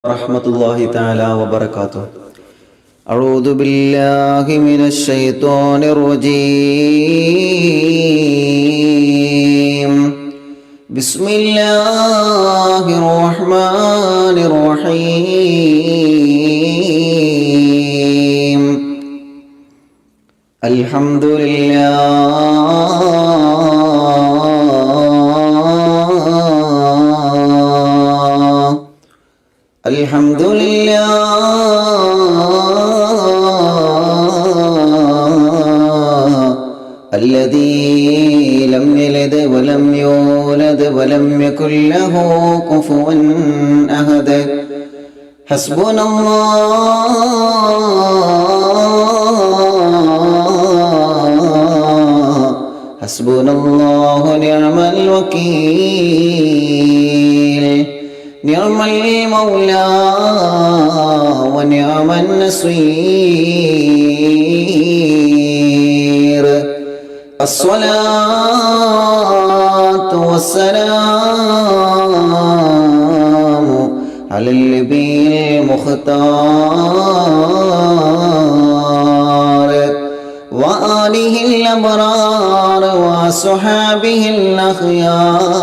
rahmatullahi ta'ala wa barakatuh. A'udhu billahi minash shaitanir rajim. Bismillahirrahmanirrahim. الذي لم يلد ولم يولد ولم يكن له كفوا أحد حسبنا الله نعم الوكيل نعم المولى ونعم النصير الصلاة والسلام على النبي المختار وآله الأبرار وصحابه الأخيار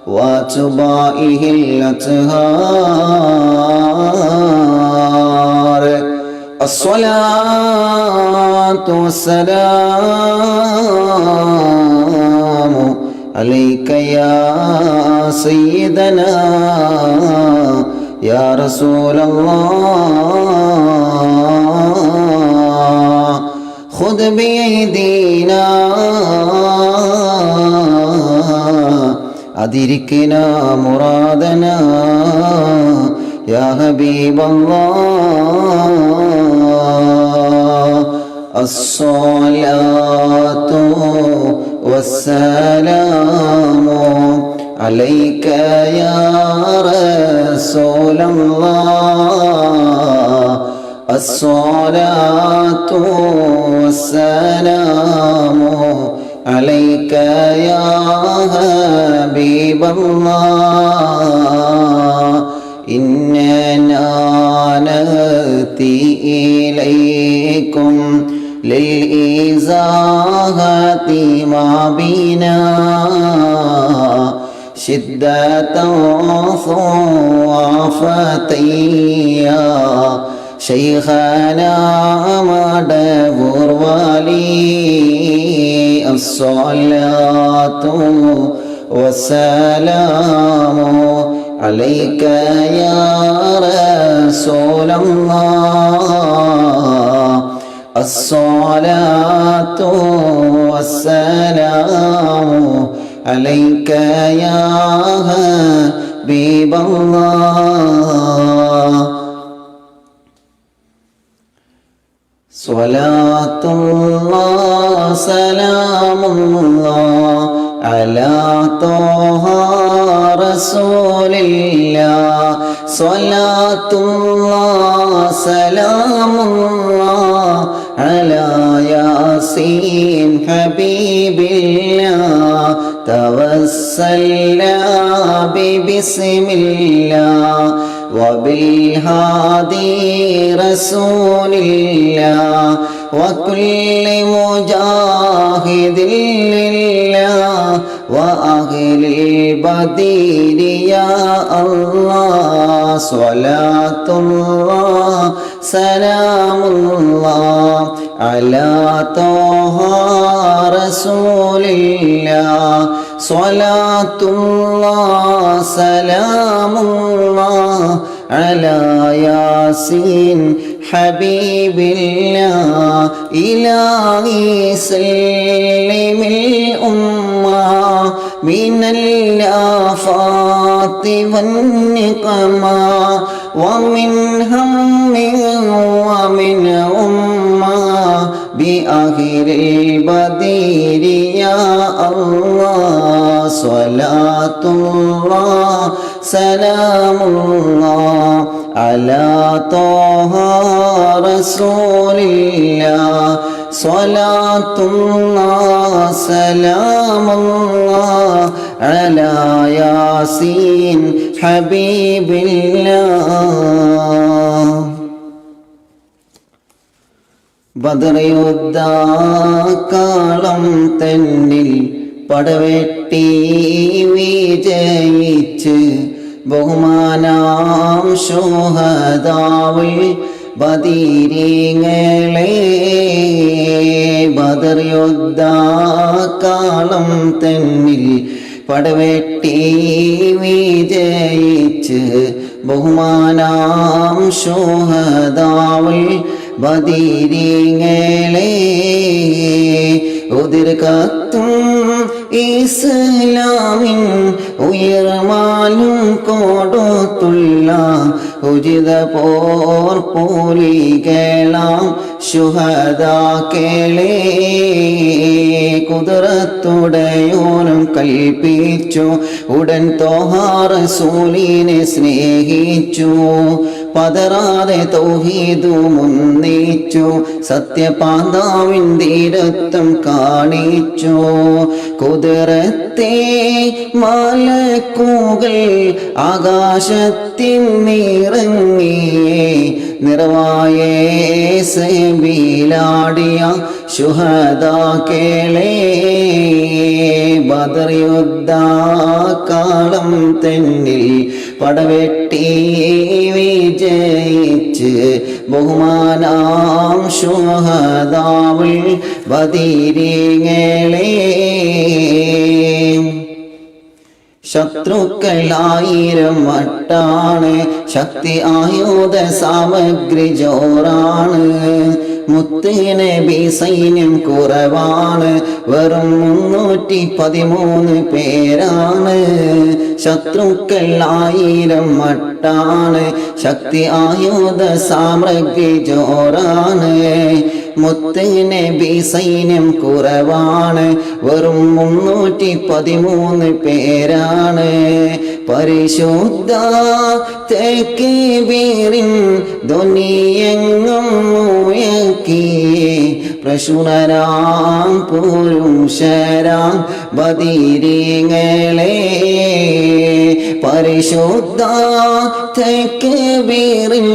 واتباعه الأطهار الصلاة والسلام عليك يا سيدنا يا رسول الله خذ بيدينا أدركنا مرادنا يا حبيب الله الصلاة والسلام عليك يا رسول الله الصلاة والسلام عليك يا حبيب الله إننا نأتي إليكم للإزاحة ما بنا شدة ضعفتيا شيخنا مدبر ولي الصلاة والسلام عليك يا رسول الله الصلاة والسلام عليك يا حبيب الله صلاة الله سلام الله على طه رسول الله صلاة الله سلام الله على ياسين حبيب الله توسلنا ببسم الله وبالهادي رسول الله وكل مجاهد لله وأهل البدير يا الله صلاة الله سلام الله على طه رسول الله صلاة الله سلام الله على ياسين حبيب الله إلهي سلم الأمة من الآفات والنقمة ومن هم ومن أمة بآخر البدير يا الله صلاة الله سلام الله على طه رسول الله صلاة الله سلام الله على ياسين ഹബീബില്ലാഹ്. Badr യുദ്ധകാലം തന്നിൽ പടവെട്ടി വിജയിച്ച് ബഹുമാനാം ശുഹദാവിൽ ബദരീങ്ങളെ. ബദർ യുദ്ധകാലം തന്നിൽ പടവെട്ടി വിജയിച്ച് ബഹുമാനാം ശുഹദാവിൽ ബദരീങ്ങളെ. ഉദിർ കത്തും ഇസ്ലാമിൻ ഉയർമാലും കൊടുത്തുള്ള ഉചിത പോർ പോലികളാം ശുഹദാക്കളെ. കുദറത്തുടയോനും കൽപ്പിച്ചു, ഉടൻ ത്വഹ റസൂലിനെ സ്നേഹിച്ചു. പതറാതെ തൗഹീദു മുന്നിച്ചു, സത്യപാന്താവിൻ ധീരത്വം കാണിച്ചു. കുതിരത്തെ മലക്കുകൾ ആകാശത്തിൻ നിറങ്ങിയേ നിറവായ സബീലാടിയ ശുഹദാക്കളെ. ബദർ യുദ്ധകാലം തന്നിൽ പടവെട്ടി വിജയിച്ച് ബഹുമാനാം ശുഹദാവിൽ ബദരീങ്ങളെ. ശത്രുക്കളായിരം വട്ടാണ്, ശക്തി ആയുധ സാമഗ്രി ജോറാണ്. മുത്തുനബി സൈന്യം കുറവാണ്, വെറും 313 പേരാണ്. ശത്രുക്കളായിരം വട്ടാണ്, ശക്തി ആയുധ സാമഗ്രി ജോറാണ്. മുത്തുനബി സൈന്യം കുറവാണ്, വെറും 313 പേരാണ്. പരിശുദ്ധ തക്ബീറിൻ ധ്വനിയെങ്ങും മുഴക്കിയേ പ്രശുനരാം പുരുഷരാം ബദരീങ്ങളെ. പരിശുദ്ധ തക്ബീറിൻ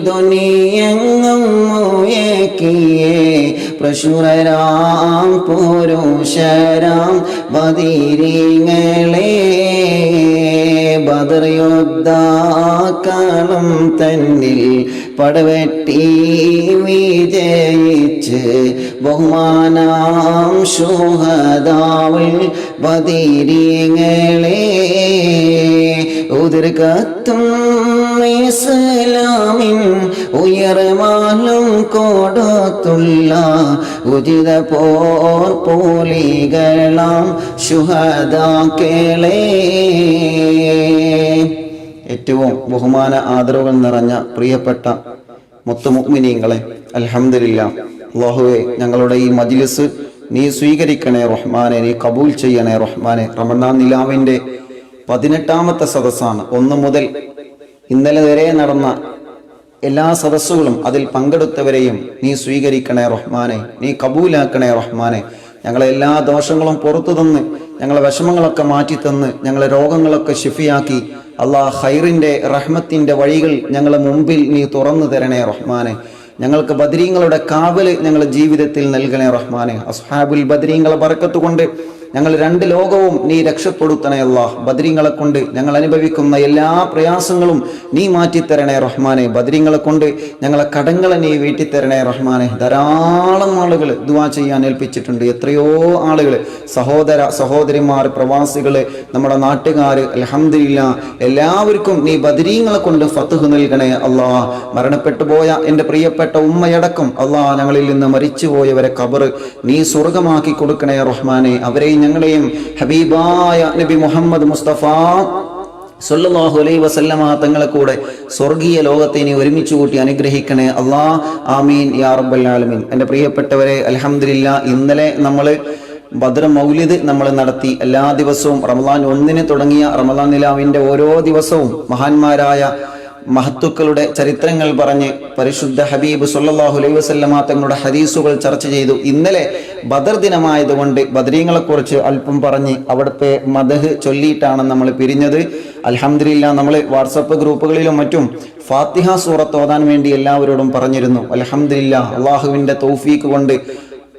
ധ്വനിയെങ്ങും മുഴക്കിയേ പ്രശുനരാം പുരുഷരാം ബദരീങ്ങളെ. ബദർ യുദ്ധകാലം തന്നിൽ പടവെട്ടി വിജയിച്ച് ബഹുമാനാം ശുഹദാവിൽ ബദരീങ്ങളെ. ഉദിർ കത്തും ഇസ്ലാമിൻ ഉയർമാലും കൊടുത്തുള്ള ഉചിത പോർ പോലികളാം ശുഹദാക്കളെ. ഏറ്റവും ബഹുമാന ആദരവുകൾ നിറഞ്ഞ പ്രിയപ്പെട്ട മുത്തുമുഅ്മിനീങ്ങളെ, അൽഹംദുലില്ലാഹ്. അല്ലാഹുവേ, ഞങ്ങളുടെ ഈ മജ്ലിസ് നീ സ്വീകരിക്കണേ റഹ്മാനെ, നീ കബൂൽ ചെയ്യണേ റഹ്മാനെ. റമദാൻ നിലാവിന്റെ 18ാമത്തെ സദസ്സാണ്. 1 മുതൽ ഇന്നലെ വരെ നടന്ന എല്ലാ സദസ്സുകളും അതിൽ പങ്കെടുത്തവരെയും നീ സ്വീകരിക്കണേ റഹ്മാനെ, നീ കബൂലാക്കണേ റഹ്മാനെ. ഞങ്ങളെ എല്ലാ ദോഷങ്ങളും പുറത്തു തന്ന്, ഞങ്ങളെ വിഷമങ്ങളൊക്കെ മാറ്റിത്തന്ന്, ഞങ്ങളെ രോഗങ്ങളൊക്കെ ശിഫിയാക്കി അള്ളാഹ് ഖൈറിന്റെ റഹ്മത്തിന്റെ വഴികൾ ഞങ്ങളെ മുമ്പിൽ നീ തുറന്നു തരണേ റഹ്മാനെ. ഞങ്ങൾക്ക് ബദരീങ്ങളുടെ കാവല് ഞങ്ങളുടെ ജീവിതത്തിൽ നൽകണേ റഹ്മാനെ. അസ്ഹാബുൽ ബദരീങ്ങളെ ബർക്കത്ത് കൊണ്ട് ഞങ്ങൾ 2 ലോകവും നീ രക്ഷപ്പെടുത്തണേ അല്ലാഹ്. ബദരീങ്ങളെ കൊണ്ട് ഞങ്ങൾ അനുഭവിക്കുന്ന എല്ലാ പ്രയാസങ്ങളും നീ മാറ്റിത്തരണേ റഹ്മാനെ. ബദരീങ്ങളെ കൊണ്ട് ഞങ്ങളെ കടങ്ങളെ നീ വീട്ടിത്തരണേ റഹ്മാനെ. ധാരാളം ആളുകൾ ദുആ ചെയ്യാൻ ഏൽപ്പിച്ചിട്ടുണ്ട്. എത്രയോ ആളുകൾ, സഹോദര സഹോദരിമാർ, പ്രവാസികൾ, നമ്മുടെ നാട്ടുകാർ, അൽഹംദുലില്ലാഹ് എല്ലാവർക്കും നീ ബദരീങ്ങളെ കൊണ്ട് ഫത്ഹ് നൽകണേ അല്ലാഹ്. മരണപ്പെട്ടു പോയ എൻ്റെ പ്രിയപ്പെട്ട ഉമ്മയടക്കം അല്ലാഹ് ഞങ്ങളിൽ നിന്ന് മരിച്ചുപോയവരെ ഖബർ നീ സ്വർഗമാക്കി കൊടുക്കണേ റഹ്മാനെ. അവരെയും ഞങ്ങളെയും ഹബീബായ നബി മുഹമ്മദ് മുസ്തഫ സല്ലല്ലാഹു അലൈഹി വസല്ലമ തങ്ങളെ കൂടെ സ്വർഗീയ ലോകത്തെ നീ ഒരുമിച്ച് കൂട്ടി അനുഗ്രഹിക്കണേ അല്ലാഹ്. ആമീൻ യാ റബ്ബൽ ആലമീൻ. എൻ്റെ പ്രിയപ്പെട്ടവരെ, അൽഹംദുലില്ലാഹ് ഇന്നലെ നമ്മൾ ബദർ മൗലിദ് നമ്മൾ നടത്തി. എല്ലാ ദിവസവും റമദാൻ 1 തുടങ്ങിയ റമദാൻ നിലാവിന്റെ ഓരോ ദിവസവും മഹാന്മാരായ മഹത്തുക്കളുടെ ചരിത്രങ്ങൾ പറഞ്ഞ് പരിശുദ്ധ ഹബീബ് സല്ലല്ലാഹു അലൈഹി വസല്ലമ തങ്ങളുടെ ഹദീസുകൾ ചർച്ച ചെയ്തു. ഇന്നലെ ബദർ ദിനമായതുകൊണ്ട് ബദരീങ്ങളെ കുറിച്ച് അല്പം പറഞ്ഞ് അവിടുത്തെ മദഹ് ചൊല്ലിയിട്ടാണ് നമ്മൾ പിരിഞ്ഞത്. അൽഹംദുലില്ലാ, നമ്മൾ വാട്സപ്പ് ഗ്രൂപ്പുകളിലും മറ്റും ഫാത്തിഹ സൂറത്ത് ഓതാൻ വേണ്ടി എല്ലാവരോടും പറഞ്ഞിരുന്നു. അൽഹംദുലില്ലാ, അള്ളാഹുവിൻ്റെ തൗഫീഖ് കൊണ്ട്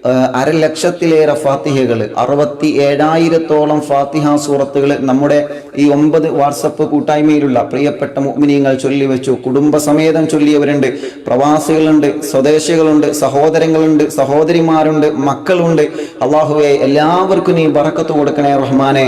1,00,000-ലേറെ ഫാത്തിഹകൾ, 67,000-ഓളം ഫാത്തിഹ സൂറത്തുകൾ നമ്മുടെ ഈ 9 വാട്സപ്പ് കൂട്ടായ്മയിലുള്ള പ്രിയപ്പെട്ട മുഅ്മിനീങ്ങൾ ചൊല്ലിവെച്ചു. കുടുംബസമേതം ചൊല്ലിയവരുണ്ട്, പ്രവാസികളുണ്ട്, സ്വദേശികളുണ്ട്, സഹോദരങ്ങളുണ്ട്, സഹോദരിമാരുണ്ട്, മക്കളുണ്ട്. അള്ളാഹുവെ, എല്ലാവർക്കും നീ ബറക്കത്ത് കൊടുക്കണേ റഹ്മാനെ.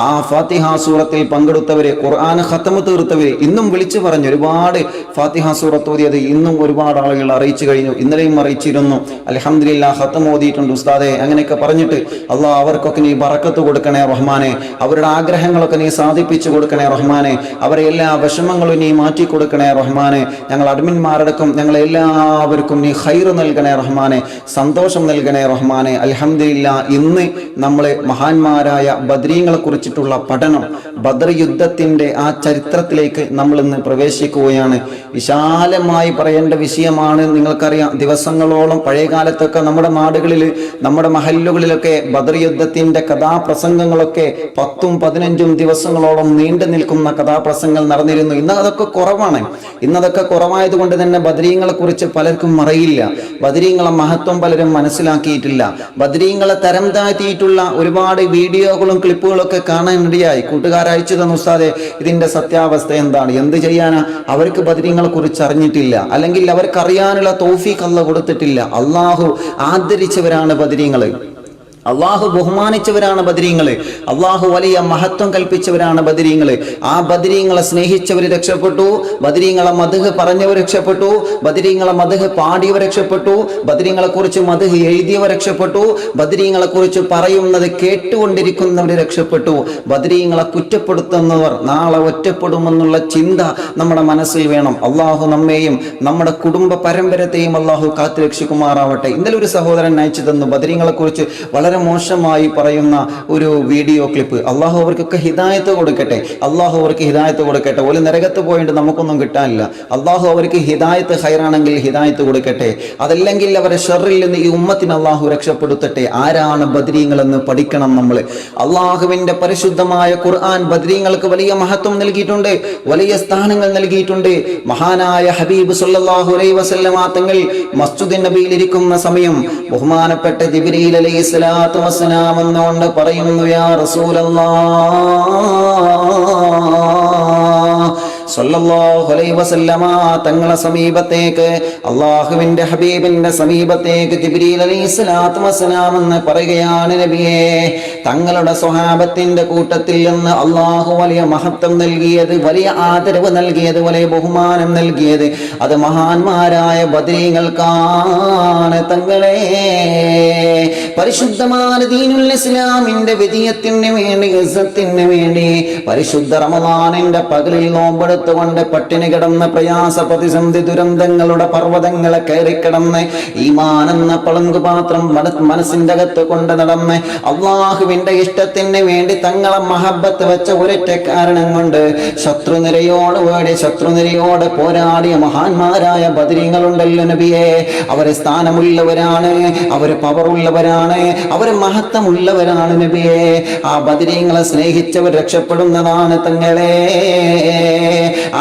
ആ ഫാത്തിഹ സൂറത്തിൽ പങ്കെടുത്തവര്, ഖുർആൻ ഖത്മ് തീർത്തവര്, ഇന്നും വിളിച്ചു പറഞ്ഞു ഒരുപാട് ഫാത്തിഹ സൂറത്ത് ഓതിയത് ഇന്നും ഒരുപാട് ആളുകൾ അറിയിച്ചു കഴിഞ്ഞു. ഇന്നലെയും അറിയിച്ചിരുന്നു. അൽഹംദുലില്ലാ, ഖത്മ് ഓതിയിട്ടുണ്ട് ഉസ്താദെ, അങ്ങനെയൊക്കെ പറഞ്ഞിട്ട് അള്ളാഹ് അവർക്കൊക്കെ നീ ബറക്കത്ത് കൊടുക്കണേ റഹ്മാനെ. അവരുടെ ആഗ്രഹങ്ങളൊക്കെ നീ സാധിപ്പിച്ചു കൊടുക്കണേ റഹ്മാനെ. അവരെ എല്ലാ വിഷമങ്ങളും നീ മാറ്റി കൊടുക്കണേ റഹ്മാനെ. ഞങ്ങൾ അഡ്മിന്മാരടക്കം ഞങ്ങൾ എല്ലാവർക്കും നീ ഖൈറ് നൽകണേ റഹ്മാനെ, സന്തോഷം നൽകണേ റഹ്മാനെ. അൽഹംദുലില്ലാ, ഇന്ന് നമ്മൾ മഹാന്മാരായ ബദ്രീങ്ങളെ കുറിച്ചിട്ടുള്ള പഠനം, ബദർ യുദ്ധത്തിന്റെ ആ ചരിത്രത്തിലേക്ക് നമ്മൾ ഇന്ന് പ്രവേശിക്കുകയാണ്. വിശാലമായി പറയേണ്ട വിഷയമാണ്. നിങ്ങൾക്കറിയാം, ദിവസങ്ങളോളം പഴയ കാലത്തൊക്കെ നമ്മുടെ നാടുകളിൽ, നമ്മുടെ മഹല്ലുകളിലൊക്കെ ബദർ യുദ്ധത്തിന്റെ കഥാപ്രസംഗങ്ങളൊക്കെ 10-15 ദിവസങ്ങളോളം നീണ്ടു നിൽക്കുന്ന കഥാപ്രസംഗങ്ങൾ നടന്നിരുന്നു. ഇന്ന് അതൊക്കെ കുറവാണ്. ഇന്നതൊക്കെ കുറവായതുകൊണ്ട് തന്നെ ബദരീങ്ങളെ കുറിച്ച് പലർക്കും അറിയില്ല. ബദരീങ്ങളെ മഹത്വം പലരും മനസ്സിലാക്കിയിട്ടില്ല. ബദരീങ്ങളെ തരം താഴ്ത്തിയിട്ടുള്ള ഒരുപാട് വീഡിയോകളും ക്ലിപ്പുകളും ഒക്കെ കാണാനിടയായി. കൂട്ടുകാർ അയച്ചു തന്നു, ഉസ്താദെ ഇതിന്റെ സത്യാവസ്ഥ എന്താണ്, എന്ത് ചെയ്യാനാ? അവർക്ക് ബദരീങ്ങളെ കുറിച്ച് അറിഞ്ഞിട്ടില്ല, അല്ലെങ്കിൽ അവർക്ക് അറിയാനുള്ള തൗഫീഖ് അല്ലാഹു കൊടുത്തിട്ടില്ല. അള്ളാഹു ആദരിച്ചവരാണ് ബദരീങ്ങള്, അള്ളാഹു ബഹുമാനിച്ചവരാണ് ബദരീങ്ങള്, അള്ളാഹു വലിയ മഹത്വം കൽപ്പിച്ചവരാണ് ബദരീങ്ങള്. ആ ബദരീങ്ങളെ സ്നേഹിച്ചവർ രക്ഷപ്പെട്ടു, ബദരീങ്ങളെ മദ്ഹ് പറഞ്ഞവർ രക്ഷപ്പെട്ടു, ബദരീങ്ങളെ മദ്ഹ് പാടിയവർ രക്ഷപ്പെട്ടു, ബദരീങ്ങളെ കുറിച്ച് മദ്ഹ് എഴുതിയവർ രക്ഷപ്പെട്ടു, ബദരീങ്ങളെ കുറിച്ച് പറയുന്നത് കേട്ടുകൊണ്ടിരിക്കുന്നവർ രക്ഷപ്പെട്ടു. ബദരീങ്ങളെ കുറ്റപ്പെടുത്തുന്നവർ നാളെ ഒറ്റപ്പെടുമെന്നുള്ള ചിന്ത നമ്മുടെ മനസ്സിൽ വേണം. അള്ളാഹു നമ്മെയും നമ്മുടെ കുടുംബ പരമ്പരത്തെയും അള്ളാഹു കാത്തുരക്ഷിക്കുമാറാവട്ടെ. ഇന്നലെ ഒരു സഹോദരൻ അയച്ചു തന്നു ബദരീങ്ങളെ കുറിച്ച് വളരെ മോശമായി പറയുന്ന ഒരു വീഡിയോ ക്ലിപ്പ്. അള്ളാഹു അവർക്കൊക്കെ ഹിദായത്ത് കൊടുക്കട്ടെ, അള്ളാഹു അവർക്ക് ഹിദായത്ത് കൊടുക്കട്ടെ. ഒരു നരകത്ത് പോയിട്ട് നമുക്കൊന്നും കിട്ടാനില്ല. അള്ളാഹു അവർക്ക് ഹിദായത്ത് ഖൈറാണെങ്കിൽ ഹിദായത്ത് കൊടുക്കട്ടെ, അതല്ലെങ്കിൽ അവരെ ഷർറിൽ നിന്ന് ഈ ഉമ്മത്തിന് അള്ളാഹു രക്ഷപ്പെടുത്തട്ടെ. ആരാണ് ബദരീങ്ങളെന്ന് പഠിക്കണം നമ്മൾ. അള്ളാഹുവിന്റെ പരിശുദ്ധമായ ഖുർആൻ ബദരീങ്ങൾക്ക് വലിയ മഹത്വം നൽകിയിട്ടുണ്ട്, വലിയ സ്ഥാനങ്ങൾ നൽകിയിട്ടുണ്ട്. മഹാനായ ഹബീബ് സല്ലല്ലാഹു അലൈഹി വസല്ലമ തങ്ങൾ മസ്ജിദുൻ നബിയിൽ ഇരിക്കുന്ന സമയം ബഹുമാനപ്പെട്ട ജിബ്രീൽ അലൈഹിസ്സലാം വന്നുകൊണ്ട് പറയുന്നു, യാ റസൂലല്ലാഹ് സല്ലല്ലാഹു അലൈഹി വസല്ലമ തങ്ങളെ സമീപത്തേക്ക്, അള്ളാഹുവിന്റെ ഹബീബിന്റെ സമീപത്തേക്ക് ജിബ്രീൽ അലൈഹിസ്സലാത്തു വസ്സലാം എന്ന് പറയുകയാണ്, നബിയേ, തങ്ങളുടെ സ്വഹാബത്തിന്റെ കൂട്ടത്തിൽ നിന്ന് അള്ളാഹു വലിയ മഹത്വം നൽകിയത്, വലിയ ആദരവ് നൽകിയത്, വലിയ ബഹുമാനം നൽകിയത് അത് മഹാന്മാരായ ബദരീങ്ങൾക്കാണ് തങ്ങളെ. പരിശുദ്ധമായ ദീനുൽ ഇസ്ലാമിന്റെ വിജയത്തിന് വേണ്ടി, ഇസ്സത്തിന് വേണ്ടി പരിശുദ്ധ റമളാനിന്റെ പകലിൽ നോമ്പെടുത്തുകൊണ്ട് പട്ടിണി കിടന്ന് പ്രയാസ പ്രതിസന്ധി ദുരന്തങ്ങളുടെ പർവ്വതങ്ങളെ കയറിക്കിടന്ന് ഈമാൻ എന്ന പളുങ്കുപാത്രം മനസ്സിന്റെ അകത്ത് കൊണ്ട് നടന്ന് അള്ളാഹുവിന്റെ ഇഷ്ടത്തിന് വേണ്ടി തങ്ങളെ മഹബത്ത് വെച്ച ഒരൊറ്റ കാരണം കൊണ്ട് ശത്രുനിരയോട് പോരാടിയ മഹാന്മാരായ ബദരീങ്ങളുണ്ടല്ലോ നബിയെ. അവര് സ്ഥാനമുള്ളവരാണ്, അവര് പവറുള്ളവരാണ്, അവര് മഹത്വമുള്ളവരാണ് നബിയെ. ആ ബദരീങ്ങളെ സ്നേഹിച്ചവർ രക്ഷപ്പെടുന്നതാണ് തങ്ങളെ.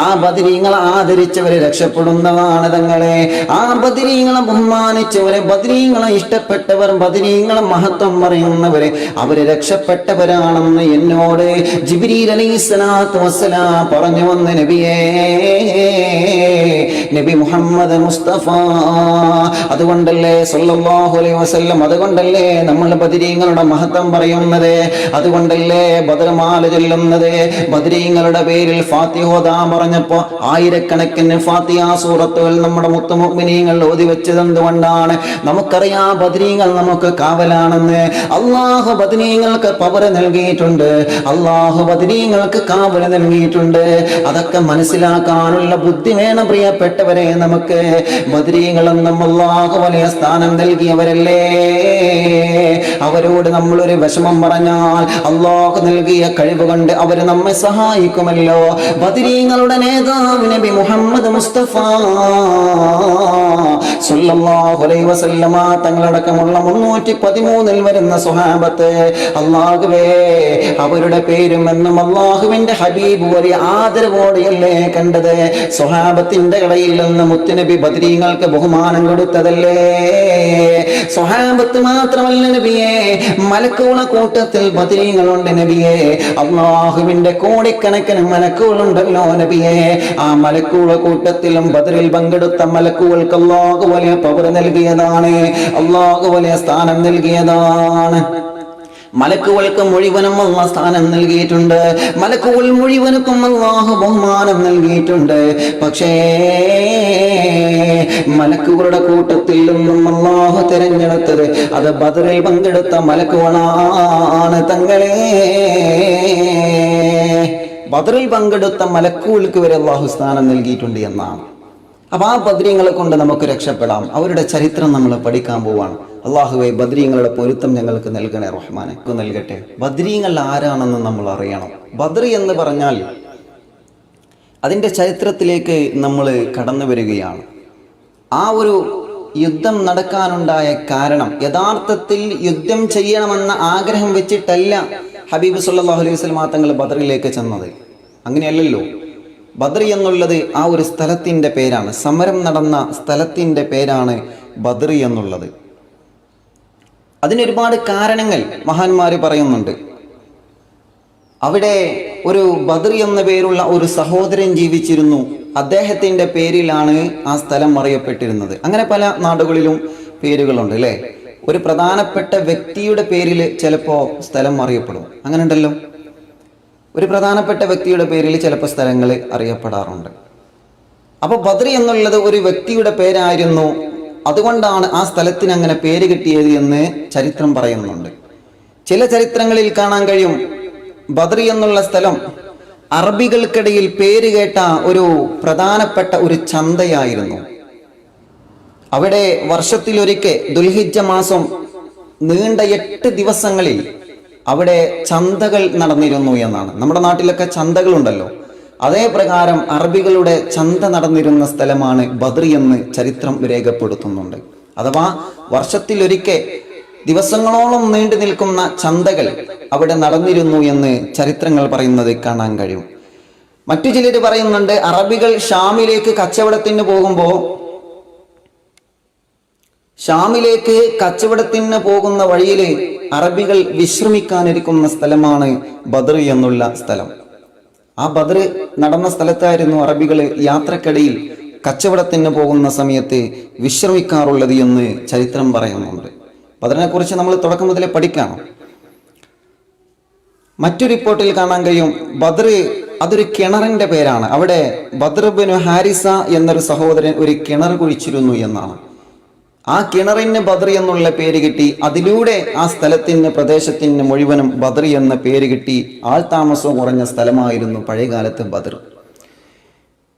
ആ ബദരീങ്ങളെ ആദരിച്ചവരെ രക്ഷപ്പെടുന്നതാണ് തങ്ങളെ. ആ ബദരീങ്ങളെ ബഹുമാനിച്ചവരെ, ബദരീങ്ങളെ ഇഷ്ടപ്പെട്ടവർ, ബദരീങ്ങളെ മഹത്വം പറയുന്നവരെ അവര് രക്ഷപ്പെട്ടവരാണെന്ന് എന്നോട് ജിബ്രീൽ അലൈഹിസ്സലാത്തു വസ്സലാം പറഞ്ഞു വന്ന നബിയേ, നബി മുഹമ്മദ് മുസ്തഫ. അതുകൊണ്ടല്ലേ സല്ലല്ലാഹു അലൈഹി വസല്ലം, അതുകൊണ്ടല്ലേ നമ്മൾ ബദരീങ്ങളുടെ മഹത്വം പറയുന്നത്, അതുകൊണ്ടല്ലേ ബദർമാല ചൊല്ലുന്നത്. ബദരീങ്ങളുടെ പേരിൽ ഫാത്തിഹ ഓതാൻ പറഞ്ഞപ്പോ ആയിരക്കണക്കിന് ഫാത്തിഹ സൂറത്തുകൾ നമ്മുടെ മുത്തു മുഅ്മിനീങ്ങൾ ഓതി വെച്ചത് എന്തുകൊണ്ടാണ്? നമുക്കറിയാം ബദരീങ്ങൾ നമുക്ക് കാവലാണെന്ന്. അള്ളാഹു ബദരീങ്ങൾക്ക് പവർ നൽകിയിട്ടുണ്ട്, അള്ളാഹു ബദരീങ്ങൾക്ക് കാവൽ നൽകിയിട്ടുണ്ട്. അതൊക്കെ മനസ്സിലാക്കാനുള്ള ബുദ്ധി വേണം പ്രിയപ്പെട്ട പ്രിയപ്പെട്ടവരെ, നമുക്ക് ബദരീങ്ങളെന്നും അല്ലാഹു വലിയ സ്ഥാനം നൽകിയവരല്ലേ. അവരോട് നമ്മളൊരു വിഷമം പറഞ്ഞാൽ അല്ലാഹു നൽകിയ കഴിവ് കൊണ്ട് അവർ നമ്മെ സഹായിക്കുമല്ലോ. ബദരീങ്ങളുടെ നേതാവ് നബി മുഹമ്മദ് മുസ്തഫ സല്ലല്ലാഹു അലൈഹി വസല്ലമ തങ്ങളടക്കമുള്ള 313 വരുന്ന സ്വഹാബത്ത്, അല്ലാഹുവേ, അവരുടെ പേരും എന്നും അല്ലാഹുവിന്റെ ഹബീബ് വലിയ ആദരവോടെയല്ലേ കണ്ടത്. സ്വഹാബത്തിന്റെ ഇടയിൽ നിന്ന് മുത്തുനബി ബദരീങ്ങൾക്ക് ബഹുമാനം കൊടുത്തതല്ലേ. സ്വഹാബത്ത് മാത്രമല്ല നബിയെ, മലക്കുകളുടെ കൂട്ടത്തിൽ ബദരീങ്ങളുണ്ട് നബിയെ. അല്ലാഹുവിന്റെ കോടിക്കണക്കിന് മലക്കുകളുണ്ടല്ലോ നബിയെ. ആ മലക്കുകളുടെ കൂട്ടത്തിലും ബദറിൽ പങ്കെടുത്ത മലക്കുകൾക്ക് അല്ലാഹു വലിയ പവർ നൽകിയതാണ്, അല്ലാഹു വലിയ സ്ഥാനം നൽകിയതാണ്. മലക്കുകൾക്ക് മുഴുവനും അല്ലാഹു സ്ഥാനം നൽകിയിട്ടുണ്ട്. മലക്കുകൾ മുഴുവനും അല്ലാഹു ബഹുമാനം നൽകിയിട്ടുണ്ട്. പക്ഷേ മലക്കുകളുടെ കൂട്ടത്തിൽ നിന്നും അല്ലാഹു തിരഞ്ഞെടുത്തത് അത് ബദറിൽ പങ്കെടുത്ത മലക്കുകളാണ് തങ്ങളെ. ബദറിൽ പങ്കെടുത്ത മലക്കുകൾക്ക് വരെ അല്ലാഹു സ്ഥാനം നൽകിയിട്ടുണ്ട് എന്നാണ്. അപ്പൊ ആ ബദരീങ്ങളെ കൊണ്ട് നമുക്ക് രക്ഷപ്പെടാം. അവരുടെ ചരിത്രം നമ്മൾ പഠിക്കാൻ പോവാണ്. അല്ലാഹുവേ, ബദരീങ്ങളുടെ പൊരുത്തം ഞങ്ങൾക്ക് നൽകണേ റഹ്മാനെ, നൽകട്ടെ. ബദരീങ്ങൾ ആരാണെന്ന് നമ്മൾ അറിയണം. ബദർ എന്ന് പറഞ്ഞാൽ അതിൻ്റെ ചരിത്രത്തിലേക്ക് നമ്മൾ കടന്നു വരികയാണ്. ആ ഒരു യുദ്ധം നടക്കാനുണ്ടായ കാരണം യഥാർത്ഥത്തിൽ യുദ്ധം ചെയ്യണമെന്ന ആഗ്രഹം വെച്ചിട്ടല്ല ഹബീബ് സല്ലല്ലാഹു അലൈഹി വസല്ലം തങ്ങൾ ബദറിലേക്ക് ചെന്നത്. അങ്ങനെയല്ലല്ലോ. ബദർ എന്നുള്ളത് ആ ഒരു സ്ഥലത്തിൻ്റെ പേരാണ്, സമരം നടന്ന സ്ഥലത്തിൻ്റെ പേരാണ് ബദർ എന്നുള്ളത്. അതിനൊരുപാട് കാരണങ്ങൾ മഹാന്മാർ പറയുന്നുണ്ട്. അവിടെ ഒരു ബദർ എന്ന പേരുള്ള ഒരു സഹോദരൻ ജീവിച്ചിരുന്നു. അദ്ദേഹത്തിൻ്റെ പേരിലാണ് ആ സ്ഥലം അറിയപ്പെട്ടിരുന്നത്. അങ്ങനെ പല നാടുകളിലും പേരുകളുണ്ട് അല്ലേ. ഒരു പ്രധാനപ്പെട്ട വ്യക്തിയുടെ പേരിൽ ചിലപ്പോൾ സ്ഥലം അറിയപ്പെടും. അങ്ങനെ ഉണ്ടല്ലോ. ഒരു പ്രധാനപ്പെട്ട വ്യക്തിയുടെ പേരിൽ ചിലപ്പോൾ സ്ഥലങ്ങൾ അറിയപ്പെടാറുണ്ട്. അപ്പോൾ ബദർ എന്നുള്ളത് ഒരു വ്യക്തിയുടെ പേരായിരുന്നു. അതുകൊണ്ടാണ് ആ സ്ഥലത്തിന് അങ്ങനെ പേര് കിട്ടിയത് എന്ന് ചരിത്രം പറയുന്നുണ്ട്. ചില ചരിത്രങ്ങളിൽ കാണാൻ കഴിയും ബദർ എന്നുള്ള സ്ഥലം അറബികൾക്കിടയിൽ പേര് കേട്ട ഒരു പ്രധാനപ്പെട്ട ഒരു ചന്തയായിരുന്നു. അവിടെ വർഷത്തിലൊരിക്കൽ ദുൽഹിജ്ജ മാസം നീണ്ട 8 ദിവസങ്ങളിൽ അവിടെ ചന്തകൾ നടന്നിരുന്നു എന്നാണ്. നമ്മുടെ നാട്ടിലൊക്കെ ചന്തകളുണ്ടല്ലോ. അതേ പ്രകാരം അറബികളുടെ ചന്ത നടന്നിരുന്ന സ്ഥലമാണ് ബദർ എന്ന് ചരിത്രം രേഖപ്പെടുത്തുന്നുണ്ട്. അഥവാ വർഷത്തിലൊരിക്കൽ ദിവസങ്ങളോളം നീണ്ടു നിൽക്കുന്ന ചന്തകൾ അവിടെ നടന്നിരുന്നു എന്ന് ചരിത്രങ്ങൾ പറയുന്നത് കാണാൻ കഴിയും. മറ്റു ചിലർ പറയുന്നുണ്ട് അറബികൾ ഷാമിലേക്ക് കച്ചവടത്തിന് പോകുന്ന വഴിയിൽ അറബികൾ വിശ്രമിക്കാനിരിക്കുന്ന സ്ഥലമാണ് ബദർ എന്നുള്ള സ്ഥലം. ആ ബദർ നടന്ന സ്ഥലത്തായിരുന്നു അറബികൾ യാത്രക്കിടയിൽ കച്ചവടത്തിന് പോകുന്ന സമയത്ത് വിശ്രമിക്കാറുള്ളത് എന്ന് ചരിത്രം പറയുന്നുണ്ട്. ബദറിനെ കുറിച്ച് നമ്മൾ തുടക്കം മുതലേ പഠിക്കണം. മറ്റു റിപ്പോർട്ടിൽ കാണാൻ കഴിയും ബദർ അതൊരു കിണറിന്റെ പേരാണ്. അവിടെ ബദർ ബിനു ഹാരിസ എന്നൊരു സഹോദരൻ ഒരു കിണർ കുഴിച്ചിരുന്നു എന്നാണ്. ആ കിണറിന് ബദർ എന്നുള്ള പേര് കിട്ടി. അതിലൂടെ ആ സ്ഥലത്തിന് പ്രദേശത്തിന് മുഴുവനും ബദർ എന്ന പേര് കിട്ടി. ആൾ താമസവും കുറഞ്ഞ സ്ഥലമായിരുന്നു പഴയകാലത്ത് ബദർ.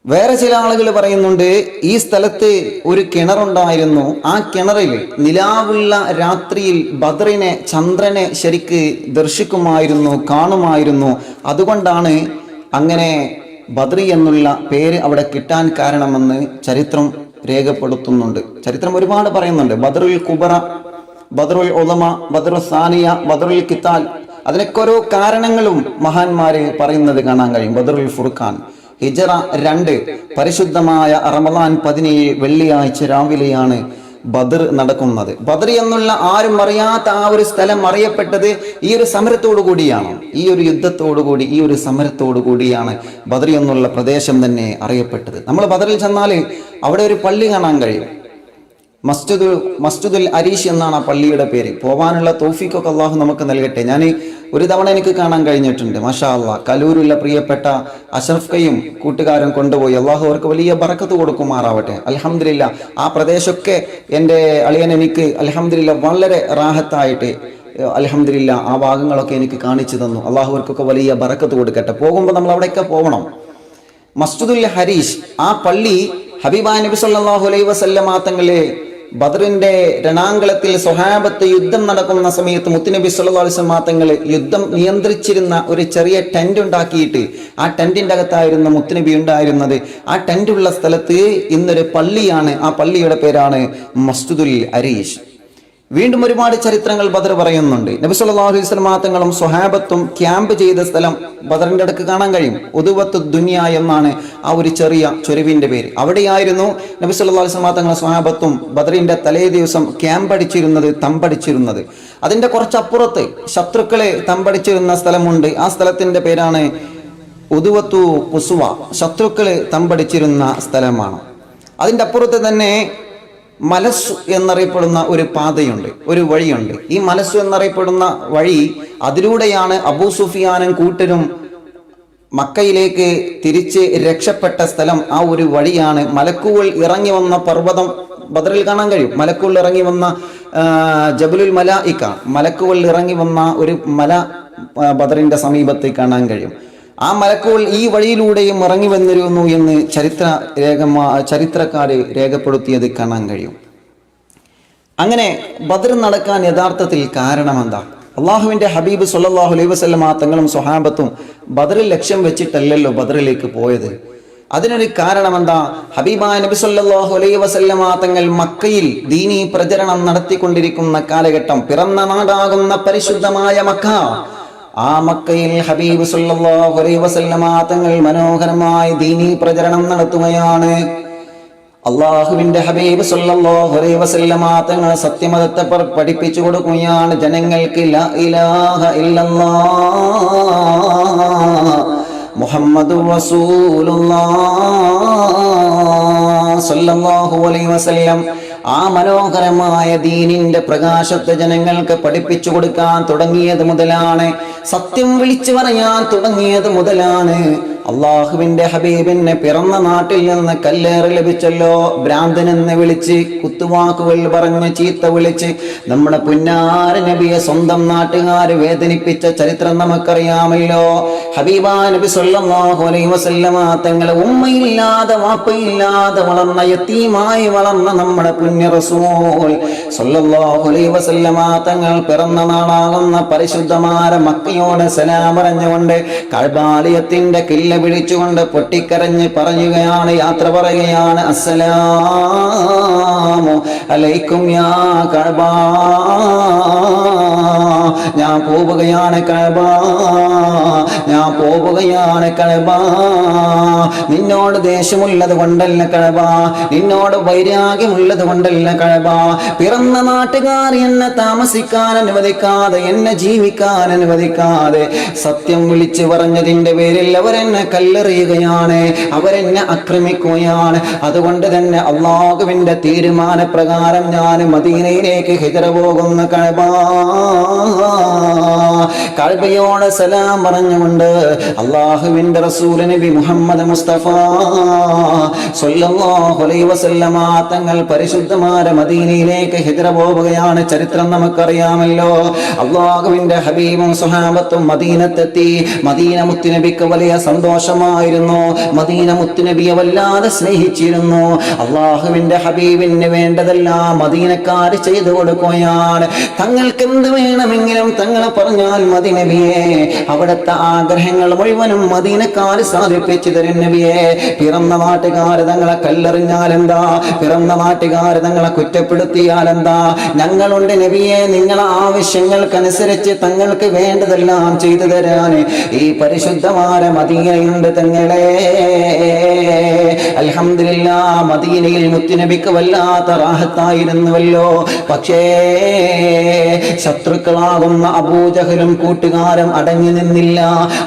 വേറെ ചില ആളുകൾ പറയുന്നുണ്ട് ഈ സ്ഥലത്ത് ഒരു കിണറുണ്ടായിരുന്നു. ആ കിണറിൽ നിലാവുള്ള രാത്രിയിൽ ബദറിനെ, ചന്ദ്രനെ ശരിക്ക് ദർശിക്കുമായിരുന്നു, കാണുമായിരുന്നു. അതുകൊണ്ടാണ് അങ്ങനെ ബദർ എന്നുള്ള പേര് അവിടെ കിട്ടാൻ കാരണമെന്ന് ചരിത്രം രേഖപ്പെടുത്തുന്നുണ്ട്. ചരിത്രം ഒരുപാട് പറയുന്നുണ്ട്. ബദറുൽ കുബറ, ബദറുൽ ഉളമ, ബദറുൽ സാനിയ, ബദറുൽ കിത്താൽ, അതിനൊക്കെ ഓരോ കാരണങ്ങളും മഹാന്മാര് പറയുന്നത് കാണാൻ കഴിയും. ബദറുൽ ഫുർഖാൻ, ഹിജറ 2 പരിശുദ്ധമായ റമദാൻ 17 വെള്ളിയാഴ്ച രാവിലെയാണ് ബദർ നടക്കുന്നത്. ബദർ എന്നുള്ള ആരും അറിയാത്ത ആ ഒരു സ്ഥലം അറിയപ്പെട്ടത് ഈ ഒരു സമരത്തോടു കൂടിയാണ്. ഈ ഒരു യുദ്ധത്തോടു കൂടി, ഈ ഒരു സമരത്തോടു കൂടിയാണ് ബദർ എന്നുള്ള പ്രദേശം തന്നെ അറിയപ്പെട്ടത്. നമ്മൾ ബദറിൽ ചെന്നാൽ അവിടെ ഒരു പള്ളി കാണാൻ കഴിയും. മസ്ജിദുൽ അരീഷ് എന്നാണ് ആ പള്ളിയുടെ പേര്. പോവാനുള്ള തൗഫീഖൊക്കെ അള്ളാഹു നമുക്ക് നൽകട്ടെ. ഞാൻ ഒരു തവണ എനിക്ക് കാണാൻ കഴിഞ്ഞിട്ടുണ്ട്. മാഷാ അള്ളാഹ്. കലൂരുള്ള പ്രിയപ്പെട്ട അഷ്റഫ് കയും കൂട്ടുകാരൻ കൊണ്ടുപോയി. അള്ളാഹു അവർക്ക് വലിയ ബറക്കത്ത് കൊടുക്കുമാറാവട്ടെ. അൽഹംദുലില്ലാ ആ പ്രദേശമൊക്കെ എൻ്റെ അളിയൻ എനിക്ക് അൽഹംദുലില്ലാ വളരെ റാഹത്തായിട്ട് അൽഹംദുലില്ലാ ആ ഭാഗങ്ങളൊക്കെ എനിക്ക് കാണിച്ചു തന്നു. അള്ളാഹു അവർക്കൊക്കെ വലിയ ബറക്കത്ത് കൊടുക്കട്ടെ. പോകുമ്പോൾ നമ്മൾ അവിടെയൊക്കെ പോകണം. മസ്ജിദുൽ ഹരീഷ്, ആ പള്ളി ഹബീബായ നബി സല്ലല്ലാഹു അലൈഹി വസല്ലമ തങ്ങളെ ബദറിന്റെ രണാങ്കളത്തിൽ സ്വഹാബത്ത് യുദ്ധം നടക്കുന്ന സമയത്ത് മുത്തുനബി സല്ലല്ലാഹു അലൈഹി വസല്ലമ തങ്ങൾ യുദ്ധം നിയന്ത്രിച്ചിരുന്ന ഒരു ചെറിയ ടെന്റ് ഉണ്ടാക്കിയിട്ട് ആ ടെന്റിന്റെ അകത്തായിരുന്നു മുത്തുനബി ഉണ്ടായിരുന്നത്. ആ ടെന്റുള്ള സ്ഥലത്ത് ഇന്നൊരു പള്ളിയാണ്. ആ പള്ളിയുടെ പേരാണ് മസ്ജിദുൽ അരീഷ്. വീണ്ടും ഒരുപാട് ചരിത്രങ്ങൾ ബദർ പറയുന്നുണ്ട്. നബി സല്ലല്ലാഹു അലൈഹി വസല്ലമ തങ്ങളും സ്വഹാബത്തും ക്യാമ്പ് ചെയ്ത സ്ഥലം ബദറിന്റെ അടുക്ക് കാണാൻ കഴിയും. ഉദുവത്തു ദുനിയ എന്നാണ് ആ ഒരു ചെറിയ ചൊരുവിന്റെ പേര്. അവിടെയായിരുന്നു നബി സല്ലല്ലാഹു അലൈഹി വസല്ലമ തങ്ങളും സ്വഹാബത്തും ബദറിന്റെ തലേ ദിവസം ക്യാമ്പ് അടിച്ചിരുന്നത്, തമ്പടിച്ചിരുന്നത്. അതിന്റെ കുറച്ചപ്പുറത്ത് ശത്രുക്കളെ തമ്പടിച്ചിരുന്ന സ്ഥലമുണ്ട്. ആ സ്ഥലത്തിന്റെ പേരാണ് ഉദുവത്തു ഖുസ്വ. ശത്രുക്കളെ തമ്പടിച്ചിരുന്ന സ്ഥലമാണ്. അതിന്റെ അപ്പുറത്ത് തന്നെ മലസ് എന്നറിയപ്പെടുന്ന ഒരു പാതയുണ്ട്, ഒരു വഴിയുണ്ട്. ഈ മലസ് എന്നറിയപ്പെടുന്ന വഴി, അതിലൂടെയാണ് അബൂ സുഫിയാനും കൂട്ടരും മക്കയിലേക്ക് തിരിച്ച് രക്ഷപ്പെട്ട സ്ഥലം. ആ ഒരു വഴിയാണ്. മലക്കുകൾ ഇറങ്ങി വന്ന പർവ്വതം ബദറിൽ കാണാൻ കഴിയും. മലക്കുകൾ ഇറങ്ങി വന്ന ജബലുൽ മലായിക, മലക്കുകൾ ഇറങ്ങി വന്ന ഒരു മല ബദറിന്റെ സമീപത്ത് കാണാൻ കഴിയും. ആ മലക്കുകൾ ഈ വഴിയിലൂടെയും ഇറങ്ങി വന്നിരുന്നു എന്ന് ചരിത്രക്കാര് രേഖപ്പെടുത്തിയത് കാണാൻ കഴിയും. അങ്ങനെ ബദർ നടക്കാൻ യഥാർത്ഥത്തിൽ കാരണം എന്താ? അള്ളാഹുവിന്റെ ഹബീബ് സല്ലല്ലാഹു അലൈഹി വസല്ലമ തങ്ങളും സ്വഹാബത്തും ബദറിൽ ലക്ഷ്യം വെച്ചിട്ടല്ലല്ലോ ബദറിലേക്ക് പോയത്. അതിനൊരു കാരണം എന്താ? ഹബീബായ നബി സല്ലല്ലാഹു അലൈഹി വസല്ലമ തങ്ങൾ മക്കയിൽ ദീനീ പ്രചരണം നടത്തിക്കൊണ്ടിരിക്കുന്ന കാലഘട്ടം, പിറന്ന നാടാകുന്ന പരിശുദ്ധമായ മക്ക, ആ മക്കയിൽ ഹബീബ് സല്ലല്ലാഹു അലൈഹി വസല്ലമ തങ്ങൾ മനോഹരമായ ദീനീ പ്രചരണം നടത്തുകയാണ്. അള്ളാഹുവിന്റെ ഹബീബ് സല്ലല്ലാഹു അലൈഹി വസല്ലമ തങ്ങൾ സത്യമതത്തെ പഠിപ്പിച്ചു കൊടുക്കുകയാണ് ജനങ്ങൾക്ക്. ലാ ഇലാഹ ഇല്ലല്ലാഹ് മുഹമ്മദുർ റസൂലുള്ളാഹ് സല്ലല്ലാഹു അലൈഹി വസല്ലം. ആ മനോഹരമായ ദീനിന്റെ പ്രകാശത്തെ ജനങ്ങൾക്ക് പഠിപ്പിച്ചു കൊടുക്കാൻ തുടങ്ങിയത് മുതലാണ്, സത്യം വിളിച്ചു പറയാൻ തുടങ്ങിയത് മുതലാണ്. അള്ളാഹുവിന്റെ ഹബീബിനെ പിറന്ന നാട്ടിൽ നിന്ന് കല്ലേറ് ലഭിച്ചല്ലോ, ഭ്രാന്തനെന്ന് വിളിച്ച്, കുത്തുവാക്കുകൾ പറഞ്ഞ് ചീത്ത വിളിച്ച് നമ്മുടെ പുന്നാര നബിയെ സ്വന്തം നാട്ടുകാര് വേദനിപ്പിച്ച ചരിത്രം നമുക്കറിയാമല്ലോ. ഹബീബാ നബി സല്ലല്ലാഹു അലൈഹി വസല്ലമ തങ്ങളെ ഉമ്മയില്ലാതെ വാപ്പയില്ലാതെ വളർന്ന, യതീമായി വളർന്ന നമ്മുടെ പുണ്യ റസൂൽ സല്ലല്ലാഹു അലൈഹി വസല്ലമ തങ്ങൾ പിറന്ന നാടാകുന്ന പരിശുദ്ധമായ മക്കയോട് സലാം പറഞ്ഞുകൊണ്ട് കഅബാലയത്തിന്റെ കില്ല വിളിച്ചുകൊണ്ട് പൊട്ടിക്കരഞ്ഞ് പറയുകയാണ്, യാത്ര പറയുകയാണ്. അസ്സലാമു അലൈക്കും യാ കഅബ, ഞാൻ പോവുകയാണ് കഅബ, ഞാൻ പോവുകയാണ് കഅബ. നിന്നോട് ദേഷ്യമുള്ളത് കൊണ്ടല്ല കഅബ, നിന്നോട് വൈരാഗ്യമുള്ളത് കൊണ്ടല്ല കഅബ. പിറന്ന നാട്ടുകാർ എന്നെ താമസിക്കാൻ അനുവദിക്കാതെ, എന്നെ ജീവിക്കാൻ അനുവദിക്കാതെ സത്യം വിളിച്ചു പറഞ്ഞതിന്റെ പേരിൽ അവരെന്നെ കല്ലെറിയുകയാണ്, അവരെന്നെ ആക്രമിക്കുകയാണ്. അതുകൊണ്ട് തന്നെ അള്ളാഹുവിന്റെ തീരുമാനപ്രകാരം ഞാൻ മദീനയിലേക്ക് ഹിജ്റ പോകുന്ന കഅബയോട് സലാം പറഞ്ഞുകൊണ്ട് അള്ളാഹുവിന്റെ റസൂൽ നബി മുഹമ്മദ് മുസ്തഫ സല്ലല്ലാഹു അലൈഹി വസല്ലമ തങ്ങൾ പരിശുദ്ധമായ മദീനയിലേക്ക് ഹിജ്റ പോവുകയാണ്. ചരിത്രം നമുക്കറിയാമല്ലോ. അള്ളാഹുവിന്റെ ഹബീബും സ്വഹാബത്തും മദീനത്തെത്തി. മദീന മുത്തുനബിക്ക് വലിയ സന്തോഷമായിരുന്നു. മദീന മുത്തുനബിയെ വല്ലാതെ സ്നേഹിച്ചിരുന്നു. അള്ളാഹുവിന്റെ ഹബീബിന് വേണ്ടതെല്ലാം മദീനക്കാർ ചെയ്തു കൊടുക്കുകയാണ്. തങ്ങൾക്ക് എന്ത് വേണമെങ്കിലും തങ്ങൾ പറഞ്ഞാൽ മതി നബിയെ, അവിടുത്തെ ആഗ്രഹങ്ങൾ മുഴുവനും മദീനക്കാർ സാധിപ്പിച്ചു തരും നബിയെ. പിറന്ന നാട്ടുകാർ തങ്ങളെ കല്ലെറിഞ്ഞാൽ എന്താ, പിറന്ന നാട്ടുകാർ തങ്ങളെ കുറ്റപ്പെടുത്തിയാൽ എന്താ, ഞങ്ങളുണ്ട് നബിയെ, നിങ്ങളെ ആവശ്യങ്ങൾക്കനുസരിച്ച് തങ്ങൾക്ക് വേണ്ടതെല്ലാം ചെയ്തു തരാൻ ഈ പരിശുദ്ധമായ മദീനയുണ്ട് തങ്ങളെ. അൽഹംദുലില്ലാഹ്, മദീനയിൽ മുത്തുനബിക്ക് വല്ലാത്ത റാഹത്തായിരുന്നുവല്ലോ. പക്ഷേ ശത്രുക്കളാകുന്ന അബൂജഹലും കൂട്ടുകാരും അടങ്ങി നിന്നില്ല.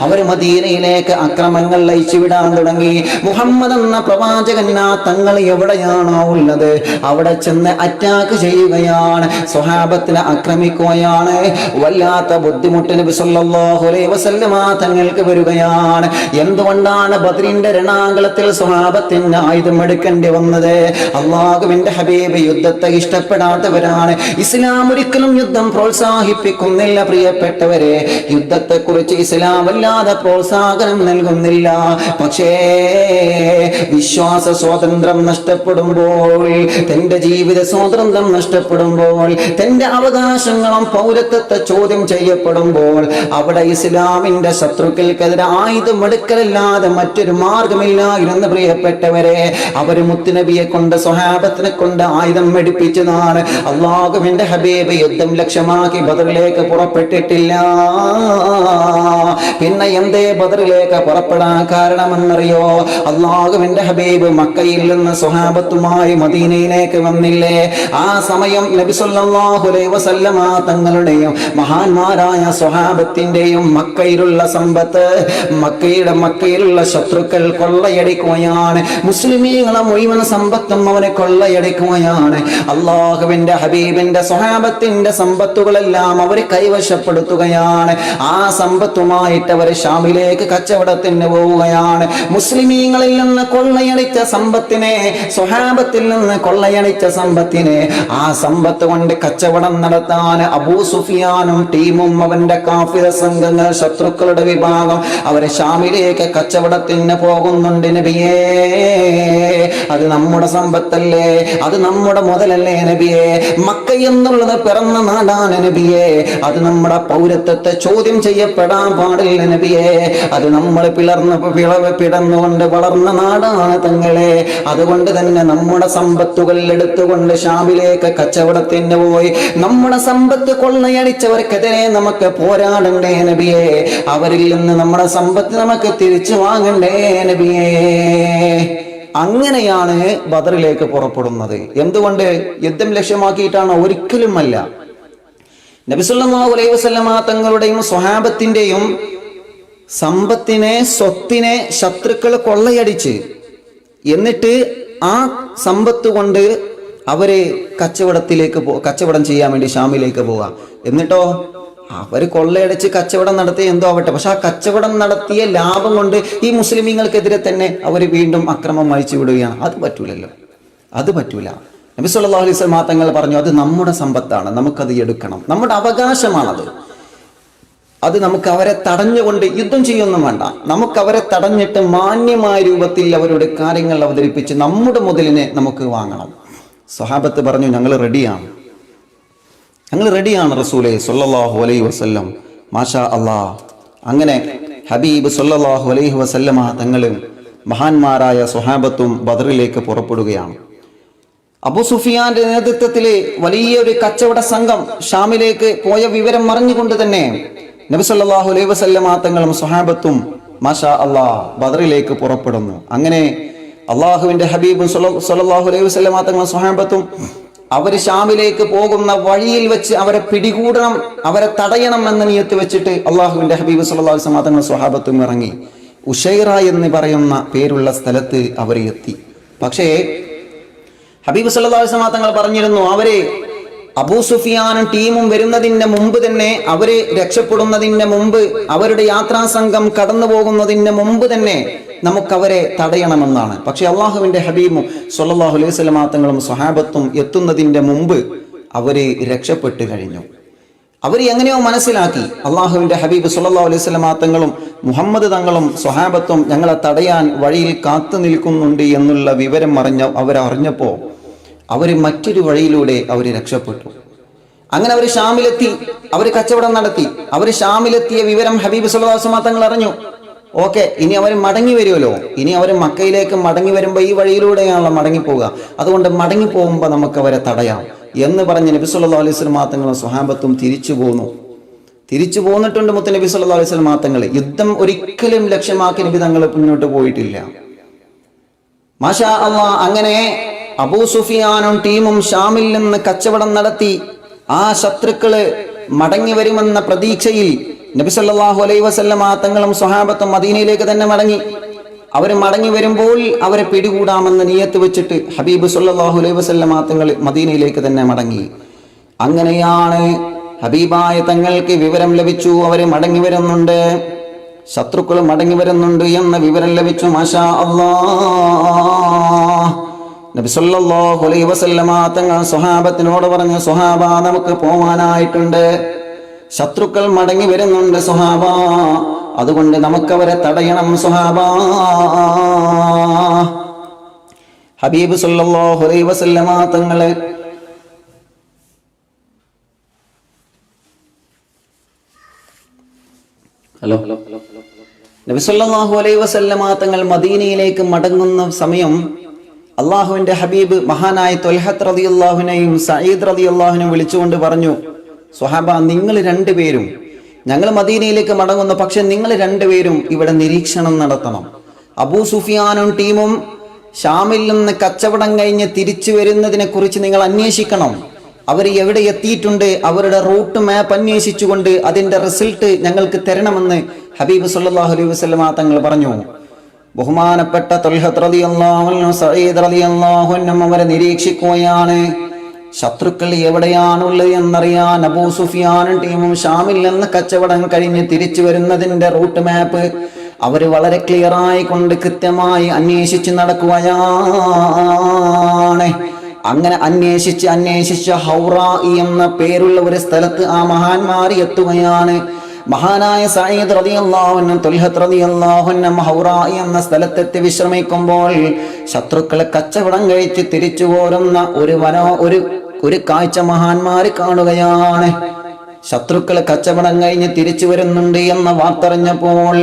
അവർ മദീനയിലേക്ക് അക്രമങ്ങൾ അയച്ചുവിടാൻ തുടങ്ങി. മുഹമ്മദ് എന്ന പ്രവാചകൻ തങ്ങൾ എവിടെയാണോ ഉള്ളത് അവിടെ ചെന്ന് അറ്റാക്ക് ചെയ്യുകയാണ്, സ്വഹാബത്തിനെ ആക്രമിക്കുകയാണ്. വല്ലാത്ത ബുദ്ധിമുട്ട് നബി സല്ലല്ലാഹു അലൈഹി വസല്ലമ തങ്ങൾക്ക് വരികയാണ്. എന്തുകൊണ്ടാണ് ബദറിന്റെ രണാങ്കളത്തിൽ സ്വഹാബത്തെ ഇസ്ലാത്തിന് ആയുധം എടുക്കേണ്ടി വന്നത്. അള്ളാഹുവിന്റെ ഹബീബ് യുദ്ധത്തെ ഇഷ്ടപ്പെടാത്തവരാണ്. ഇസ്ലാം ഒരിക്കലും യുദ്ധം പ്രോത്സാഹിപ്പിക്കുന്നില്ല പ്രിയപ്പെട്ടവരെ. യുദ്ധത്തെ കുറിച്ച് ഇസ്ലാം വല്ലാതെ പ്രോത്സാഹനം നൽകുന്നില്ല. പക്ഷേ വിശ്വാസ സ്വാതന്ത്ര്യം നഷ്ടപ്പെടുമ്പോൾ, തന്റെ ജീവിത സ്വാതന്ത്ര്യം നഷ്ടപ്പെടുമ്പോൾ, തന്റെ അവകാശങ്ങളും പൗരത്വത്തെ ചോദ്യം ചെയ്യപ്പെടുമ്പോൾ, അവിടെ ഇസ്ലാമിന്റെ ശത്രുക്കൾക്കെതിരെ ആയുധം എടുക്കലല്ലാതെ മറ്റൊരു മാർഗമില്ലായിരുന്നു പ്രിയപ്പെട്ടവരെ. അവർ മുത്തുനബിയെ കൊണ്ട് സ്വഹാബത്തിനെ കൊണ്ട് ആയുധം എടുപ്പിച്ചതാണ്. അള്ളാഹുവിന്റെ ഹബീബ് യുദ്ധം ലക്ഷ്യമാക്കി ബദറിലേക്ക് പുറപ്പെട്ടിട്ടില്ല. പിന്നെ എന്തേ ബദറിലേക്ക് പുറപ്പെടാൻ കാരണമെന്നറിയോ? അള്ളാഹുവിന്റെ ഹബീബ് മക്കയിൽ നിന്ന് സ്വഹാബത്തുമായി മദീനയിലേക്ക് വന്നില്ലേ? ആ സമയം നബി സല്ലല്ലാഹു അലൈഹി വസല്ലമ തങ്ങളുടെയും മഹാന്മാരായ സ്വഹാബത്തിന്റെയും മക്കയിലുള്ള സമ്പത്ത് മക്കയിലുള്ള ശത്രുക്കൾ കൊള്ളയടിക്കുകയാണ്. മുസ്ലിമീങ്ങളെ മുഴുവൻ സമ്പത്തും അവനെ കൊള്ളയടിക്കുകയാണ്. അള്ളാഹുവിന്റെ ഹബീബിന്റെ സ്വഹാബത്തിന്റെ സമ്പത്തുകളെല്ലാം അവർ കൈവശപ്പെടുത്തുകയാണ്. ആ സമ്പത്തുമായിട്ട് അവർ ഷാമിലേക്ക് കച്ചവടത്തിന് പോവുകയാണ്. മുസ്ലിമീങ്ങളിൽ നിന്ന് കൊള്ളയടിച്ച സമ്പത്തിനെ, സ്വഹാബത്തിൽ നിന്ന് കൊള്ളയടിച്ച സമ്പത്തിനെ, ആ സമ്പത്ത് കൊണ്ട് കച്ചവടം നടത്താൻ അബൂ സുഫിയാനും ടീമും അവന്റെ കാഫിറ സംഘങ്ങൾ, ശത്രുക്കളുടെ വിഭാഗം, അവരെ ഷാമിലേക്ക് കച്ചവടത്തിന് പോകുന്നുണ്ട്. നബിയേ, അത് നമ്മുടെ സമ്പത്തല്ലേ, അത് നമ്മുടെ മുതലല്ലേ നബിയേ? മക്ക എന്നുള്ളത് പിറന്ന നാടാണ് നബിയേ. അത് നമ്മുടെ പൗരത്വത്തെ ചോദ്യം ചെയ്യപ്പെടാൻ പാടില്ല നബിയേ. അത് നമ്മൾ പിടന്നുകൊണ്ട് വളർന്ന നാടാണ് തങ്ങളെ. അതുകൊണ്ട് തന്നെ നമ്മുടെ സമ്പത്തുകൾ എടുത്തുകൊണ്ട് ഷാമിലേക്ക് കച്ചവടത്തിന് പോയി നമ്മുടെ സമ്പത്ത് കൊള്ളയടിച്ചവർക്കെതിരെ നമുക്ക് പോരാടണ്ടേ നബിയേ? അവരിൽ നിന്ന് നമ്മുടെ സമ്പത്ത് നമുക്ക് തിരിച്ചു വാങ്ങണ്ടേ നബിയേ? അങ്ങനെയാണ് ബദറിലേക്ക് പുറപ്പെടുന്നത്. എന്തുകൊണ്ട്? യുദ്ധം ലക്ഷ്യമാക്കിയിട്ടാണ്? ഒരിക്കലുമല്ല. നബി സല്ലല്ലാഹു അലൈഹി വസല്ലമ തങ്ങളുടെയും സ്വഹാബത്തിന്റെയും സമ്പത്തിനെ, സ്വത്തിനെ ശത്രുക്കൾ കൊള്ളയടിച്ച്, എന്നിട്ട് ആ സമ്പത്ത് കൊണ്ട് അവര് കച്ചവടം ചെയ്യാൻ വേണ്ടി ഷാമിലേക്ക് പോവാ. എന്നിട്ടോ അവർ കൊള്ളയടിച്ച് കച്ചവടം നടത്തി എന്തോ ആവട്ടെ, പക്ഷെ ആ കച്ചവടം നടത്തിയ ലാഭം കൊണ്ട് ഈ മുസ്ലിമീങ്ങൾക്കെതിരെ തന്നെ അവർ വീണ്ടും അക്രമം അഴിച്ചു വിടുകയാണ്. അത് പറ്റൂലല്ലോ, അത് പറ്റൂല. നബി സല്ലല്ലാഹു അലൈഹി വസല്ലം തങ്ങൾ പറഞ്ഞു, അത് നമ്മുടെ സമ്പത്താണ്, നമുക്കത് എടുക്കണം, നമ്മുടെ അവകാശമാണത്. അത് നമുക്ക് അവരെ തടഞ്ഞുകൊണ്ട് യുദ്ധം ചെയ്യൊന്നും വേണ്ട. നമുക്ക് അവരെ തടഞ്ഞിട്ട് മാന്യമായ രൂപത്തിൽ അവരുടെ കാര്യങ്ങൾ അവതരിപ്പിച്ച് നമ്മുടെ മുതലിനെ നമുക്ക് വാങ്ങണം. സ്വഹാബത്ത് പറഞ്ഞു, ഞങ്ങൾ റെഡിയാണ് റസൂലേ സല്ലല്ലാഹു അലൈഹി വസല്ലം. മാഷാ അല്ലാഹ്. അങ്ങനെ ഹബീബ് സല്ലല്ലാഹു അലൈഹി വസല്ലമ തങ്ങളും മഹാന്മാരായ സ്വഹാബത്തും ബദറിലേക്ക് പുറപ്പെടുകയാണ്. അബൂ സുഫിയാന്റെ നേതൃത്വത്തില് വലിയൊരു കച്ചവട സംഘം ഷാമിലേക്ക് പോയ വിവരം അറിഞ്ഞുകൊണ്ട് തന്നെ നബി സല്ലല്ലാഹു അലൈഹി വസല്ലമ തങ്ങളും സ്വഹാബത്തും മാഷാ അല്ലാഹ് ബദറിലേക്ക് പുറപ്പെടുന്നു. അങ്ങനെ അള്ളാഹുവിന്റെ ഹബീബും സല്ലല്ലാഹു അലൈഹി വസല്ലമ തങ്ങളും സ്വഹാബത്തും അവര് ഷാമിലേക്ക് പോകുന്ന വഴിയിൽ വെച്ച് അവരെ പിടികൂടണം, അവരെ തടയണം എന്ന നിയത്ത് വെച്ചിട്ട് അള്ളാഹുവിന്റെ ഹബീബ് സല്ലല്ലാഹു അലൈഹി വസല്ലമ തങ്ങളും സ്വഹാബത്തും ഇറങ്ങി. ഉഷൈറ എന്ന് പറയുന്ന പേരുള്ള സ്ഥലത്ത് അവർ എത്തി. പക്ഷേ ഹബീബ് സല്ലല്ലാഹു അലൈഹി വസല്ലമ തങ്ങൾ പറഞ്ഞിരുന്നു, അവരെ അബൂ സുഫിയാനും ടീമും വരുന്നതിന്റെ മുമ്പ് തന്നെ, അവര് രക്ഷപ്പെടുന്നതിന്റെ മുമ്പ്, അവരുടെ യാത്രാ സംഘം കടന്നു പോകുന്നതിന്റെ മുമ്പ് തന്നെ നമുക്കവരെ തടയണമെന്നാണ്. പക്ഷെ അള്ളാഹുവിന്റെ ഹബീബും സ്വല്ലല്ലാഹു അലൈഹി വസല്ലമ തങ്ങളും സ്വഹാബത്തും എത്തുന്നതിന്റെ മുമ്പ് അവര് രക്ഷപ്പെട്ടു കഴിഞ്ഞു. അവർ എങ്ങനെയോ മനസ്സിലാക്കി, അള്ളാഹുവിന്റെ ഹബീബ് സ്വല്ലല്ലാഹു അലൈഹി വസല്ലമ തങ്ങളും മുഹമ്മദ് തങ്ങളും സ്വഹാബത്തും ഞങ്ങളെ തടയാൻ വഴിയിൽ കാത്തു നിൽക്കുന്നുണ്ട് എന്നുള്ള വിവരം അവരറിഞ്ഞപ്പോ അവർ മറ്റൊരു വഴിയിലൂടെ അവർ രക്ഷപ്പെട്ടു. അങ്ങനെ അവർ ഷാമിലെത്തി, അവർ കച്ചവടം നടത്തി. അവർ ഷാമിലെത്തിയ വിവരം ഹബീബ് സല്ലല്ലാഹു അലൈഹി വസല്ലം തങ്ങൾ അറിഞ്ഞു. ഓക്കെ, ഇനി അവർ മടങ്ങി വരുമല്ലോ, ഇനി അവർ മക്കയിലേക്ക് മടങ്ങി വരുമ്പോൾ ഈ വഴിയിലൂടെയാണല്ലോ മടങ്ങിപ്പോവുക, അതുകൊണ്ട് മടങ്ങി പോകുമ്പോൾ നമുക്ക് അവരെ തടയാം എന്ന് പറഞ്ഞ് നബി സല്ലല്ലാഹു അലൈഹി വസല്ലം തങ്ങളും സ്വഹാബത്തും തിരിച്ചു പോന്നിട്ടുണ്ട്. മുത്ത് നബി സല്ലല്ലാഹു അലൈഹി വസല്ലം തങ്ങൾ യുദ്ധം ഒരിക്കലും ലക്ഷ്യമാക്കി നബി തങ്ങൾ മുന്നോട്ട് പോയിട്ടില്ല. മാഷാ അല്ലാഹ്. അങ്ങനെ അബൂ സുഫിയാനും ടീമും ഷാമിൽ നിന്ന് കച്ചവടം നടത്തി ആ ശത്രുക്കള് മടങ്ങി വരുമെന്ന പ്രതീക്ഷയിൽ നബി സല്ലല്ലാഹു അലൈഹി വസല്ലമ തങ്ങളും സ്വഹാബത്തും മദീനയിലേക്ക് തന്നെ മടങ്ങി. അവർ മടങ്ങി വരുമ്പോൾ അവരെ പിടികൂടാമെന്ന് നിയത്ത് വെച്ചിട്ട് ഹബീബ് സല്ലല്ലാഹു അലൈഹി വസല്ലമ തങ്ങൾ മദീനയിലേക്ക് തന്നെ മടങ്ങി. അങ്ങനെയാണ് ഹബീബായ തങ്ങൾക്ക് വിവരം ലഭിച്ചു, അവര് മടങ്ങി വരുന്നുണ്ട്, ശത്രുക്കൾ മടങ്ങി വരുന്നുണ്ട് എന്ന വിവരം ലഭിച്ചു. മാഷാ അല്ലാഹ്. നബി സല്ലല്ലാഹു അലൈഹി വസല്ലമ തങ്ങൾ സ്വഹാബത്തിനോട് പറഞ്ഞു, സ്വഹാബ നമുക്ക് പോവാനായിട്ടുണ്ട്, ശത്രുക്കൾ മടങ്ങി വരുന്നുണ്ട് സ്വഹാബ, അതുകൊണ്ട് നമുക്കവരെ തടയണം സ്വഹാബ. ഹബീബ് സല്ലല്ലാഹു അലൈഹി വസല്ലമ തങ്ങളെ നബി സല്ലല്ലാഹു അലൈഹി വസല്ലമ തങ്ങൾ മദീനയിലേക്ക് മടങ്ങുന്ന സമയം അള്ളാഹുവിന്റെ ഹബീബ് മഹാനായ ത്വൽഹത്ത് റളിയല്ലാഹുവിനെയും സഈദ് റളിയല്ലാഹുവിനെയും വിളിച്ചുകൊണ്ട് പറഞ്ഞു, സ്വഹാബ നിങ്ങൾ രണ്ടുപേരും ഞങ്ങൾ മദീനയിലേക്ക് മടങ്ങുന്നു, പക്ഷെ നിങ്ങൾ രണ്ടുപേരും ഇവിടെ നിരീക്ഷണം നടത്തണം. അബൂ സുഫിയാനും ടീമും ഷാമിൽ നിന്ന് കച്ചവടം കഴിഞ്ഞ് തിരിച്ചു വരുന്നതിനെ കുറിച്ച് നിങ്ങൾ അന്വേഷിക്കണം. അവർ എവിടെ എത്തിയിട്ടുണ്ട്, അവരുടെ റൂട്ട് മാപ്പ് അന്വേഷിച്ചുകൊണ്ട് അതിന്റെ റിസൾട്ട് ഞങ്ങൾക്ക് തരണമെന്ന് ഹബീബ് സല്ലല്ലാഹു അലൈഹി വസല്ലമ തങ്ങൾ പറഞ്ഞു. ബഹുമാനപ്പെട്ട ത്വൽഹത്ത് റളിയല്ലാഹു അൻഹു സഈദ് റളിയല്ലാഹു അൻഹു അവരെ നിരീക്ഷിക്കുകയാണ്. ശത്രുക്കൾ എവിടെയാണുള്ളത് എന്നറിയാൻ അബൂ സുഫിയാനും ടീമും ഷാമിൽ നിന്ന് കച്ചവടം കഴിഞ്ഞ് തിരിച്ചു വരുന്നതിന്റെ റൂട്ട് മാപ്പ് അവര് വളരെ ക്ലിയറായി കൊണ്ട് കൃത്യമായി അന്വേഷിച്ച് നടക്കുകയാണ്. അങ്ങനെ അന്വേഷിച്ച് ഹൗറാ എന്ന പേരുള്ള ഒരു സ്ഥലത്ത് ആ മഹാന്മാർ എത്തുകയാണ്. മഹാനായ സഈദ് റളിയല്ലാഹു അൻഹു ത്വൽഹത്ത് റളിയല്ലാഹു അൻഹു ഹൗറാ എന്ന സ്ഥലത്തെത്തി വിശ്രമിക്കുമ്പോൾ ശത്രുക്കളെ കച്ചവടം കഴിച്ച് തിരിച്ചു പോരുന്ന ഒരു കാഴ്ച മഹാന്മാർ കാണുകയാണ്. ശത്രുക്കളെ കച്ചവടം കഴിഞ്ഞ് തിരിച്ചു വരുന്നുണ്ട് എന്ന വാർത്തറിഞ്ഞപ്പോൾ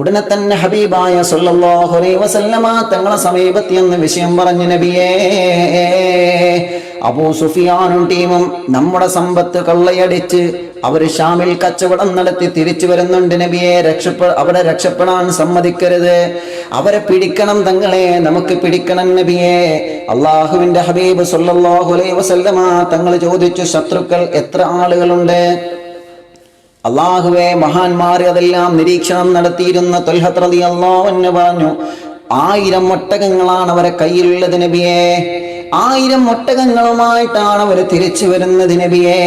ഉടനെ തന്നെ ഹബീബായ സല്ലല്ലാഹു അലൈഹി വസല്ലമ തങ്ങളെ സമീപത്ത് എന്ന് വിഷയം പറഞ്ഞു, നബിയേ അബൂ സുഫിയാനും ടീമും നമ്മുടെ സമ്പത്ത് കൊള്ളയടിച്ച് അവർ ഷാമിൽ കച്ചവടം നടത്തി തിരിച്ചു വരുന്നുണ്ട് നബിയെ, അവരെ രക്ഷപ്പെടാൻ സമ്മതിക്കരുത്, അവരെ പിടിക്കണം തങ്ങളെ, നമുക്ക് പിടിക്കണം നബിയെ. അള്ളാഹുവിന്റെ ഹബീബ് സല്ലല്ലാഹു അലൈഹി വസല്ലമ തങ്ങൾ ചോദിച്ചു, ശത്രുക്കൾ എത്ര ആളുകളുണ്ട്? അള്ളാഹുവേ, മഹാന്മാർ അതെല്ലാം നിരീക്ഷണം നടത്തിയിരുന്ന ത്വൽഹത്ത് റളിയല്ലാഹു അൻഹു പറഞ്ഞു, 1000 ഒട്ടകങ്ങളാണ് അവരെ കയ്യിലുള്ളത് നബിയെ, 1000 ഒട്ടകങ്ങളുമായിട്ടാണ് അവർ തിരിച്ചു വരുന്നത് നബിയെ.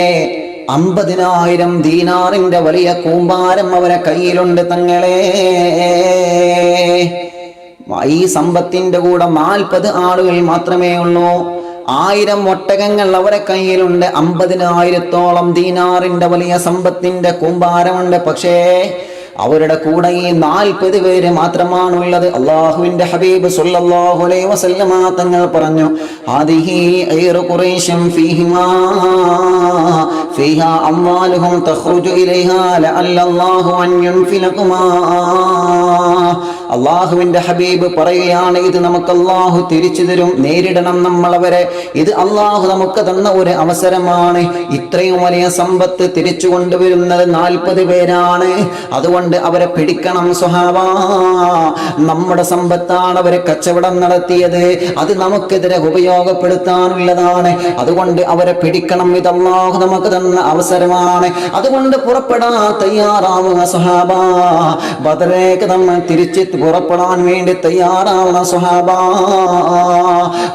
50,000 ദീനാറിന്റെ വലിയ കൂമ്പാരം അവരെ കയ്യിലുണ്ട് തങ്ങളെ. ഈ സമ്പത്തിന്റെ കൂടെ 40 ആളുകൾ മാത്രമേ ഉള്ളൂ. 1000 ഒട്ടകങ്ങൾ അവരെ കയ്യിലുണ്ട്, 50,000-ഓളം ദീനാറിന്റെ വലിയ സമ്പത്തിന്റെ കൂമ്പാരമുണ്ട്. പക്ഷേ അവരുടെ കൂടെ ഈ 40 പേര് മാത്രമാണുള്ളത്. അള്ളാഹുവിന്റെ ഹബീബ് സല്ലല്ലാഹു അലൈഹി വസല്ലമ തങ്ങൾ പറഞ്ഞു, ഹാദിഹി ഐറു ഖുറൈശിൻ ഫീഹാ അംവാലുഹും തഖ്റുജു ഇലൈഹാ ലഅല്ലല്ലാഹു അൻ യുൻഫിലകുമാ. അള്ളാഹുവിന്റെ ഹബീബ് പറയുകയാണ്, ഇത് നമുക്ക് അള്ളാഹു തിരിച്ചു തരും, നേരിടണം നമ്മളവരെ. ഇത് അള്ളാഹു നമുക്ക് തന്ന ഒരു അവസരമാണ്. ഇത്രയും വലിയ സമ്പത്ത് തിരിച്ചു കൊണ്ടുവരുന്നത് 40 പേരാണ്. അതുകൊണ്ട് അവരെ പിടിക്കണം സ്വഹാബ. നമ്മുടെ സമ്പത്താണ് അവരെ കച്ചവടം നടത്തിയത്, അത് നമുക്കെതിരെ ഉപയോഗപ്പെടുത്താനുള്ളതാണ്. അതുകൊണ്ട് അവരെ പിടിക്കണം, ഇത് അള്ളാഹു നമുക്ക് തന്ന അവസരമാണ്. അതുകൊണ്ട് പുറപ്പെടാൻ തയ്യാറാവുക സ്വഹാബ. ബദറിലേക്ക് നമ്മൾ തിരിച്ച് പുറപ്പെടാൻ വേണ്ടി തയ്യാറാവണം സ്വഹാബ.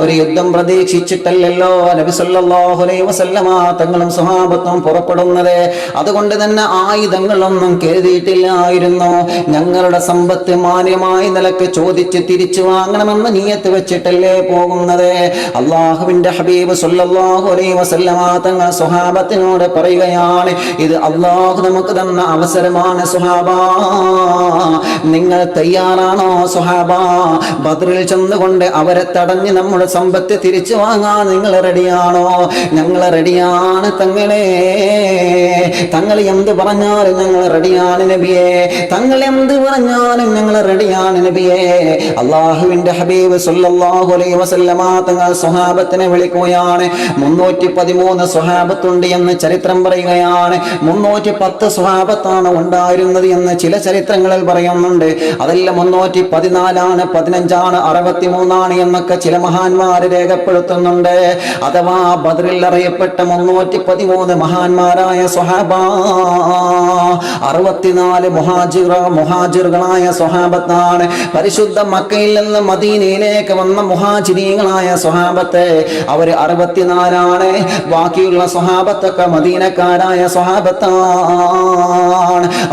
ഒരു യുദ്ധം പ്രതീക്ഷിച്ചിട്ടല്ലല്ലോ നബി സല്ലല്ലാഹു അലൈഹി വസല്ലമ തങ്ങളും സ്വഹാബത്തും പുറപ്പെടുന്നത്. അതുകൊണ്ട് തന്നെ ആയുധങ്ങളൊന്നും കരുതിയിട്ടില്ലായിരുന്നു. ഞങ്ങളുടെ സമ്പത്ത് മാന്യമായ നിലക്ക് ചോദിച്ച് തിരിച്ചു വാങ്ങണമെന്ന് നിയത്ത് വെച്ചിട്ടല്ലേ പോകുന്നത്. അള്ളാഹുവിന്റെ ഹബീബ് സല്ലല്ലാഹു അലൈഹി വസല്ലമ തങ്ങൾ സ്വഹാബത്തിനോട് പറയുകയാണ്, ഇത് അള്ളാഹു നമുക്ക് തന്ന അവസരമാണ് സ്വഹാബ. നിങ്ങൾ തയ്യാറാണോ സ്വഹാബ? ബദ്റിൽ ചെന്നുകൊണ്ട് അവരെ തടഞ്ഞ് നമ്മുടെ സമ്പത്ത് തിരിച്ചു വാങ്ങാൻ നിങ്ങൾ റെഡിയാണോ? ഞങ്ങൾ റെഡിയാണ് തങ്ങളെ. തങ്ങൾ എന്ത് പറഞ്ഞാലും ഞങ്ങൾ റെഡിയാണ് നബിയെ. തങ്ങൾ എന്ത് പറഞ്ഞാലും ഞങ്ങൾ റെഡിയാണ് നബിയെ. അള്ളാഹുവിന്റെ ഹബീബ് സല്ലല്ലാഹു അലൈഹി വസല്ലമ തങ്ങൾ സ്വഹാബത്തിനെ വിളിക്കുകയാണ്. 313 സ്വഹാബത്തുണ്ട് എന്ന് ചരിത്രം പറയുകയാണ്. 310 സ്വഹാബത്താണ് ഉണ്ടായിരുന്നത് എന്ന് ചില ചരിത്രങ്ങളിൽ പറയുന്നുണ്ട്. അതെല്ലാം 314ആണ്, 15ആണ്, 63ആണ് എന്നൊക്കെ ചില മഹാന്മാർ രേഖപ്പെടുത്തുന്നുണ്ട്. അഥവാ ബദ്റിൽ അറിയപ്പെട്ട 313 മഹാന്മാരായ സ്വഹാബ, 64 മുഹാജിറുകളായ സ്വഹാബത്താണ്. പരിശുദ്ധ മക്കയിൽ നിന്ന് മദീനയിലേക്ക് വന്ന മുഹാജിരീകളായ സ്വഹാബത്ത് അവര് 64ആണ്. ബാക്കിയുള്ള സ്വഹാബത്തൊക്കെ മദീനക്കാരായ സ്വഹാബത്താണ്.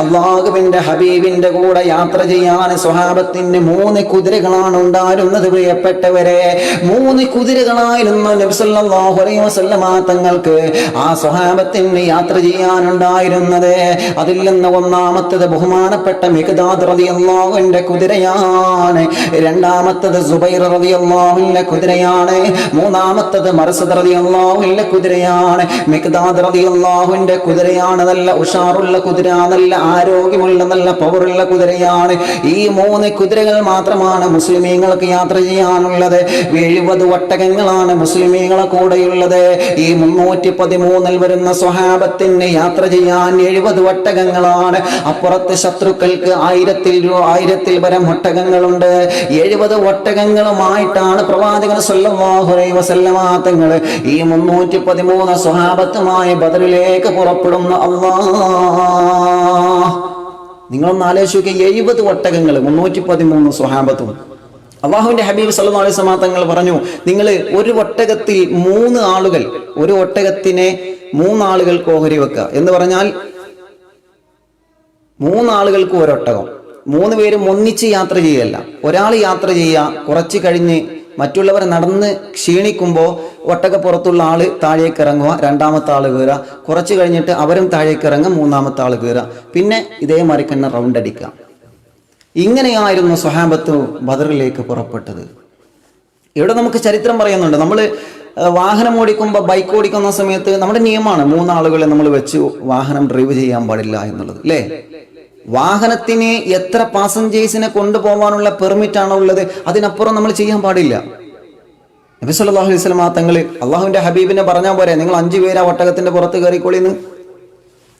അള്ളാഹുവിന്റെ ഹബീബിന്റെ കൂടെ യാത്ര ചെയ്യാൻ സ്വഹാബ സ്വഹാബത്തിന് 3 കുതിരകളാണ് ഉണ്ടായിരുന്നത് പ്രിയപ്പെട്ടവരെ. 3 കുതിരകളായിരുന്നു നബി സല്ലല്ലാഹു അലൈഹി വസല്ലമ തങ്ങൾക്ക് ആ സ്വഹാബത്തിന് യാത്ര ചെയ്യാനുണ്ടായിരുന്നത്. അതിൽ നിന്ന് ഒന്നാമത്തത് ബഹുമാനപ്പെട്ട മിഖ്ദാദ് റളിയല്ലാഹു അൻഹുവിന്റെ കുതിരയാണ്. രണ്ടാമത്തത് സുബൈർ റളിയല്ലാഹു അൻഹുവിന്റെ കുതിരയാണ്. മൂന്നാമത്തത് മർസദ് റളിയല്ലാഹു അൻഹുവിന്റെ കുതിരയാണ്. മിഖ്ദാദ് റളിയല്ലാഹു അൻഹുവിന്റെ കുതിരയാണ് നല്ല ഉഷാറുള്ള കുതിര, നല്ല ആരോഗ്യമുള്ള നല്ല പവറുള്ള കുതിരയാണ്. ഈ 3 കുതിരകൾ മാത്രമാണ് മുസ്ലിമീങ്ങൾക്ക് യാത്ര ചെയ്യാനുള്ളത്. 70 ഒട്ടകങ്ങളാണ് മുസ്ലിമീങ്ങളെ കൂടെയുള്ളത്. ഈ 313 വരുന്ന സ്വഹാബത്തിന് യാത്ര ചെയ്യാൻ 70 ഒട്ടകങ്ങളാണ്. അപ്പുറത്ത് ശത്രുക്കൾക്ക് 1000 പരം ഒട്ടകങ്ങളുണ്ട്. 70 ഒട്ടകങ്ങളുമായിട്ടാണ് പ്രവാചകൻ സല്ലല്ലാഹു അലൈഹി വസല്ലമ തങ്ങൾ ഈ 313 സ്വഹാബത്തുമായി ബദറിലേക്ക് പുറപ്പെടുന്ന. അല്ലാഹ്, നിങ്ങളൊന്ന് ആലോചിക്കുക, 70 ഒട്ടകങ്ങൾ 313 സ്വഹാബത്തും. അല്ലാഹുവിന്റെ ഹബീബ് സല്ലല്ലാഹു അലൈഹി വസല്ലം തങ്ങൾ പറഞ്ഞു, നിങ്ങൾ ഒരു ഒട്ടകത്തിൽ 3 ആളുകൾ, ഒരു ഒട്ടകത്തിനെ 3 ആളുകൾക്ക് ഓഹരി വെക്കുക എന്ന് പറഞ്ഞാൽ 3 ആളുകൾക്ക് ഒരൊട്ടകം. 3 പേരും ഒന്നിച്ച് യാത്ര ചെയ്യല്ല. ഒരാൾ യാത്ര ചെയ്യുക, കുറച്ച് കഴിഞ്ഞ് മറ്റുള്ളവർ നടന്ന് ക്ഷീണിക്കുമ്പോൾ ഒട്ടകപ്പുറത്തുള്ള ആള് താഴേക്ക് ഇറങ്ങുക, രണ്ടാമത്തെ ആള് കയറുക, കുറച്ച് കഴിഞ്ഞിട്ട് അവരും താഴേക്ക് ഇറങ്ങുക, മൂന്നാമത്തെ ആള് കയറുക, പിന്നെ ഇതേമാതിരി തന്നെ റൗണ്ട് അടിക്കുക. ഇങ്ങനെയായിരുന്നു സ്വഹാബത്ത് ബദറിലേക്ക് പുറപ്പെട്ടത്. ഇവിടെ നമുക്ക് ചരിത്രം പറയുന്നുണ്ട്. നമ്മൾ വാഹനം ഓടിക്കുമ്പോൾ, ബൈക്ക് ഓടിക്കുന്ന സമയത്ത് നമ്മുടെ നിയമമാണ് 3 ആളുകളെ നമ്മൾ വെച്ച് വാഹനം ഡ്രൈവ് ചെയ്യാൻ പാടില്ല എന്നുള്ളത്, അല്ലേ? വാഹനത്തിന് എത്ര പാസഞ്ചേഴ്സിനെ കൊണ്ടുപോകാനുള്ള പെർമിറ്റ് ആണോ ഉള്ളത്, അതിനപ്പുറം നമ്മൾ ചെയ്യാൻ പാടില്ല. നബി സല്ലല്ലാഹു അലൈഹി വസല്ലം തങ്ങൾ അള്ളാഹുവിന്റെ ഹബീബിനെ പറഞ്ഞാൽ പോരെ, നിങ്ങൾ 5 പേര് ആ ഒട്ടകത്തിന്റെ പുറത്ത് കയറിക്കോളിന്ന്?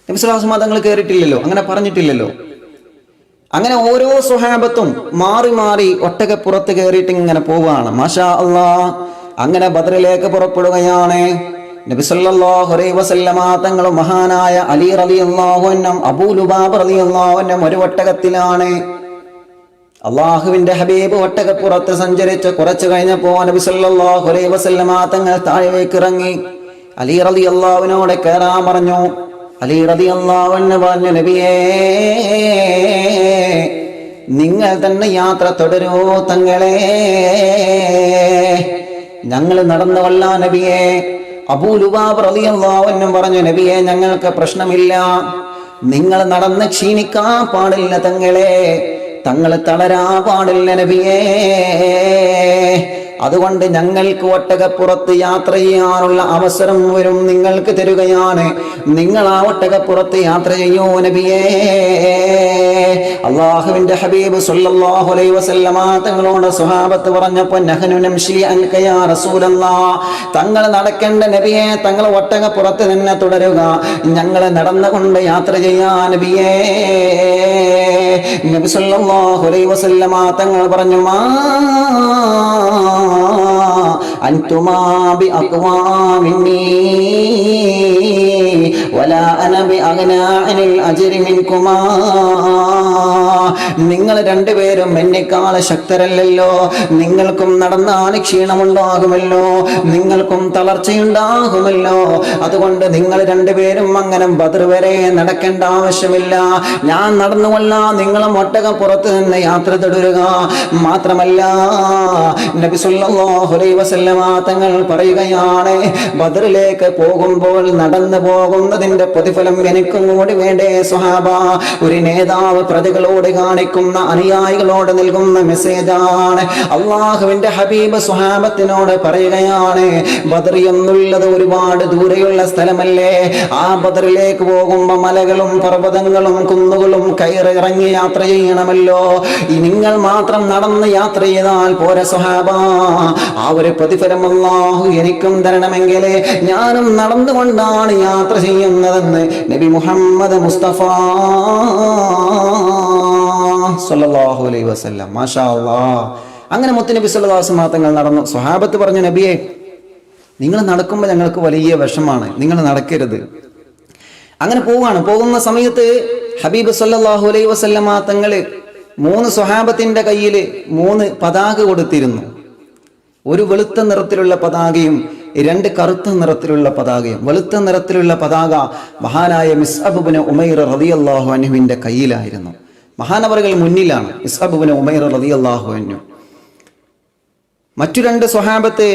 നബി സല്ലല്ലാഹു അലൈഹി വസല്ലം തങ്ങൾ കയറിയിട്ടില്ലല്ലോ, അങ്ങനെ പറഞ്ഞിട്ടില്ലല്ലോ. അങ്ങനെ ഓരോ സ്വഹാബത്തും മാറി മാറി ഒട്ടകപ്പുറത്ത് കയറിയിട്ട് ഇങ്ങനെ പോവുകയാണ്. മാഷാ അല്ലാഹ്. അങ്ങനെ ബദറിലേക്ക് പുറപ്പെടുകയാണ്. നബി സല്ലല്ലാഹു അലൈഹി വസല്ലമ തങ്ങൾ മഹാനായ അലി റളിയല്ലാഹു അൻഹു, അബൂ ലുബാബ റളിയല്ലാഹു അൻഹു ഒരു ഒട്ടകത്തിലാണ്. അള്ളാഹുവിന്റെ ഹബീബ് ഒട്ടകപ്പുറത്ത് സഞ്ചരിച്ച് കുറച്ച് കഴിഞ്ഞപ്പോ നബി സല്ലല്ലാഹു അലൈഹി വസല്ലമ തങ്ങൾ താഴേക്ക് ഇറങ്ങി അലി റളിയല്ലാഹു അൻഹുവോട് കയറാൻ പറഞ്ഞു. അലി റളിയല്ലാഹു അൻഹു പറഞ്ഞു, നബിയേ, നിങ്ങൾ തന്നെ യാത്ര തുടരൂ തങ്ങളെ, ഞങ്ങൾ നടന്നു കൊള്ളാം നബിയേ. അബൂ ലുബാബ റളിയല്ലാഹു അൻഹു പറഞ്ഞു, നബിയേ, ഞങ്ങൾക്ക് പ്രശ്നമില്ല, നിങ്ങൾ നടന്ന് ക്ഷീണിക്കാൻ പാടില്ല തങ്ങളെ, തങ്ങൾ തളരാൻ പാടില്ല നബിയേ. അതുകൊണ്ട് ഞങ്ങൾക്ക് ഒട്ടകപ്പുറത്ത് യാത്ര ചെയ്യാനുള്ള അവസരം വരും, നിങ്ങൾക്ക് തരുകയാണ്. നിങ്ങൾ ആ ഒട്ടകപ്പുറത്ത് യാത്ര ചെയ്യൂ നബിയേ. അള്ളാഹുവിന്റെ ഹബീബ് സല്ലല്ലാഹു അലൈഹി വസല്ലമ തങ്ങളോട് സ്വഹാബത്ത് പറഞ്ഞപ്പോൾ, നഹ്നു നംശി അൻക യാ റസൂലല്ലാഹ്, തങ്ങൾ നടക്കേണ്ട നബിയെ, തങ്ങൾ ഒട്ടകപ്പുറത്ത് തന്നെ തുടരുക, ഞങ്ങൾ നടന്നുകൊണ്ട് യാത്ര ചെയ്യാൻ നബിയേ. നബി സല്ലല്ലാഹു അലൈഹി വസല്ലമ തങ്ങൾ പറഞ്ഞു, മാ അൻതുമാ ബി അഖ്വാമിനി വലാ അന ബി അഗ്നാ അനിൽ അജ്രി മിൻകുമാ. നിങ്ങൾ 2 പേരും എന്നെക്കാൾ ശക്തരല്ലല്ലോ, നിങ്ങൾക്കും നടന്നാൽ ക്ഷീണമുണ്ടാകുമല്ലോ, നിങ്ങൾക്കും തളർച്ചയുണ്ടാകുമല്ലോ. അതുകൊണ്ട് നിങ്ങൾ 2 പേരും അങ്ങനെ ബദർ വരെ നടക്കേണ്ട ആവശ്യമില്ല, ഞാൻ നടന്നുകൊള്ള, നിങ്ങളും ഒട്ടകപ്പുറത്ത് നിന്ന് യാത്ര തുടരുക. മാത്രമല്ല നബി സല്ലല്ലാഹു അലൈഹി വസല്ലമ തങ്ങൾ പറയുകയാണ്, ബദറിലേക്ക് പോകുമ്പോൾ നടന്നു പോകുന്നതിന്റെ പ്രതിഫലം എനിക്കും കൂടി വേണ്ടേ സ്വഹാബ? ഒരു നേതാവ് പ്രജകളോട് കാണിക്കുന്ന, അനുയായികളോട് നൽകുന്ന മെസ്സേജാണ്. അള്ളാഹുവിന്റെ ഹബീബ് സ്വഹാബത്തിനോട് പറയുകയാണ്, ബദർ എന്നുള്ളത് ഒരുപാട് ദൂരെയുള്ള സ്ഥലമല്ലേ, ആ ബദറിലേക്ക് പോകുമ്പോൾ മലകളും പർവ്വതങ്ങളും കുന്നുകളും കയറിറങ്ങി യാത്ര ചെയ്യണമല്ലോ. നിങ്ങൾ മാത്രം നടന്ന് യാത്ര ചെയ്താൽ പോരെ സ്വഹാബ, ആ ഒരു പ്രതിഫലം അല്ലാഹു എനിക്കും തരണമെങ്കിൽ ഞാനും നടന്നുകൊണ്ടാണ് യാത്ര ചെയ്യുന്നതെന്ന് നബി മുഹമ്മദ് മുസ്തഫ സല്ലല്ലാഹു അലൈഹി വസല്ലം. മാഷാ അല്ലാഹ്. അങ്ങനെ മുത്തുനബി സല്ലല്ലാഹു അലൈഹി വസല്ലം തങ്ങൾ നടന്നു. സ്വഹാബത്ത് പറഞ്ഞു, നബിയെ, നിങ്ങൾ നടക്കുമ്പോൾ ഞങ്ങൾക്ക് വലിയ വിഷമാണ്, നിങ്ങൾ നടക്കരുത്. അങ്ങനെ പോകുന്ന സമയത്ത് ഹബീബ് സല്ലല്ലാഹു അലൈഹി വസല്ലമ തങ്ങൾ 3 സ്വഹാബത്തിന്റെ കയ്യിൽ 3 പതാക കൊടുത്തിരുന്നു. ഒരു വെളുത്ത നിറത്തിലുള്ള പതാകയും 2 കറുത്ത നിറത്തിലുള്ള പതാകയും. വെളുത്ത നിറത്തിലുള്ള പതാക മഹാനായ മിസ്അബ് ഇബ്നു ഉമൈർ റളിയല്ലാഹു അൻഹുവിന്റെ കയ്യിലായിരുന്നു. മഹാനവറുകൾ മുന്നിലാണ്. ഇസ്ഹബ് ഇബ്നു ഉമൈർ റളിയല്ലാഹു അൻഹു. മറ്റു രണ്ട് സ്വഹാബത്ത്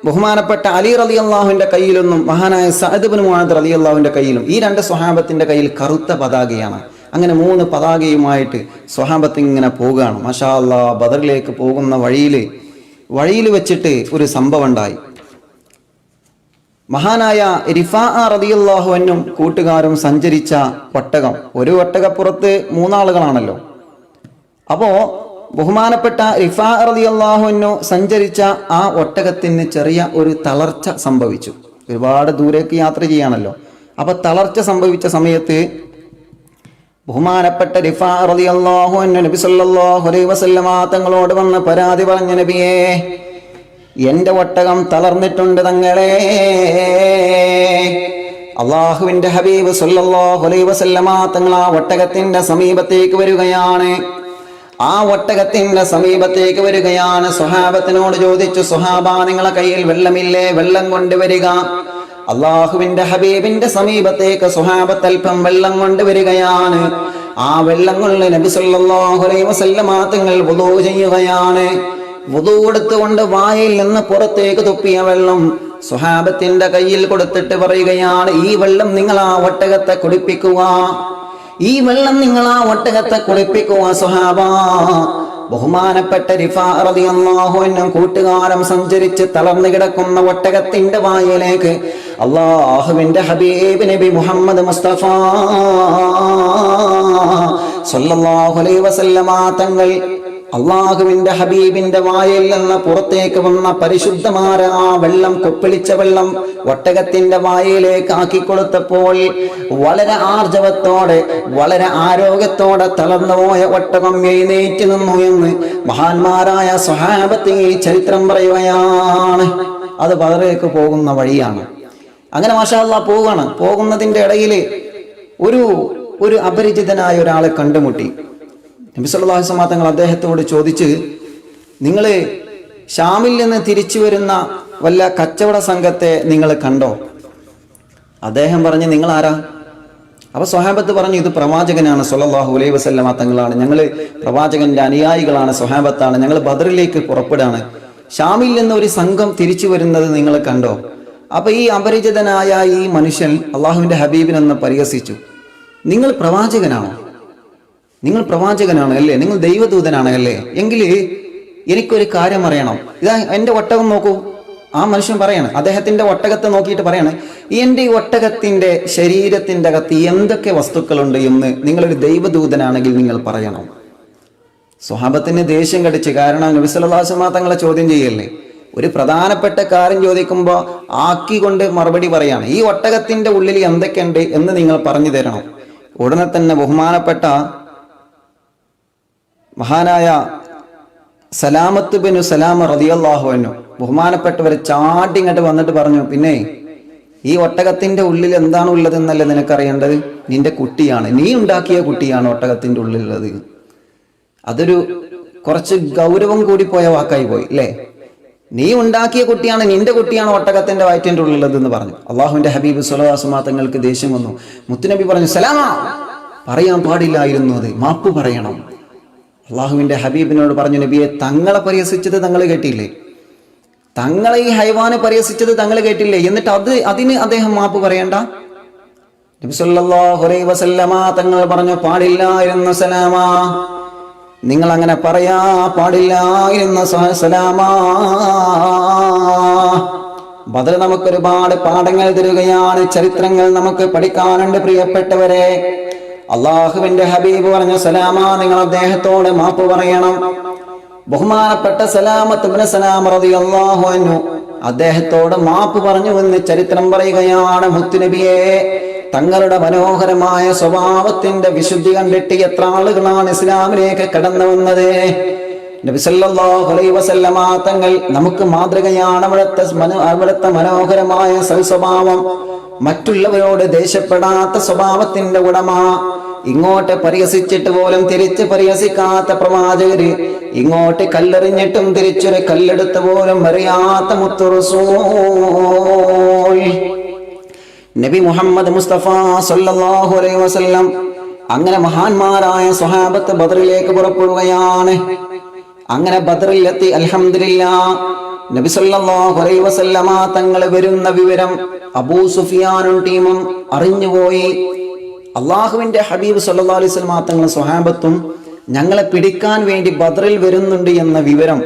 ബഹുമാനപ്പെട്ട അലി റളിയല്ലാഹുവിന്റെ കയ്യിലൊന്നും മഹാനായ സഅദ് ഇബ്നു മുആദ് റളിയല്ലാഹുവിന്റെ കയ്യിലും, ഈ രണ്ട് സ്വഹാബത്തിന്റെ കയ്യിൽ കറുത്ത പതാകയാണ്. അങ്ങനെ 3 പതാകയുമായിട്ട് സ്വഹാബത്ത് ഇങ്ങനെ പോവുകയാണ്. മാഷാ അല്ലാഹ്. ബദറിലേക്ക് പോകുന്ന വഴിയിൽ വെച്ചിട്ട് ഒരു സംഭവം ഉണ്ടായി. മഹാനായ റിഫാഅ റളിയല്ലാഹു അൻഹും കൂട്ടുകാരും സഞ്ചരിച്ച ഒട്ടകം, ഒരു ഒട്ടകപ്പുറത്ത് 3 ആളുകളാണല്ലോ. അപ്പോ ബഹുമാനപ്പെട്ട റിഫാഅ റളിയല്ലാഹു അൻഹു സഞ്ചരിച്ച ആ ഒട്ടകത്തിന് ചെറിയ ഒരു തളർച്ച സംഭവിച്ചു. ഒരുപാട് ദൂരേക്ക് യാത്ര ചെയ്യാണല്ലോ. അപ്പൊ തളർച്ച സംഭവിച്ച സമയത്ത് ബഹുമാനപ്പെട്ട റിഫാഅ റളിയല്ലാഹു അൻഹു നബി സല്ലല്ലാഹു അലൈഹി വസല്ലമ തങ്ങളോട് വന്ന് പരാതി പറഞ്ഞ നബിയേ, എന്റെ ഒട്ടകം തളർന്നിട്ടുണ്ട് തങ്ങളെ. അള്ളാഹുവിന്റെ ഹബീബ് സല്ലല്ലാഹു അലൈഹി വസല്ലമ തങ്ങൾ ആ ഒട്ടകത്തിന്റെ സമീപത്തേക്ക് വരികയാണ്. ആ ഒട്ടകത്തിന്റെ സമീപത്തേക്ക് വരികയാണ്. സ്വഹാബത്തിനോട് ചോദിച്ചു, സ്വഹാബ, നിങ്ങളെ കയ്യിൽ വെള്ളമില്ലേ? വെള്ളം കൊണ്ടുവരിക. അള്ളാഹുവിന്റെ ഹബീബിന്റെ സമീപത്തേക്ക് സ്വഹാബത്ത് അല്പം വെള്ളം കൊണ്ടുവരികയാണ്. ആ വെള്ളം കൊണ്ട് നബി സല്ലല്ലാഹു അലൈഹി വസല്ലമ തങ്ങൾ വുളൂ ചെയ്യുകയാണ്. വുളൂ എടുത്തുകൊണ്ട് വായിൽ നിന്ന് പുറത്തേക്ക് തുപ്പിയ വെള്ളം സ്വഹാബത്തിന്റെ കയ്യിൽ കൊടുത്തിട്ട് പറയുകയാണ്, ഈ വെള്ളം നിങ്ങൾ ആ ഒട്ടകത്തെ കുടിപ്പിക്കുക. ഈ വെള്ളം നിങ്ങൾ ആ ഒട്ടകത്തെ കുളിപ്പിക്കുക സ്വഹാബ. ബഹുമാനപ്പെട്ട റിഫാഅ റളിയല്ലാഹു അൻഹു കൂട്ടുകാരം സഞ്ചരിച്ച് തളർന്നു കിടക്കുന്ന ഒട്ടകത്തിന്റെ വായിലേക്ക് അല്ലാഹുവിന്റെ ഹബീബ് നബി മുഹമ്മദ് മുസ്തഫ സല്ലല്ലാഹു അലൈഹി വസല്ലമ തങ്ങൾ അള്ളാഹുവിന്റെ ഹബീബിന്റെ വായിൽ നിന്ന് പുറത്തേക്ക് വന്ന പരിശുദ്ധമായ ആ വെള്ളം, കൊപ്പിളിച്ച വെള്ളം ഒട്ടകത്തിന്റെ വായിലേക്ക് ആക്കിക്കൊടുത്തപ്പോൾ വളരെ ആർജവത്തോടെ, വളരെ ആരോഗ്യത്തോടെ തളർന്നുപോയ ഒട്ടകം എഴുന്നേറ്റ് നിന്നു എന്ന് മഹാന്മാരായ സ്വഹാബത്ത് ഈ ചരിത്രം പറയുകയാണ്. അത് ബദറിലേക്ക് പോകുന്ന വഴിയാണ്. അങ്ങനെ മാഷാ അല്ലാഹ് പോവുകയാണ്. പോകുന്നതിന്റെ ഇടയിൽ ഒരു അപരിചിതനായ ഒരാളെ കണ്ടുമുട്ടി. നബി സല്ലല്ലാഹു അലൈഹി വസല്ലം തങ്ങൾ അദ്ദേഹത്തോട് ചോദിച്ച്, നിങ്ങൾ ഷാമിൽ നിന്ന് തിരിച്ചു വരുന്ന വല്ല കച്ചവട സംഘത്തെ നിങ്ങൾ കണ്ടോ? അദ്ദേഹം പറഞ്ഞു, നിങ്ങൾ ആരാ? അപ്പൊ സ്വഹാബത്ത് പറഞ്ഞു, ഇത് പ്രവാചകനാണ് സല്ലല്ലാഹു അലൈഹി വസല്ലം തങ്ങളാണ്, ഞങ്ങൾ പ്രവാചകന്റെ അനുയായികളാണ്, സ്വഹാബത്താണ്, ഞങ്ങൾ ബദറിലേക്ക് പുറപ്പെടാണ്. ഷാമിൽ നിന്ന് ഒരു സംഘം തിരിച്ചു വരുന്നത് നിങ്ങൾ കണ്ടോ? അപ്പൊ ഈ അപരിചിതനായ ഈ മനുഷ്യൻ അള്ളാഹുവിന്റെ ഹബീബിനെന്ന് പരിഹസിച്ചു. നിങ്ങൾ പ്രവാചകനാണോ? നിങ്ങൾ പ്രവാചകനാണ് അല്ലേ? നിങ്ങൾ ദൈവദൂതനാണ് അല്ലേ? എങ്കിൽ എനിക്കൊരു കാര്യം അറിയണം. ഇതാ എൻ്റെ ഒട്ടകം നോക്കൂ. ആ മനുഷ്യൻ പറയാണ്, അദ്ദേഹത്തിന്റെ ഒട്ടകത്തെ നോക്കിയിട്ട് പറയാണ്, എൻ്റെ ഈ ഒട്ടകത്തിന്റെ ശരീരത്തിന്റെ അകത്ത് എന്തൊക്കെ വസ്തുക്കളുണ്ട് എന്ന് നിങ്ങളൊരു ദൈവദൂതനാണെങ്കിൽ നിങ്ങൾ പറയണം. സ്വഹാബത്തിന് ദേഷ്യം കടിച്ച്. കാരണം നബി സല്ലല്ലാഹു അലൈഹി വസല്ലം തങ്ങളെ ചോദ്യം ചെയ്യല്ലേ. ഒരു പ്രധാനപ്പെട്ട കാര്യം ചോദിക്കുമ്പോൾ ആക്കിക്കൊണ്ട് മറുപടി പറയാണ്, ഈ ഒട്ടകത്തിന്റെ ഉള്ളിൽ എന്തൊക്കെയുണ്ട് എന്ന് നിങ്ങൾ പറഞ്ഞു തരണം. ഉടനെ തന്നെ ബഹുമാനപ്പെട്ട മഹാനായ സലാമത്ത് ബിനു സലാമ റളിയല്ലാഹു അൻഹു ബഹുമാനപ്പെട്ടവരെ ചാടി ഇങ്ങോട്ട് വന്നിട്ട് പറഞ്ഞു, പിന്നെ ഈ ഒട്ടകത്തിന്റെ ഉള്ളിൽ എന്താണ് ഉള്ളത് എന്നല്ലേ നിനക്കറിയേണ്ടത്? നിന്റെ കുട്ടിയാണ്, നീ ഉണ്ടാക്കിയ കുട്ടിയാണ് ഒട്ടകത്തിന്റെ ഉള്ളിലുള്ളത്. അതൊരു കുറച്ച് ഗൗരവം കൂടി പോയ വാക്കായി പോയി അല്ലേ? നീ ഉണ്ടാക്കിയ കുട്ടിയാണ്, നിന്റെ കുട്ടിയാണ് ഒട്ടകത്തിന്റെ വയറ്റിന്റെ ഉള്ളിലുള്ളത് എന്ന് പറഞ്ഞു. അള്ളാഹുവിന്റെ ഹബീബ് സ്വല്ലല്ലാഹു അലൈഹി വസല്ലം തങ്ങൾക്ക് ദേഷ്യം വന്നു. മുത്തുനബി പറഞ്ഞു, സലാമ, പറയാൻ പാടില്ലായിരുന്നു, അത് മാപ്പ് പറയണം. അള്ളാഹുവിന്റെ ഹബീബിനോട് പറഞ്ഞു, നബിയെ, തങ്ങളെ പരിഹസിച്ചത് തങ്ങൾ കേട്ടില്ലേ? തങ്ങളെ ഈ ഹൈവാനെ പരിഹസിച്ചത് തങ്ങൾ കേട്ടില്ലേ? എന്നിട്ട് അതിന് അദ്ദേഹം മാപ്പ് പറയണ്ട? നബി സല്ലല്ലാഹു അലൈഹി വസല്ലമ തങ്ങൾ പറഞ്ഞു, പാടില്ലായിരുന്നു സലാമ, നിങ്ങൾ അങ്ങനെ പറയാ പാടില്ലായിരുന്നു സലാമ. ബദർ നമുക്കൊരുപാട് പാഠങ്ങൾ തരികയാണ്, ചരിത്രങ്ങൾ നമുക്ക് പഠിക്കാനുണ്ട് പ്രിയപ്പെട്ടവരെ. അള്ളാഹുവിന്റെ ഹബീബ് പറഞ്ഞു, സലാമ, നിങ്ങൾ അദ്ദേഹത്തോട് മാപ്പ് പറയണം. ബഹുമാനപ്പെട്ട സലാമത്ത് ഇബ്നു സലാമ റളിയല്ലാഹു അൻഹു അദ്ദേഹത്തോട് മാപ്പ് പറഞ്ഞു എന്ന് ചരിത്രം പറയുകയാണ്. മുത്തുനബിയെ, തങ്ങളുടെ മനോഹരമായ സ്വഭാവത്തിന്റെ വിശുദ്ധി കണ്ടിട്ട് എത്ര ആളുകളാണ് ഇസ്ലാമിലേക്ക് കടന്നു വന്നത്. നബി സല്ലല്ലാഹു അലൈഹി വസല്ലമ തങ്ങൾ നമുക്ക് മാതൃകയാണ്. അവിടുത്തെ മനോഹരമായ സൽസ്വഭാവം, മറ്റുള്ളവരോട് ദേഷ്യപ്പെടാത്ത സ്വഭാവത്തിന്റെ ഉടമ, ഇങ്ങോട്ട് പരിഹസിച്ചിട്ട് പോലും തിരിച്ച് പരിഹസിക്കാത്ത പ്രവാചകര്, ഇങ്ങോട്ട് കല്ലെറിഞ്ഞിട്ടും തിരിച്ചൊരു കല്ലെടുത്ത് പോലും അറിയാത്ത മുത്തു റസൂൽ നബി മുഹമ്മദ് മുസ്തഫ സല്ലല്ലാഹു അലൈഹി വസല്ലം അങ്ങനെ മഹാന്മാരായ സ്വഹാബത്ത് ബദറിലേക്ക് പുറപ്പെടുകയാണ്. അങ്ങനെ ബദറിലെത്തി. അൽഹംദുലില്ലാഹ് നബി സല്ലല്ലാഹു അലൈഹി വസല്ലമ തങ്ങൾ വരുന്ന വിവരം അബൂ സുഫിയാനും ടീമും അറിഞ്ഞുപോയി. അള്ളാഹുവിന്റെ ഹബീബ് സല്ലല്ലാഹു അലൈഹി വസല്ലമ തങ്ങൾ സ്വഹാബത്തും ഞങ്ങളെ പിടിക്കാൻ വേണ്ടി ബദറിൽ വരുന്നുണ്ട് എന്ന വിവരം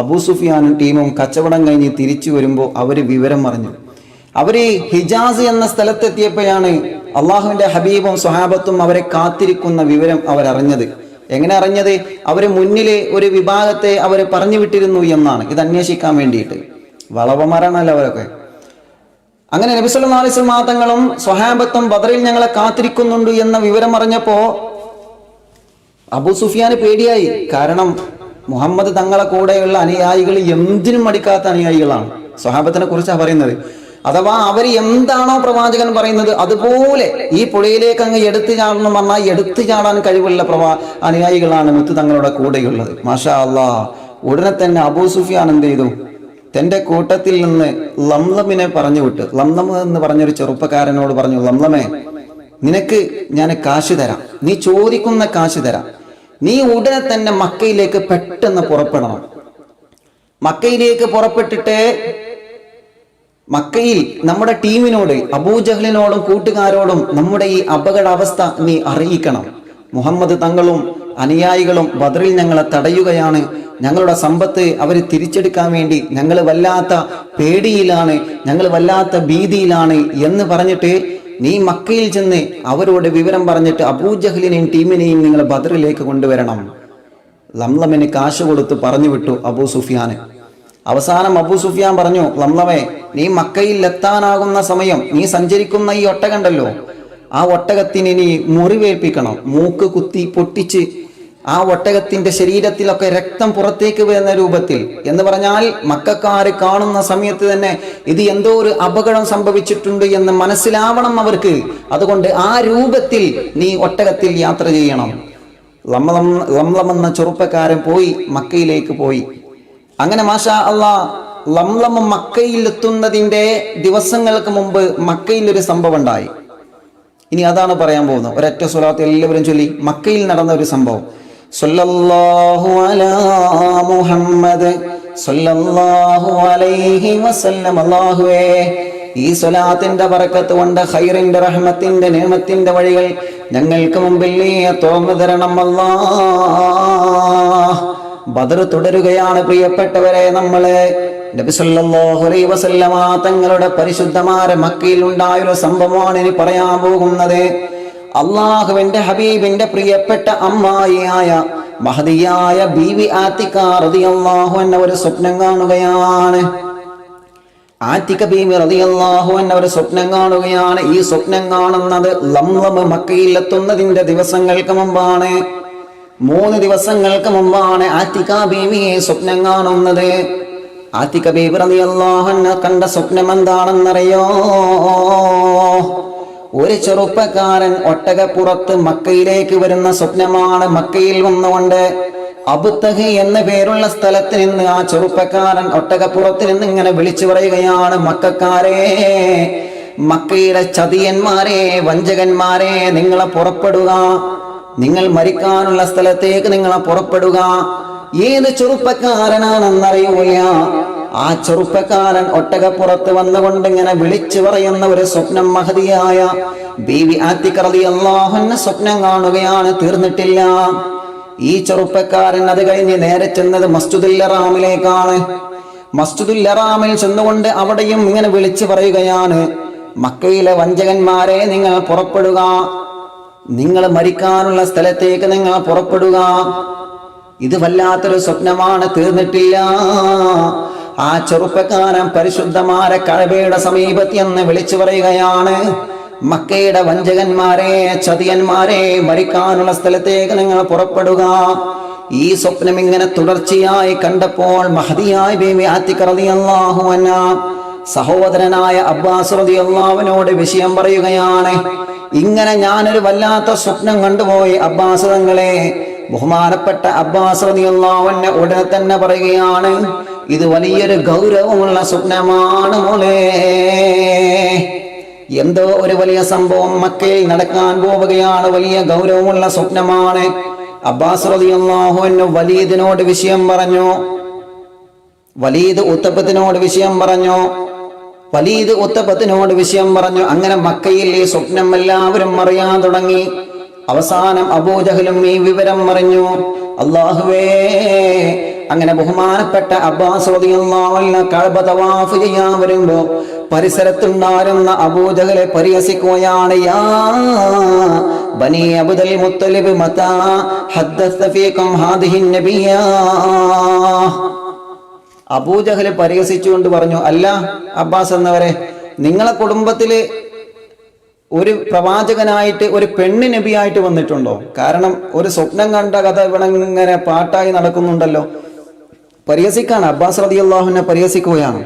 അബൂ സുഫിയാനും ടീമും കച്ചവടം കഴിഞ്ഞ് തിരിച്ചു വരുമ്പോൾ അവര് വിവരം അറിഞ്ഞു. അവര് ഹിജാസ് എന്ന സ്ഥലത്തെത്തിയപ്പോഴാണ് അള്ളാഹുവിന്റെ ഹബീബും സ്വഹാബത്തും അവരെ കാത്തിരിക്കുന്ന വിവരം അവരറിഞ്ഞത്. എങ്ങനെ അറിഞ്ഞത്? അവര് മുന്നിലെ ഒരു വിഭാഗത്തെ അവര് പറഞ്ഞു വിട്ടിരുന്നു എന്നാണ്. ഇത് അന്വേഷിക്കാൻ വേണ്ടിയിട്ട്. വളവന്മാരാണല്ലോ അവരൊക്കെ. അങ്ങനെ നബി സല്ലല്ലാഹു അലൈഹി വസല്ലം തങ്ങളും സ്വഹാബത്തും ബദറിൽ ഞങ്ങളെ കാത്തിരിക്കുന്നുണ്ട് എന്ന വിവരം അറിഞ്ഞപ്പോ അബൂ സുഫിയാന് പേടിയായി. കാരണം മുഹമ്മദ് തങ്ങളെ കൂടെയുള്ള അനുയായികൾ എന്തിനും മടിക്കാത്ത അനുയായികളാണ്. സ്വഹാബത്തിനെ കുറിച്ചാണ് പറയുന്നത്. അഥവാ അവർ എന്താണോ പ്രവാചകൻ പറയുന്നത് അതുപോലെ ഈ പുഴയിലേക്ക് അങ്ങ് എടുത്തു ചാടണം പറഞ്ഞാൽ എടുത്തു ചാടാൻ കഴിവുള്ള അനുയായികളാണ് മുത്ത് തങ്ങളുടെ കൂടെയുള്ളത്. മാഷാ അല്ലാഹ്. ഉടനെ തന്നെ അബൂ സുഫിയാൻ എന്ത് ചെയ്തു? തന്റെ കൂട്ടത്തിൽ നിന്ന് ലംലമിനെ പറഞ്ഞു വിട്ട്. ലംലം എന്ന് പറഞ്ഞൊരു ചെറുപ്പക്കാരനോട് പറഞ്ഞു, ലംലമേ, നിനക്ക് ഞാൻ കാശ് തരാം, നീ ചോദിക്കുന്ന കാശ് തരാം, നീ ഉടനെ തന്നെ മക്കയിലേക്ക് പെട്ടെന്ന് പുറപ്പെടണം. മക്കയിലേക്ക് പുറപ്പെട്ടിട്ട് മക്കയിൽ നമ്മുടെ ടീമിനോട്, അബൂജഹലിനോടും കൂട്ടുകാരോടും നമ്മുടെ ഈ അപകടാവസ്ഥ നീ അറിയിക്കണം. മുഹമ്മദ് തങ്ങളും അനുയായികളും ബദറിൽ ഞങ്ങളെ തടയുകയാണ്, ഞങ്ങളുടെ സമ്പത്ത് അവർ തിരിച്ചെടുക്കാൻ വേണ്ടി ഞങ്ങൾ വല്ലാത്ത പേടിയിലാണ്, ഞങ്ങൾ വല്ലാത്ത ഭീതിയിലാണ് എന്ന് പറഞ്ഞിട്ട് നീ മക്കയിൽ ചെന്ന് അവരോട് വിവരം പറഞ്ഞിട്ട് അബൂജഹലിനെയും ടീമിനെയും നിങ്ങൾ ബദറിലേക്ക് കൊണ്ടുവരണം. ലംലമിന് കാശ് കൊടുത്ത് പറഞ്ഞു വിട്ടു അബൂ സുഫിയാന്. അവസാനം അബൂ സുഫിയാൻ പറഞ്ഞു, ലംലമേ, നീ മക്കയിൽ എത്താനാകുന്ന സമയം നീ സഞ്ചരിക്കുന്ന ഈ ഒട്ടകണ്ടല്ലോ, ആ ഒട്ടകത്തിന് നീ മുറിവേൽപ്പിക്കണം. മൂക്ക് കുത്തി പൊട്ടിച്ച് ആ ഒട്ടകത്തിന്റെ ശരീരത്തിലൊക്കെ രക്തം പുറത്തേക്ക് വരുന്ന രൂപത്തിൽ. എന്ന് പറഞ്ഞാൽ മക്കക്കാര് കാണുന്ന സമയത്ത് തന്നെ ഇത് എന്തോ ഒരു അപകടം സംഭവിച്ചിട്ടുണ്ട് എന്ന് മനസ്സിലാവണം അവർക്ക്. അതുകൊണ്ട് ആ രൂപത്തിൽ നീ ഒട്ടകത്തിൽ യാത്ര ചെയ്യണം. ലംലം എന്ന ചെറുപ്പക്കാരൻ പോയി, മക്കയിലേക്ക് പോയി. അങ്ങനെ മാഷാ അല്ലാഹ് ലംലം മക്കയിൽ എത്തുന്നതിന്റെ ദിവസങ്ങൾക്ക് മുമ്പ് മക്കയിൽ ഒരു സംഭവം ഉണ്ടായി. ഇനി അതാണ് പറയാൻ പോകുന്നത്. ഒരൊറ്റ സ്വലാത്ത് എല്ലാവരും ചൊല്ലി. മക്കയിൽ നടന്ന ഒരു സംഭവം. സല്ലല്ലാഹു അലാ മുഹമ്മദ് സല്ലല്ലാഹു അലൈഹി വസല്ലം. അല്ലാഹുവേ, ഈ സ്വലാത്തിന്റെ ബറക്കത്ത് കൊണ്ട് ഖൈറിന്റെ റഹ്മത്തിന്റെ നിഅമത്തിന്റെ വഴികൾ ഞങ്ങൾക്ക് മുമ്പിൽ നീ തുറന്നു തരണം അല്ലാഹ്. ബദർ തുടരുകയാണ് പ്രിയപ്പെട്ടവരെ. നമ്മള് നബി സല്ലല്ലാഹു അലൈഹി വസല്ലമ തങ്ങളുടെ പരിശുദ്ധമായ മക്കയിൽ ഉണ്ടായൊരു സംഭവമാണ് ഇനി പറയാൻ പോകുന്നത്. അള്ളാഹുവിന്റെ ഹബീബിന്റെ പ്രിയപ്പെട്ട അമ്മായിയായ മഹദിയായ ബീവി ആതിക റളിയല്ലാഹു അൻഹ ഒരു സ്വപ്നം കാണുകയാണ്. ആതിക ബീവി റളിയല്ലാഹു അൻഹ ഒരു സ്വപ്നം കാണുകയാണ്. ഈ സ്വപ്നം കാണുന്നത് ലംലം മക്കയിൽ എത്തുന്നതിന്റെ ദിവസങ്ങൾക്ക് മുമ്പാണ്. 3 ദിവസങ്ങൾക്ക് മുമ്പാണ് ആതിക ബീവി സ്വപ്നം കാണുന്നത്. ആതിക ബീവി റളിയല്ലാഹു അൻഹ കണ്ട സ്വപ്നം എന്താണെന്നറിയോ? ഒരു ചെറുപ്പക്കാരൻ ഒട്ടകപ്പുറത്ത് മക്കയിലേക്ക് വരുന്ന സ്വപ്നമാണ്. മക്കയിൽ വന്നുകൊണ്ട് അബുത്തഹി എന്ന പേരുള്ള സ്ഥലത്ത് നിന്ന് ആ ചെറുപ്പക്കാരൻ ഒട്ടകപ്പുറത്ത് നിന്ന് ഇങ്ങനെ വിളിച്ചു പറയുകയാണ്, മക്കക്കാരെ, മക്കയുടെ ചതിയന്മാരെ, വഞ്ചകന്മാരെ, നിങ്ങളെ പുറപ്പെടുക, നിങ്ങൾ മരിക്കാനുള്ള സ്ഥലത്തേക്ക് നിങ്ങളെ പുറപ്പെടുക. ഏത് ചെറുപ്പക്കാരനാണെന്നറിയൂല. ആ ചെറുപ്പക്കാരൻ ഒട്ടകപ്പുറത്ത് വന്നുകൊണ്ട് ഇങ്ങനെ വിളിച്ചു പറയുന്ന ഒരു സ്വപ്നം മഹദിയായ ബീവി ആതിക റളിയല്ലാഹു അൻഹ സ്വപ്നം കാണുകയാണ്. തീർന്നിട്ടില്ല. ഈ ചെറുപ്പക്കാരൻ അത് കഴിഞ്ഞ് നേരെ ചെന്നത് മസ്ജിദുൽ ഹറാമിലേക്കാണ്. മസ്ജിദുൽ ഹറാമിൽ ചെന്നുകൊണ്ട് അവിടെയും ഇങ്ങനെ വിളിച്ചു പറയുകയാണ്, മക്കയിലെ വഞ്ചകന്മാരെ, നിങ്ങൾ പുറപ്പെടുക, നിങ്ങൾ മരിക്കാനുള്ള സ്ഥലത്തേക്ക് നിങ്ങൾ പുറപ്പെടുക. ഇത് വല്ലാത്തൊരു സ്വപ്നമാണ്, തീർന്നിട്ടില്ല. ആ ചെറുപ്പക്കാരൻ പരിശുദ്ധമായ കഅബയുടെ സമീപത്ത് എന്ന് വിളിച്ചു പറയുകയാണ്, മക്കയുടെ വഞ്ചകന്മാരെ, ചതിയന്മാരെ, മരിക്കാനുള്ള സ്ഥലത്തേക്ക് നിങ്ങൾ പുറപ്പെടുക. ഈ സ്വപ്നം ഇങ്ങനെ തുടർച്ചയായി കണ്ടപ്പോൾ മഹദിയായ ബീവി ആതിക റളിയല്ലാഹു അൻഹ സഹോദരനായ അബ്ബാസ് റളിയല്ലാഹു അൻഹുവിനോട് വിഷയം പറയുകയാണ്. ഇങ്ങനെ ഞാനൊരു വല്ലാത്ത സ്വപ്നം കണ്ടുപോയി അബ്ബാസ് തങ്ങളെ. ബഹുമാനപ്പെട്ട അബ്ബാസ് റളിയല്ലാഹു അൻഹു ഉടനെ തന്നെ പറയുകയാണ്, ഇത് വലിയൊരു ഗൗരവമുള്ള സ്വപ്നമാണ് മോളെ. എന്തോ ഒരു വലിയ സംഭവം മക്കയിൽ നടക്കാൻ പോവുകയാണ്. വലിയ ഗൗരവമുള്ള സ്വപ്നമാണ്. അബ്ബാസ് റളിയല്ലാഹു അൻഹു വലീദിനോട് വിഷയം പറഞ്ഞു. വലീദ് ഉത്തബത്തിനോട് വിഷയം പറഞ്ഞു. അങ്ങനെ മക്കയിൽ ഈ സ്വപ്നം എല്ലാവരും അറിയാൻ തുടങ്ങി. അവസാനം അബൂജഹലും ഈ വിവരം അറിഞ്ഞു. അല്ലാഹുവേ, അങ്ങനെ ബഹുമാനപ്പെട്ട അബ്ബാസ് റളിയല്ലാഹു അൻഹു കഅബ തവാഫ് ചെയ്യാൻ വരുമ്പോ പരിസരത്തുണ്ടായിരുന്ന അബൂജഹലെ പരിഹസിക്കുകയാണ്. യാ ബനി അബ്ദുൽ മുത്തലിബ് മതാ ഹദ്ദസ ഫീകും ഹാദിഹി നബിയ. അബൂജഹൽ പരിഹസിച്ചുകൊണ്ട് പറഞ്ഞു, അല്ല അബ്ബാസ് എന്നവരെ, നിങ്ങളെ കുടുംബത്തില് ഒരു പ്രവാചകനായിട്ട് ഒരു പെണ്ണ് നബിയായിട്ട് വന്നിട്ടുണ്ടോ? കാരണം ഒരു സ്വപ്നം കണ്ട കഥ ഇവിടെ ഇങ്ങനെ പാട്ടായി നടക്കുന്നുണ്ടല്ലോ. പരിഹസിക്കാണ്, അബ്ബാസ് റളിയല്ലാഹു അൻഹു പരിഹസിക്കുകയാണ്.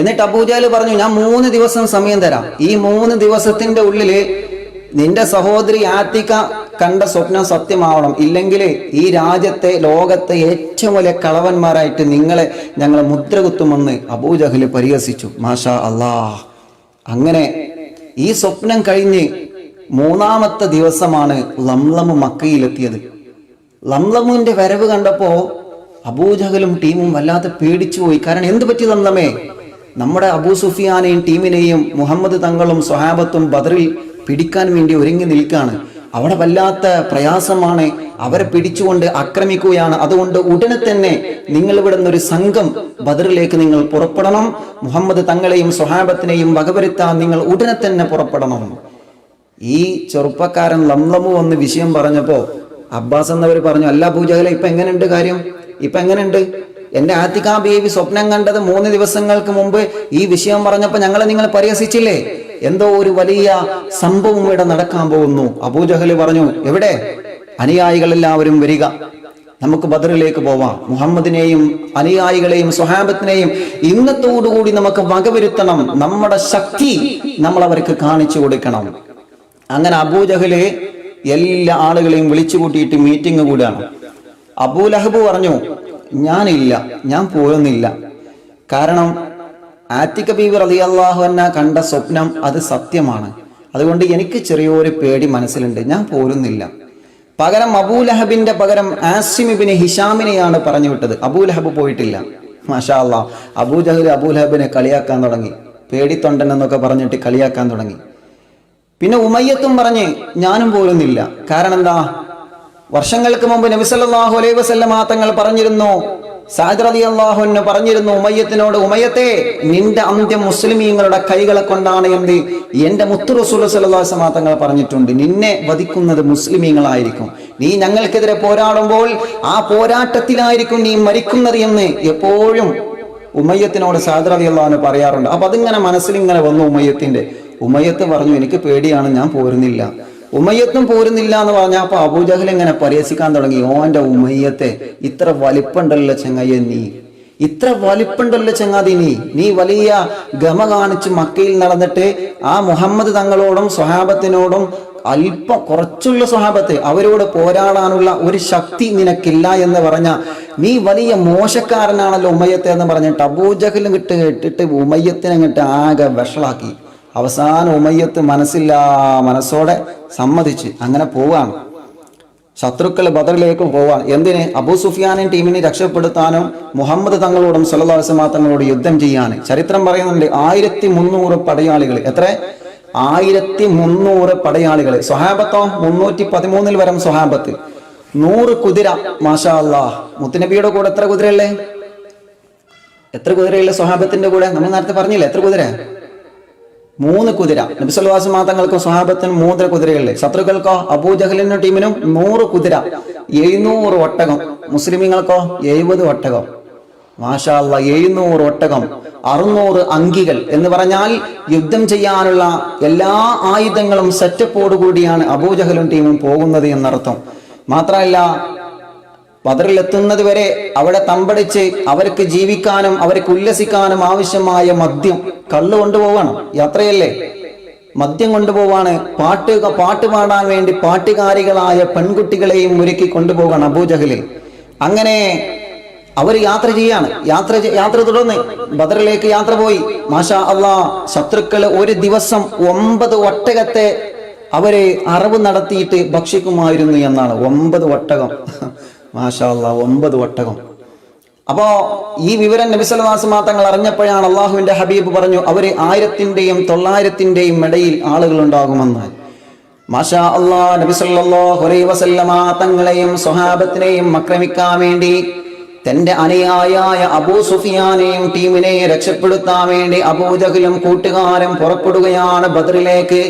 എന്നിട്ട് അബൂജഹൽ പറഞ്ഞു, ഞാൻ 3 ദിവസം സമയം തരാം. ഈ 3 ദിവസത്തിന്റെ ഉള്ളില് നിന്റെ സഹോദരി ആത്തിക കണ്ട സ്വപ്നം സത്യമാവണം. ഇല്ലെങ്കിൽ ഈ രാജ്യത്തെ ലോകത്തെ ഏറ്റവും വലിയ കളവന്മാരായിട്ട് നിങ്ങളെ ഞങ്ങൾ മുദ്ര കുത്തുമെന്ന് അബൂജഹൽ പരിഹസിച്ചു. മാഷാ അല്ലാഹ്. അങ്ങനെ ഈ സ്വപ്നം കഴിഞ്ഞ് 3-ാമത്തെ ദിവസമാണ് ലംലം മക്കയിലെത്തിയത്. ലംലമിന്റെ വരവ് കണ്ടപ്പോ അബൂജഹലും ടീമും വല്ലാതെ പേടിച്ചു പോയി. കാരണം എന്ത് പറ്റി ലംലമേ? നമ്മുടെ അബൂ സുഫിയാനെയും ടീമിനെയും മുഹമ്മദ് തങ്ങളും സ്വഹാബത്തും ബദറിൽ പിടിക്കാൻ വേണ്ടി ഒരുങ്ങി നിൽക്കാണ്. അവിടെ വല്ലാത്ത പ്രയാസമാണ്. അവരെ പിടിച്ചുകൊണ്ട് ആക്രമിക്കുകയാണ്. അതുകൊണ്ട് ഉടനെ തന്നെ നിങ്ങൾ ഇവിടെ നിന്നൊരു സംഘം ബദറിലേക്ക് നിങ്ങൾ പുറപ്പെടണം. മുഹമ്മദ് തങ്ങളെയും സ്വഹാബത്തിനെയും വകവരുത്താൻ നിങ്ങൾ ഉടനെ തന്നെ പുറപ്പെടണം. ഈ ചെറുപ്പക്കാരൻ ലംലമു വന്ന് വിഷയം പറഞ്ഞപ്പോ അബ്ബാസ് എന്നവർ പറഞ്ഞു, അല്ല അബൂജഹലെ, ഇപ്പൊ എങ്ങനെയുണ്ട് കാര്യം? ഇപ്പൊ എങ്ങനെയുണ്ട്? എന്റെ ആത്തിക ബീവി സ്വപ്നം കണ്ടത് 3 ദിവസങ്ങൾക്ക് മുമ്പ് ഈ വിഷയം പറഞ്ഞപ്പോ നിങ്ങൾ പരിഹസിച്ചില്ലേ? എന്തോ ഒരു വലിയ സംഭവം ഇവിടെ നടക്കാൻ പോകുന്നു. അബൂജഹൽ പറഞ്ഞു, എവിടെ? അനുയായികളെല്ലാവരും വരിക, നമുക്ക് ബദറിലേക്ക് പോവാം. മുഹമ്മദിനെയും അനുയായികളെയും സ്വഹാബത്തിനെയും ഇന്നത്തോടുകൂടി നമുക്ക് വകവരുത്തണം. നമ്മുടെ ശക്തി നമ്മൾ അവർക്ക് കാണിച്ചു കൊടുക്കണം. അങ്ങനെ അബൂജഹല് എല്ലാ ആളുകളെയും വിളിച്ചു കൂട്ടിയിട്ട് മീറ്റിംഗ് കൂടാണ്. അബൂലഹബ് പറഞ്ഞു, ഞാനില്ല, ഞാൻ പോരുന്നില്ല. കാരണം ആത്തിക ബീവി റളിയല്ലാഹു അൻഹ കണ്ട സ്വപ്നം അത് സത്യമാണ്. അതുകൊണ്ട് എനിക്ക് ചെറിയൊരു പേടി മനസ്സിലുണ്ട്, ഞാൻ പോരുന്നില്ല. പകരം അബൂലഹബിന്റെ പകരം ആസിം ഇബ്നു ഹിഷാമിനെയാണ് പറഞ്ഞു വിട്ടത്. അബൂലഹബ് പോയിട്ടില്ല. മാഷാ അല്ലാഹ്. അബൂജഹൽ അബൂലഹബിനെ കളിയാക്കാൻ തുടങ്ങി. പേടിത്തൊണ്ടൻ എന്നൊക്കെ പറഞ്ഞിട്ട് കളിയാക്കാൻ തുടങ്ങി. പിന്നെ ഉമയ്യത്തും പറഞ്ഞ്, ഞാനും പോരുന്നില്ല. കാരണം എന്താ? വർഷങ്ങൾക്ക് മുമ്പ് നബി സല്ലല്ലാഹു അലൈഹി വസല്ലമ തങ്ങൾ പറഞ്ഞിരുന്നു, സഅദ് റളിയല്ലാഹു അൻഹു പറഞ്ഞിരുന്നു ഉമയ്യത്തിനോട്, ഉമയ്യത്തെ, നിന്റെ അന്ത്യം മുസ്ലിമീങ്ങളുടെ കൈകളെ കൊണ്ടാണ് എന്ന് എന്റെ മുത്തു റസൂൽ സല്ലല്ലാഹു അലൈഹി വസല്ലമ തങ്ങൾ പറഞ്ഞിട്ടുണ്ട്. നിന്നെ വധിക്കുന്നത് മുസ്ലിമീങ്ങളായിരിക്കും. നീ ഞങ്ങൾക്കെതിരെ പോരാടുമ്പോൾ ആ പോരാട്ടത്തിലായിരിക്കും നീ മരിക്കുന്നത് എന്ന് എപ്പോഴും ഉമയ്യത്തിനോട് സഅദ് റളിയല്ലാഹു അൻഹു പറയാറുണ്ട്. അപ്പൊ അതിങ്ങനെ മനസ്സിലിങ്ങനെ വന്നു ഉമയ്യത്തിന്റെ. ഉമയ്യത്ത് പറഞ്ഞു, എനിക്ക് പേടിയാണ്, ഞാൻ പോരുന്നില്ല. ഉമയ്യത്തും പോരുന്നില്ല എന്ന് പറഞ്ഞ അപ്പൊ അബൂജഹൽ ഇങ്ങനെ പരിഹസിക്കാൻ തുടങ്ങി. ഓന്റെ ഉമയ്യത്തെ, ഇത്ര വലിപ്പുണ്ടല്ലോ ചങ്ങായി, നീ ഇത്ര വലിപ്പുണ്ടല്ലോ ചങ്ങാതി, നീ വലിയ ഗമ കാണിച്ച് മക്കയിൽ നടന്നിട്ട് ആ മുഹമ്മദ് തങ്ങളോടും സ്വഹാബത്തിനോടും അല്പം കുറച്ചുള്ള സ്വഹാബത്ത് അവരോട് പോരാടാനുള്ള ഒരു ശക്തി നിനക്കില്ല എന്ന് പറഞ്ഞ നീ വലിയ മോശക്കാരനാണല്ലോ ഉമയ്യത്തെ എന്ന് പറഞ്ഞിട്ട് അബൂജഹലും ഇട്ടിട്ട് ഉമയ്യത്തിനങ്ങിട്ട് ആകെ വഷളാക്കി. അവസാനം ഉമയ്യത്ത് മനസ്സോടെ സമ്മതിച്ച് അങ്ങനെ പോവാണ്. ശത്രുക്കൾ ബദറിലേക്കും പോവാൻ. എന്തിന്? അബൂ സുഫിയാനും ടീമിനെ രക്ഷപ്പെടുത്താനും മുഹമ്മദ് തങ്ങളോടും സല്ലല്ലാഹു അലൈഹി വസല്ലം തങ്ങളോട് യുദ്ധം ചെയ്യാൻ. ചരിത്രം പറയുന്നുണ്ട് 1300 പടയാളികൾ. എത്ര? 1300 പടയാളികൾ. സ്വഹാബത്തോ 313 വരം സ്വഹാബത്ത്. 100 കുതിര. മാഷാ അല്ലാഹ്. മുത്തുനബിയുടെ കൂടെ എത്ര കുതിരയല്ലേ? എത്ര കുതിരയുള്ള സ്വഹാബത്തിന്റെ കൂടെ? നമ്മൾ നേരത്തെ പറഞ്ഞില്ലേ എത്ര കുതിര? 3 കുതിര. നബി സല്ലല്ലാഹു അലൈഹി വസല്ലം തങ്ങൾക്കും സ്വഹാബത്തിനും 3 കുതിരകളിലെ. ശത്രുക്കൾക്കോ അബൂജഹലിനും ടീമിനും 100 കുതിര, 700 ഒട്ടകം. മുസ്ലിമീങ്ങൾക്കോ 70 ഒട്ടകം. മാഷാ അല്ലാഹ്. 700 ഒട്ടകം, 600 അങ്കികൾ എന്ന് പറഞ്ഞാൽ യുദ്ധം ചെയ്യാനുള്ള എല്ലാ ആയുധങ്ങളും സെറ്റപ്പോടു കൂടിയാണ് അബൂജഹലും ടീമും പോകുന്നത് എന്നർത്ഥം. മാത്രമല്ല, ബദറിൽ എത്തുന്നത് വരെ അവിടെ തമ്പടിച്ച് അവർക്ക് ജീവിക്കാനും അവർക്ക് ഉല്ലസിക്കാനും ആവശ്യമായ മദ്യം, കള്ള് കൊണ്ടുപോവാണ്. യാത്രയല്ലേ, മദ്യം കൊണ്ടുപോവാണ്. പാട്ട് പാടാൻ വേണ്ടി പാട്ടുകാരികളായ പെൺകുട്ടികളെയും ഒരുക്കി കൊണ്ടുപോകാണ് അബൂജഹല്. അങ്ങനെ അവർ യാത്ര ചെയ്യാണ്. യാത്ര തുടർന്ന് ബദറിലേക്ക് യാത്ര പോയി. മാഷാ അള്ളാ, ശത്രുക്കള് ഒരു ദിവസം 9 ഒട്ടകത്തെ അവര് അറവ് നടത്തിയിട്ട് ഭക്ഷിക്കുമായിരുന്നു എന്നാണ്. 9 ഒട്ടകം. മാഷാ അള്ളാ, 9 ഒട്ടകം. അപ്പോ ഈ വിവരം നബി സല്ലല്ലാഹു അലൈഹി വസല്ലം തങ്ങൾ അറിഞ്ഞപ്പോഴാണ് അള്ളാഹുവിന്റെ ഹബീബ് പറഞ്ഞു, അവര് 1000-ന്റെയും 900-ന്റെയും ഇടയിൽ ആളുകൾ ഉണ്ടാകുമെന്ന്. മാഷാ അള്ളാ, നബി സല്ലല്ലാഹു അലൈഹി വസല്ലം തങ്ങളെയും സ്വഹാബത്തിനെയും ആക്രമിക്കാൻ വേണ്ടി തന്റെ അനുയായിയായ അബൂ സുഫിയാനെയും ടീമിനെ രക്ഷപ്പെടുത്താൻ വേണ്ടി അബൂജഹലും കൂട്ടുകാരും പുറപ്പെടുകയാണ് ബദറിലേക്ക്.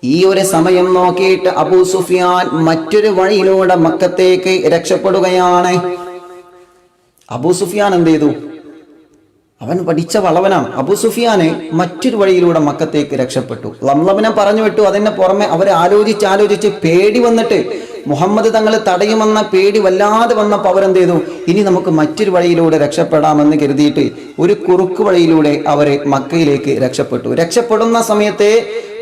ഈ ഒരു സമയം നോക്കിയിട്ട് അബൂ സുഫിയാൻ മറ്റൊരു വഴിയിലൂടെ മക്കത്തേക്ക് രക്ഷപ്പെടുകയാണ്. അബൂ സുഫിയാൻ എന്ത് ചെയ്തു? അവൻ പഠിച്ച വളവനാണ്. അബൂ സുഫിയാന് മറ്റൊരു വഴിയിലൂടെ മക്കത്തേക്ക് രക്ഷപ്പെട്ടു. ലംലമിനെ പറഞ്ഞു വിട്ടു. അതിന് പുറമെ അവർ ആലോചിച്ച് പേടി വന്നിട്ട് മുഹമ്മദ് തങ്ങൾ തടയുമെന്ന പേടി വല്ലാതെ വന്നപ്പോൾ അവരെന്ത് ചെയ്തു? ഇനി നമുക്ക് മറ്റൊരു വഴിയിലൂടെ രക്ഷപ്പെടാമെന്ന് കരുതിയിട്ട് ഒരു കുറുക്ക് വഴിയിലൂടെ അവര് മക്കയിലേക്ക് രക്ഷപ്പെട്ടു. രക്ഷപ്പെടുന്ന സമയത്ത്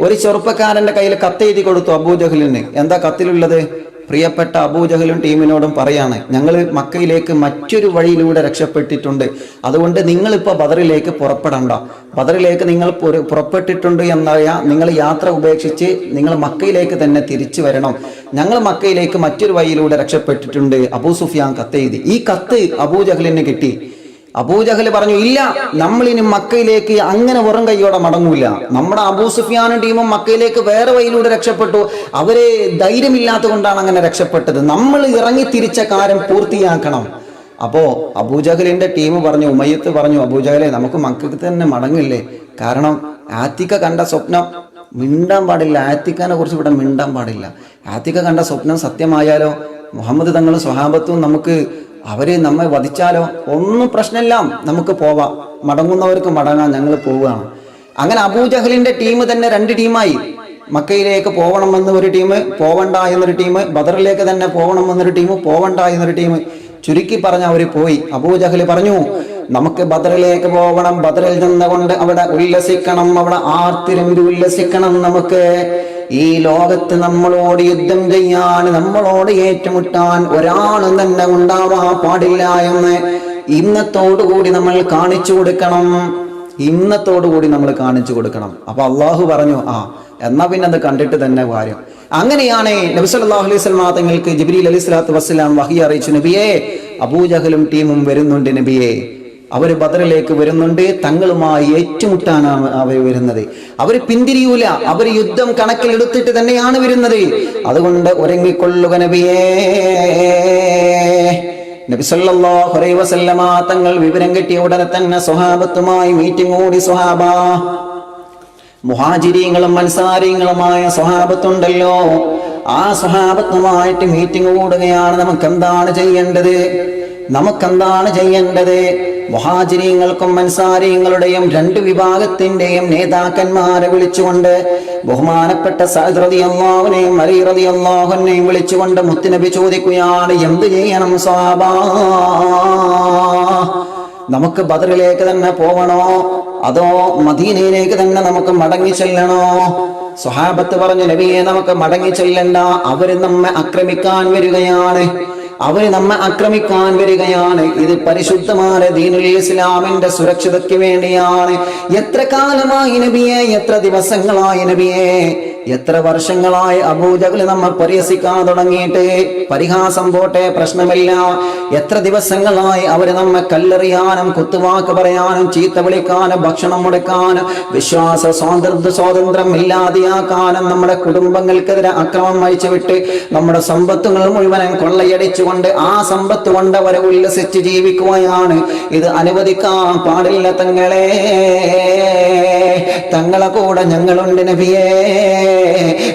ഒരു ചെറുപ്പക്കാരന്റെ കയ്യിൽ കത്തെഴുതി കൊടുത്തു അബൂജഹലിന്. എന്താ കത്തിലുള്ളത്? പ്രിയപ്പെട്ട അബൂജഹലും ടീമിനോടും പറയാണ്, ഞങ്ങൾ മക്കയിലേക്ക് മറ്റൊരു വഴിയിലൂടെ രക്ഷപ്പെട്ടിട്ടുണ്ട്. അതുകൊണ്ട് നിങ്ങളിപ്പോൾ ബദറിലേക്ക് പുറപ്പെടണ്ട. ബദറിലേക്ക് നിങ്ങൾ പുറപ്പെട്ടിട്ടുണ്ട് എന്നറിയാം. നിങ്ങൾ യാത്ര ഉപേക്ഷിച്ച് നിങ്ങൾ മക്കയിലേക്ക് തന്നെ തിരിച്ചു വരണം. ഞങ്ങൾ മക്കയിലേക്ക് മറ്റൊരു വഴിയിലൂടെ രക്ഷപ്പെട്ടിട്ടുണ്ട്. അബൂ സുഫിയാൻ കത്തെഴുതി. ഈ കത്ത് അബൂജഹലിന് കിട്ടി. അബൂജഹൽ പറഞ്ഞു, ഇല്ല, നമ്മളിനി മക്കയിലേക്ക് അങ്ങനെ വെറും കൈയോടെ മടങ്ങൂല. നമ്മുടെ അബൂ സുഫിയാനും ടീമും മക്കയിലേക്ക് വേറെ വഴിയിലൂടെ രക്ഷപ്പെട്ടു. അവരെ ധൈര്യമില്ലാത്ത കൊണ്ടാണ് അങ്ങനെ രക്ഷപ്പെട്ടത്. നമ്മൾ ഇറങ്ങി തിരിച്ച കാര്യം പൂർത്തിയാക്കണം. അപ്പോ അബൂജഹലിന്റെ ടീം പറഞ്ഞു, ഉമയ്യത്ത് പറഞ്ഞു, അബൂജഹലെ, നമുക്ക് മക്കൾക്ക് തന്നെ മടങ്ങില്ലേ? കാരണം ആത്തിക്ക കണ്ട സ്വപ്നം മിണ്ടാൻ പാടില്ല. ആത്തിക്കാനെ കുറിച്ച് ഇവിടെ മിണ്ടാൻ പാടില്ല. ആത്തിക്ക കണ്ട സ്വപ്നം സത്യമായാലോ? മുഹമ്മദ് തങ്ങളും സ്വഹാബത്തും നമുക്ക് അവര് നമ്മെ വധിച്ചാലോ? ഒന്നും പ്രശ്നമില്ല, നമുക്ക് പോവാം. മടങ്ങുന്നവർക്ക് മടങ്ങാൻ, ഞങ്ങൾ പോവുകയാണ്. അങ്ങനെ അബൂജഹലിന്റെ ടീം തന്നെ 2 ടീമായി. മക്കയിലേക്ക് പോകണമെന്ന് ഒരു ടീം, പോവണ്ട എന്നൊരു ടീം. ബദറിലേക്ക് തന്നെ പോകണമെന്നൊരു ടീം, പോവണ്ട എന്നൊരു ടീം. ചുരുക്കി പറഞ്ഞ അവര് പോയി. അബൂജഹൽ പറഞ്ഞു, നമുക്ക് ബദറിലേക്ക് പോകണം. ബദറിൽ നിന്നുകൊണ്ട് അവിടെ ഉല്ലസിക്കണം, അവിടെ ആർത്തിരമ്പി ഉല്ലസിക്കണം. നമുക്ക് ഈ ലോകത്ത് നമ്മളോട് യുദ്ധം ചെയ്യാൻ, നമ്മളോട് ഏറ്റുമുട്ടാൻ ഒരാളും തന്നെ ഉണ്ടാവാൻ പാടില്ല എന്ന് ഇന്നത്തോടുകൂടി നമ്മൾ കാണിച്ചു കൊടുക്കണം. ഇന്നത്തോടുകൂടി നമ്മൾ കാണിച്ചു കൊടുക്കണം. അപ്പൊ അള്ളാഹു പറഞ്ഞു, എന്നാ പിന്നെ അത് കണ്ടിട്ട് തന്നെ കാര്യം. അങ്ങനെയാണ് നബി സല്ലല്ലാഹു അലൈഹി വസല്ലം തങ്ങൾക്ക് ജിബ്രീൽ അലൈഹിസ്സലാത്തു വസ്സലാം വഹി അറിയിച്ചു, നബിയേ, അബൂജഹലും ടീമും വരുന്നുണ്ട് നബിയേ. അവര് ബദറിലേക്ക് വരുന്നുണ്ട്. തങ്ങളുമായി ഏറ്റുമുട്ടാനാണ് അവർ വരുന്നത്. അവർ പിന്തിരിയൂല. അവർ യുദ്ധം കണക്കിലെടുത്തിട്ട് തന്നെയാണ് വരുന്നത്. അതുകൊണ്ട് ഒരുങ്ങിക്കൊള്ളുക നബിയേ. നബി സല്ലല്ലാഹു അലൈഹി വസല്ലമ തങ്ങൾ വിവരം കിട്ടിയ ഉടനെ തന്നെ സ്വഹാബത്തുമായി മീറ്റിംഗ് കൂടി. സ്വഹാബ, മുഹാജിരീങ്ങളും അൻസാരികളുമായ സ്വഹാബത്തുണ്ടല്ലോ, ആ സ്വഹാബത്തുമായിട്ട് മീറ്റിംഗ് കൂടുകയാണ്. നമുക്കെന്താണ് ചെയ്യേണ്ടത്? മുഹാജിരീങ്ങൾക്കും അൻസാരിങ്ങളുടെയും 2 വിഭാഗത്തിന്റെയും നേതാക്കന്മാരെ വിളിച്ചുകൊണ്ട്, ബഹുമാനപ്പെട്ട സഅദ് റളിയല്ലാഹു അൻഹുവിനെയും അലി റളിയല്ലാഹു അൻഹുവിനെയും വിളിച്ചുകൊണ്ട് മുത്തുനബി ചോദിക്കുകയാണ്, എന്ത് ചെയ്യണം സ്വഹാബ? നമുക്ക് ബദറിലേക്ക് തന്നെ പോവണോ, അതോ മദീനയിലേക്ക് തന്നെ നമുക്ക് മടങ്ങി ചെല്ലണോ? സ്വഹാബത്ത് പറഞ്ഞു, നബിയെ, നമുക്ക് മടങ്ങി ചെല്ലണ്ട. അവര് നമ്മെ ആക്രമിക്കാൻ വരികയാണ്. ഇത് പരിശുദ്ധമായ ദീനുൽ ഇസ്ലാമിന്റെ സുരക്ഷയ്ക്ക് വേണ്ടിയാണ്. എത്ര കാലമായി നബിയെ, എത്ര ദിവസങ്ങളായി നബിയെ, എത്ര വർഷങ്ങളായി അബൂജഹൽ നമ്മെ പരിഹസിക്കാൻ തുടങ്ങിയിട്ട്? പരിഹാസം പോട്ടെ, പ്രശ്നമില്ല. എത്ര ദിവസങ്ങളായി അവര് നമ്മെ കല്ലെറിയാനും കുത്തുവാക്ക് പറയാനും ചീത്ത വിളിക്കാനും ഭക്ഷണം മുടക്കാനും വിശ്വാസ സ്വാതന്ത്ര്യം ഇല്ലാതെയാക്കാനും നമ്മുടെ കുടുംബങ്ങൾക്കെതിരെ അക്രമം അയച്ചുവിട്ട് നമ്മുടെ സമ്പത്തുകൾ മുഴുവനും കൊള്ളയടിച്ചുകൊണ്ട് ആ സമ്പത്ത് കൊണ്ട് അവരെ ഉല്ലസിച്ച് ജീവിക്കുകയാണ്. ഇത് അനുവദിക്കാൻ പാടില്ല തങ്ങളെ. തങ്ങളെ കൂടെ ഞങ്ങളുണ്ട് നബിയേ,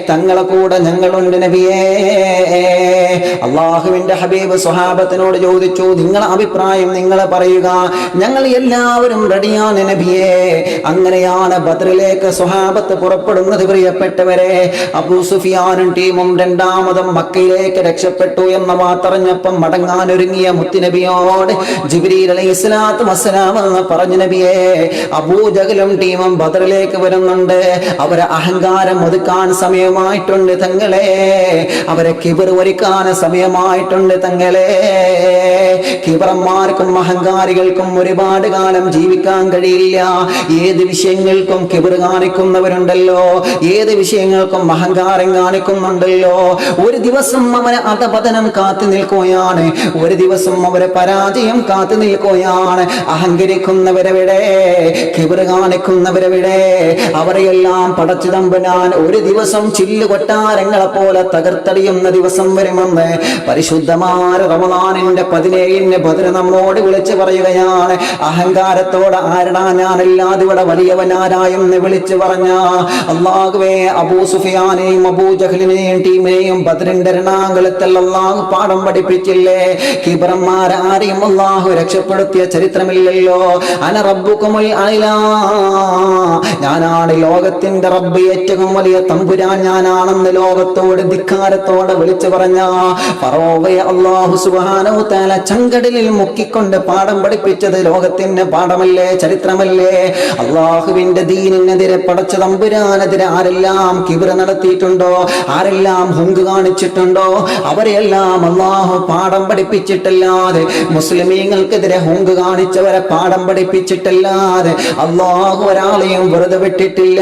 തങ്ങളെ കൂടെ ഞങ്ങളുണ്ട് നബിയേ. അള്ളാഹുവിന്റെ ഹബീബ് സ്വഹാബത്തിനോട് ചോദിച്ചു, നിങ്ങളെ അഭിപ്രായം നിങ്ങൾ പറയുക, ഞങ്ങൾ എല്ലാവരും റെഡിയാണ് നബിയേ. അങ്ങനെയാണ് ബദറിലേക്ക് സ്വഹാബത്ത് പുറപ്പെടുന്നത്. പ്രിയപ്പെട്ടവരെ, അബൂ സുഫിയാനും ടീമും 2ാമതും മക്കയിലേക്ക് രക്ഷപ്പെട്ടു എന്ന വാർത്തറിഞ്ഞപ്പം മടങ്ങാനൊരുങ്ങിയ മുത്തുനബിയോട് ജിബ്രീൽ അലൈഹിസ്സലാത്തു വസ്സലാം പറഞ്ഞു, നബിയേ, അബൂജഹലും ടീമും ബദറിലേക്ക് വരുന്നുണ്ട്. അവരെ അഹങ്കാരം ഒതുക്കാൻ ഒതുക്കാൻ സമയമായിട്ടുണ്ട് തങ്ങളെ, അവരെ കിബർ ഒരുക്കാൻ സമയമായിട്ടുണ്ട് തങ്ങളെ. കിബറന്മാർക്കും അഹങ്കാരികൾക്കും ഒരുപാട് കാലം ജീവിക്കാൻ കഴിയില്ല. ഏത് വിഷയങ്ങൾക്കും കിബർ കാണിക്കുന്നവരുണ്ടല്ലോ, ഏത് വിഷയങ്ങൾക്കും അഹങ്കാരം കാണിക്കുന്നുണ്ടല്ലോ, ഒരു ദിവസം അവരെ അധപതനം കാത്തു നിൽക്കുകയാണ്, ഒരു ദിവസം അവരെ പരാജയം കാത്തു നിൽക്കുകയാണ്. അഹങ്കരിക്കുന്നവരെവിടെ, കിബർ കാണിക്കുന്നവരെവിടെ? അവരെയെല്ലാം പടച്ചു തമ്പുരാൻ ഒരു ദിവസം ചില്ലു കൊട്ടാരങ്ങളെ പോലെ തകർത്തടിയുന്ന ദിവസം വരുമെന്ന് പരിശുദ്ധമായ റമദാനിന്റെ 17 ബദർ നമ്മോട് വിളിച്ചു പറയുകയാണ്. അഹങ്കാരത്തോടെ ആരടാ ഞാനല്ലാതെ ഇവിടെ വലിയവനാരായെന്ന് വിളിച്ചു പറഞ്ഞ അല്ലാഹുവേ, അബൂ സുഫിയാനെയും അബൂ ജഹലിനെയും ടീമിനെയും ബദറിന്റെ രണാങ്കളത്തിൽ അല്ലാഹു പാഠം പഠിപ്പിച്ചില്ലേ? കിബറന്മാരാരെയും അല്ലാഹു രക്ഷപ്പെടുത്തിയ ചരിത്രമില്ലല്ലോ. അന റബ്ബുകുമുൽ അഅ്ലാ, ഞാനാണ് ലോകത്തിന്റെ റബ്ബ്, ഏറ്റവും വലിയ തമ്പുരാൻ ഞാനാണെന്ന് ലോകത്തോട് ധിക്കാരത്തോടെ വിളിച്ചു പറഞ്ഞ ഫറോവയെ അല്ലാഹു സുബ്ഹാനഹു തആല ചങ്കടലിൽ മുക്കിക്കൊണ്ട് പാഠം പഠിപ്പിച്ചത് ലോകത്തിന്റെ പാഠമല്ലേ, ചരിത്രമല്ലേ? അല്ലാഹുവിന്റെ ദീനിനെതിരെ പടച്ച തമ്പുരാനെതിരെ ആരെല്ലാം കിബ്ർ നടത്തിയിട്ടുണ്ടോ, ആരെല്ലാം ഹുങ്ക് കാണിച്ചിട്ടുണ്ടോ, അവരെല്ലാം അല്ലാഹു പാഠം പഠിപ്പിച്ചിട്ടല്ലാതെ, മുസ്ലിമീങ്ങൾക്കെതിരെ ഹുങ്ക് കാണിച്ചവരെ പാഠം പഠിപ്പിച്ചിട്ടല്ലാതെ അല്ലാഹു ഒരാളെയും വെറുതെ വിട്ടിട്ടില്ല.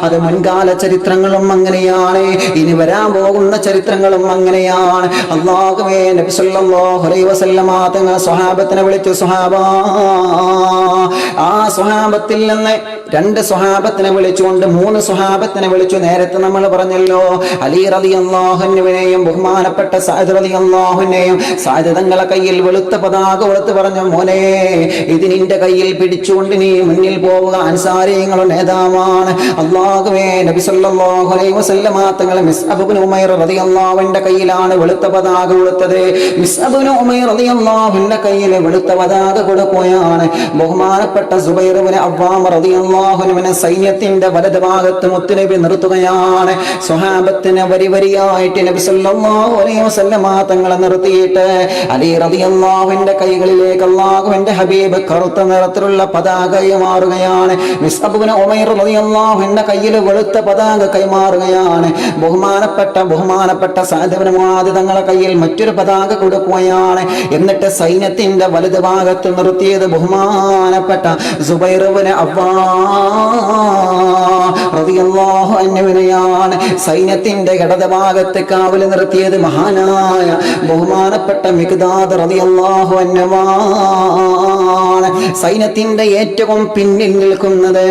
അത് മുൻകാല ചരിത്രങ്ങളും അങ്ങനെയാണ്, ഇനി വരാൻ പോകുന്ന ചരിത്രങ്ങളും അങ്ങനെയാണ്. അല്ലാഹുവേ, നബി സല്ലല്ലാഹു അലൈഹി വസല്ലമ തങ്ങൾ സ്വഹാബത്തിനെ വിളിച്ചു, സ്വഹാബാ, ആ സ്വഹാബത്തിൽ നിന്ന് 2 സ്വഹാബത്തിനെ വിളിച്ചുകൊണ്ട് 3 സ്വഹാബത്തിനെ വിളിച്ചു. നേരത്തെ നമ്മൾ പറഞ്ഞല്ലോ, അലി റളിയല്ലാഹു അൻഹുവിനെയും ബഹുമാനപ്പെട്ട സഅദ് റളിയല്ലാഹു അൻഹുവിനെയും. സഅദ് തങ്ങളെ കയ്യിൽ വെളുത്ത പതാക കൊടുത്ത് പറഞ്ഞു, മോനെ, ഇത് നിന്റെ കയ്യിൽ പിടിച്ചുകൊണ്ട് നീ മുന്നിൽ പോവുക, അൻസാരികളുടെ നേതാവാണ്. അല്ലാഹുവേ, നബി സല്ലല്ലാഹു അലൈഹി വസല്ലമ തങ്ങൾ മിസ്അബ് ഇബ്നു ഉമൈർ റളിയല്ലാഹു അൻഹുവിന്റെ കയ്യിലാണ് വെളുത്ത പതാക കൊടുത്തത്. മിസ്അബ് ഇബ്നു ഉമൈർ റളിയല്ലാഹു അൻഹുവിന്റെ കയ്യിൽ വെളുത്ത പതാക കൊടുക്കുകയാണ്. ബഹുമാനപ്പെട്ട സുബൈർ ഇബ്നു അവ്വാം റളിയല്ലാഹു അൻഹുവിനെ സൈന്യത്തിന്റെ വലത് ഭാഗത്ത് മുത്തുനബി നിർത്തുകയാണ്. സ്വഹാബത്തിനെ വരി വരിയായിട്ട് നബി സല്ലല്ലാഹു അലൈഹി വസല്ലമ തങ്ങളെ നിർത്തിയിട്ട് അലി റളിയല്ലാഹുവിന്റെ കൈകളിലേക്ക് അല്ലാഹുവിന്റെ ഹബീബ് കറുത്ത നിറത്തിലുള്ള പതാക കൈമാറുകയാണ്. മിസ്അബ് ഇബ്നു ഉമൈർ റളിയല്ലാഹു അൻഹുവിന്റെ കയ്യിൽ വെളുത്ത പതാക കൈമാറുകയാണ്. ബഹുമാനപ്പെട്ട സഅദ് ഇബ്നു മുആദ് തങ്ങളെ കയ്യിൽ മറ്റൊരു പതാക കൊടുക്കുകയാണ്. എന്നിട്ട് സൈന്യത്തിന്റെ വലത് ഭാഗത്ത് നിർത്തിയത് ബഹുമാനപ്പെട്ട സുബൈർ ഇബ്നു അവ്വാം റളിയല്ലാഹു അൻഹുവിനെയാണ്. സൈന്യത്തിന്റെ ഇടത് ഭാഗത്ത് കാവൽ നിർത്തിയത് മഹാനായ ബഹുമാനപ്പെട്ട മിഖ്ദാദ് റളിയല്ലാഹു അൻഹുവാണ്. സൈന്യത്തിന്റെ ഏറ്റവും പിന്നിൽ നിൽക്കുന്നത്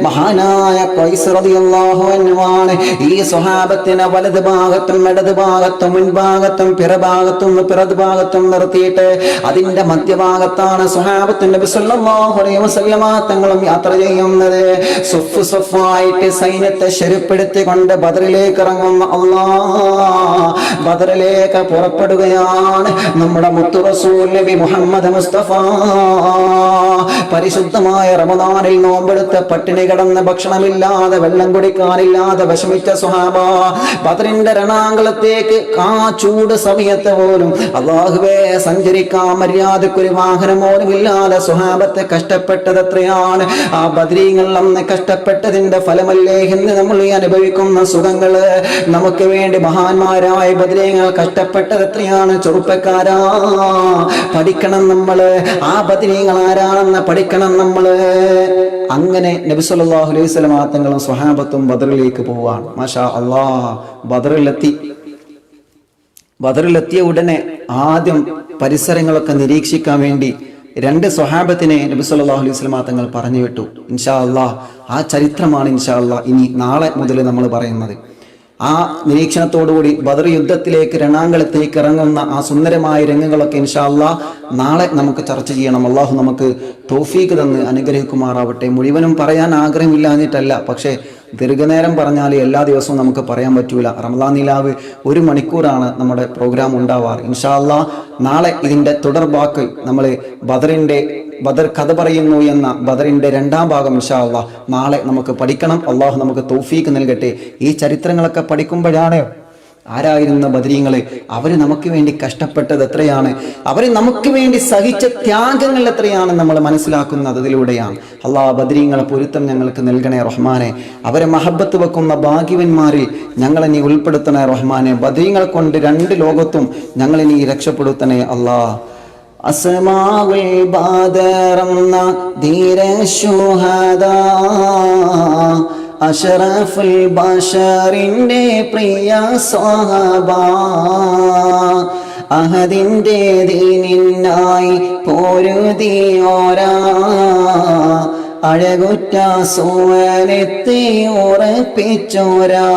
മഹാനായ ഖൈസ് റളിയല്ലാഹു അൻഹുവാണ്. ഈ സ്വഹാബത്തിനെ വലത് ഭാഗത്തും ഇടത് ഭാഗത്തും മുൻഭാഗത്തും പിറത് ഭാഗത്തും നിർത്തിയിട്ട് അതിന്റെ മധ്യഭാഗത്താണ് സ്വഹാബത്തിന്റെ നബി സല്ലല്ലാഹു അലൈഹി വസല്ലമ തങ്ങളും യാത്ര ചെയ്യുന്നത്. സുഫ് സുഫായിട്ട് സൈന്യത്തെ ശരിപ്പെടുത്തിക്കൊണ്ട് ബദറിലേക്ക് ഇറങ്ങുന്ന അല്ലാഹ്, ബദറിലേക്ക് പുറപ്പെടുകയാണ് നമ്മുടെ മുത്തു റസൂൽ നബി മുഹമ്മദ് മുസ്തഫ. പരിശുദ്ധമായ റമദാനിൽ നോമ്പെടുത്ത് പട്ടിണി കിടന്ന് ഭക്ഷണമില്ലാതെ വെള്ളം കുടിക്കാനില്ലാതെ വിഷമിച്ച സ്വഹാബ ബദറിന്റെ രണാങ്കളത്തേക്ക് ആ ചൂട് സമയത്ത് പോലും അല്ലാഹുവേ സഞ്ചരിക്കാൻ മര്യാദക്കൊരു വാഹനം പോലും ഇല്ലാതെ സ്വഹാബത്തെ കഷ്ടപ്പെട്ടത് എത്രയാണ്. ആ ബദരീങ്ങൾ അന്ന് കഷ്ടപ്പെട്ടതിന്റെ ഫലമല്ലേ ഇന്ന് നമ്മൾ ഈ അനുഭവിക്കുന്ന സുഖങ്ങള്. നമുക്ക് വേണ്ടി മഹാന്മാരായ ബദരീങ്ങൾ കഷ്ടപ്പെട്ടത് എത്രയാണ്. ചെറുപ്പക്കാരാ, പഠിക്കണം നമ്മള്, ആ ബദരീങ്ങൾ ആരാണെന്ന് പഠിക്കണം നമ്മള്. അങ്ങനെ നബി സല്ലല്ലാഹു അലൈഹി വസല്ലം തങ്ങളും സ്വഹാബത്തും ബദറിലേക്ക് പോവാണ്. മാഷാ അല്ലാഹ്, ബദറിലെത്തിയ ഉടനെ ആദ്യം പരിസരങ്ങളൊക്കെ നിരീക്ഷിക്കാൻ വേണ്ടി 2 സ്വഹാബത്തിനെ നബി സല്ലല്ലാഹു അലൈഹി വസല്ലം തങ്ങൾ പറഞ്ഞു വിട്ടു. ഇൻഷാ അല്ലാഹ് ആ ചരിത്രമാണ് ഇൻഷാ അല്ലാഹ് ഇനി നാളെ മുതൽ നമ്മൾ പറയുന്നത്. ആ നിരീക്ഷണത്തോടുകൂടി ബദർ യുദ്ധത്തിലേക്ക് രണാങ്കളത്തേക്ക് ഇറങ്ങുന്ന ആ സുന്ദരമായ രംഗങ്ങളൊക്കെ ഇൻഷാ അല്ലാഹ് നാളെ നമുക്ക് ചർച്ച ചെയ്യണം. അള്ളാഹു നമുക്ക് തൗഫീഖ് തന്ന് അനുഗ്രഹിക്കുമാറാവട്ടെ. മുഴുവനും പറയാൻ ആഗ്രഹമില്ലാഞ്ഞിട്ടല്ല, പക്ഷേ ദീർഘനേരം പറഞ്ഞാൽ എല്ലാ ദിവസവും നമുക്ക് പറയാൻ പറ്റൂല. റമദാൻ നിലാവ് 1 മണിക്കൂറാണ് നമ്മുടെ പ്രോഗ്രാം ഉണ്ടാവാറ്. ഇൻഷാ അല്ലാഹ് നാളെ ഇതിന്റെ തുടർഭാഗം നമ്മൾ ബദർ കഥ പറയുന്നു എന്ന ബദറിന്റെ 2ാം ഭാഗം ഇൻഷാ അല്ലാഹ് നാളെ നമുക്ക് പഠിക്കണം. അള്ളാഹു നമുക്ക് തൗഫീഖ് നൽകട്ടെ. ഈ ചരിത്രങ്ങളൊക്കെ പഠിക്കുമ്പോഴാണ് ആരായിരുന്ന ബദരീങ്ങള്? അവര് നമുക്ക് വേണ്ടി കഷ്ടപ്പെട്ടത് എത്രയാണ്, അവര് നമുക്ക് വേണ്ടി സഹിച്ച ത്യാഗങ്ങൾ എത്രയാണ് നമ്മൾ മനസ്സിലാക്കുന്നത് അതിലൂടെയാണ്. അള്ളാഹ് ബദരീങ്ങളെ പൊരുത്തം ഞങ്ങൾക്ക് നൽകണേ റഹ്മാനെ. അവരെ മഹബത്ത് വെക്കുന്ന ഭാഗ്യവന്മാരിൽ ഞങ്ങളെ നീ ഉൾപ്പെടുത്തണേ റഹ്മാനെ. ബദരീങ്ങൾ കൊണ്ട് രണ്ട് ലോകത്തും ഞങ്ങളെ നീ രക്ഷപ്പെടുത്തണേ അള്ളാഹ്. അസ്മാഉൽ ബദറന്ന ധീര ശുഹദാ അഷ്റഫുൽ ബശറിന്റെ പ്രിയ സ്വഹബ അഹദിന്റെ ദീനിനായി പോരുതിയോരാ അഴകുറ്റ സോവനത്തെ ഉറപ്പിച്ചോരാ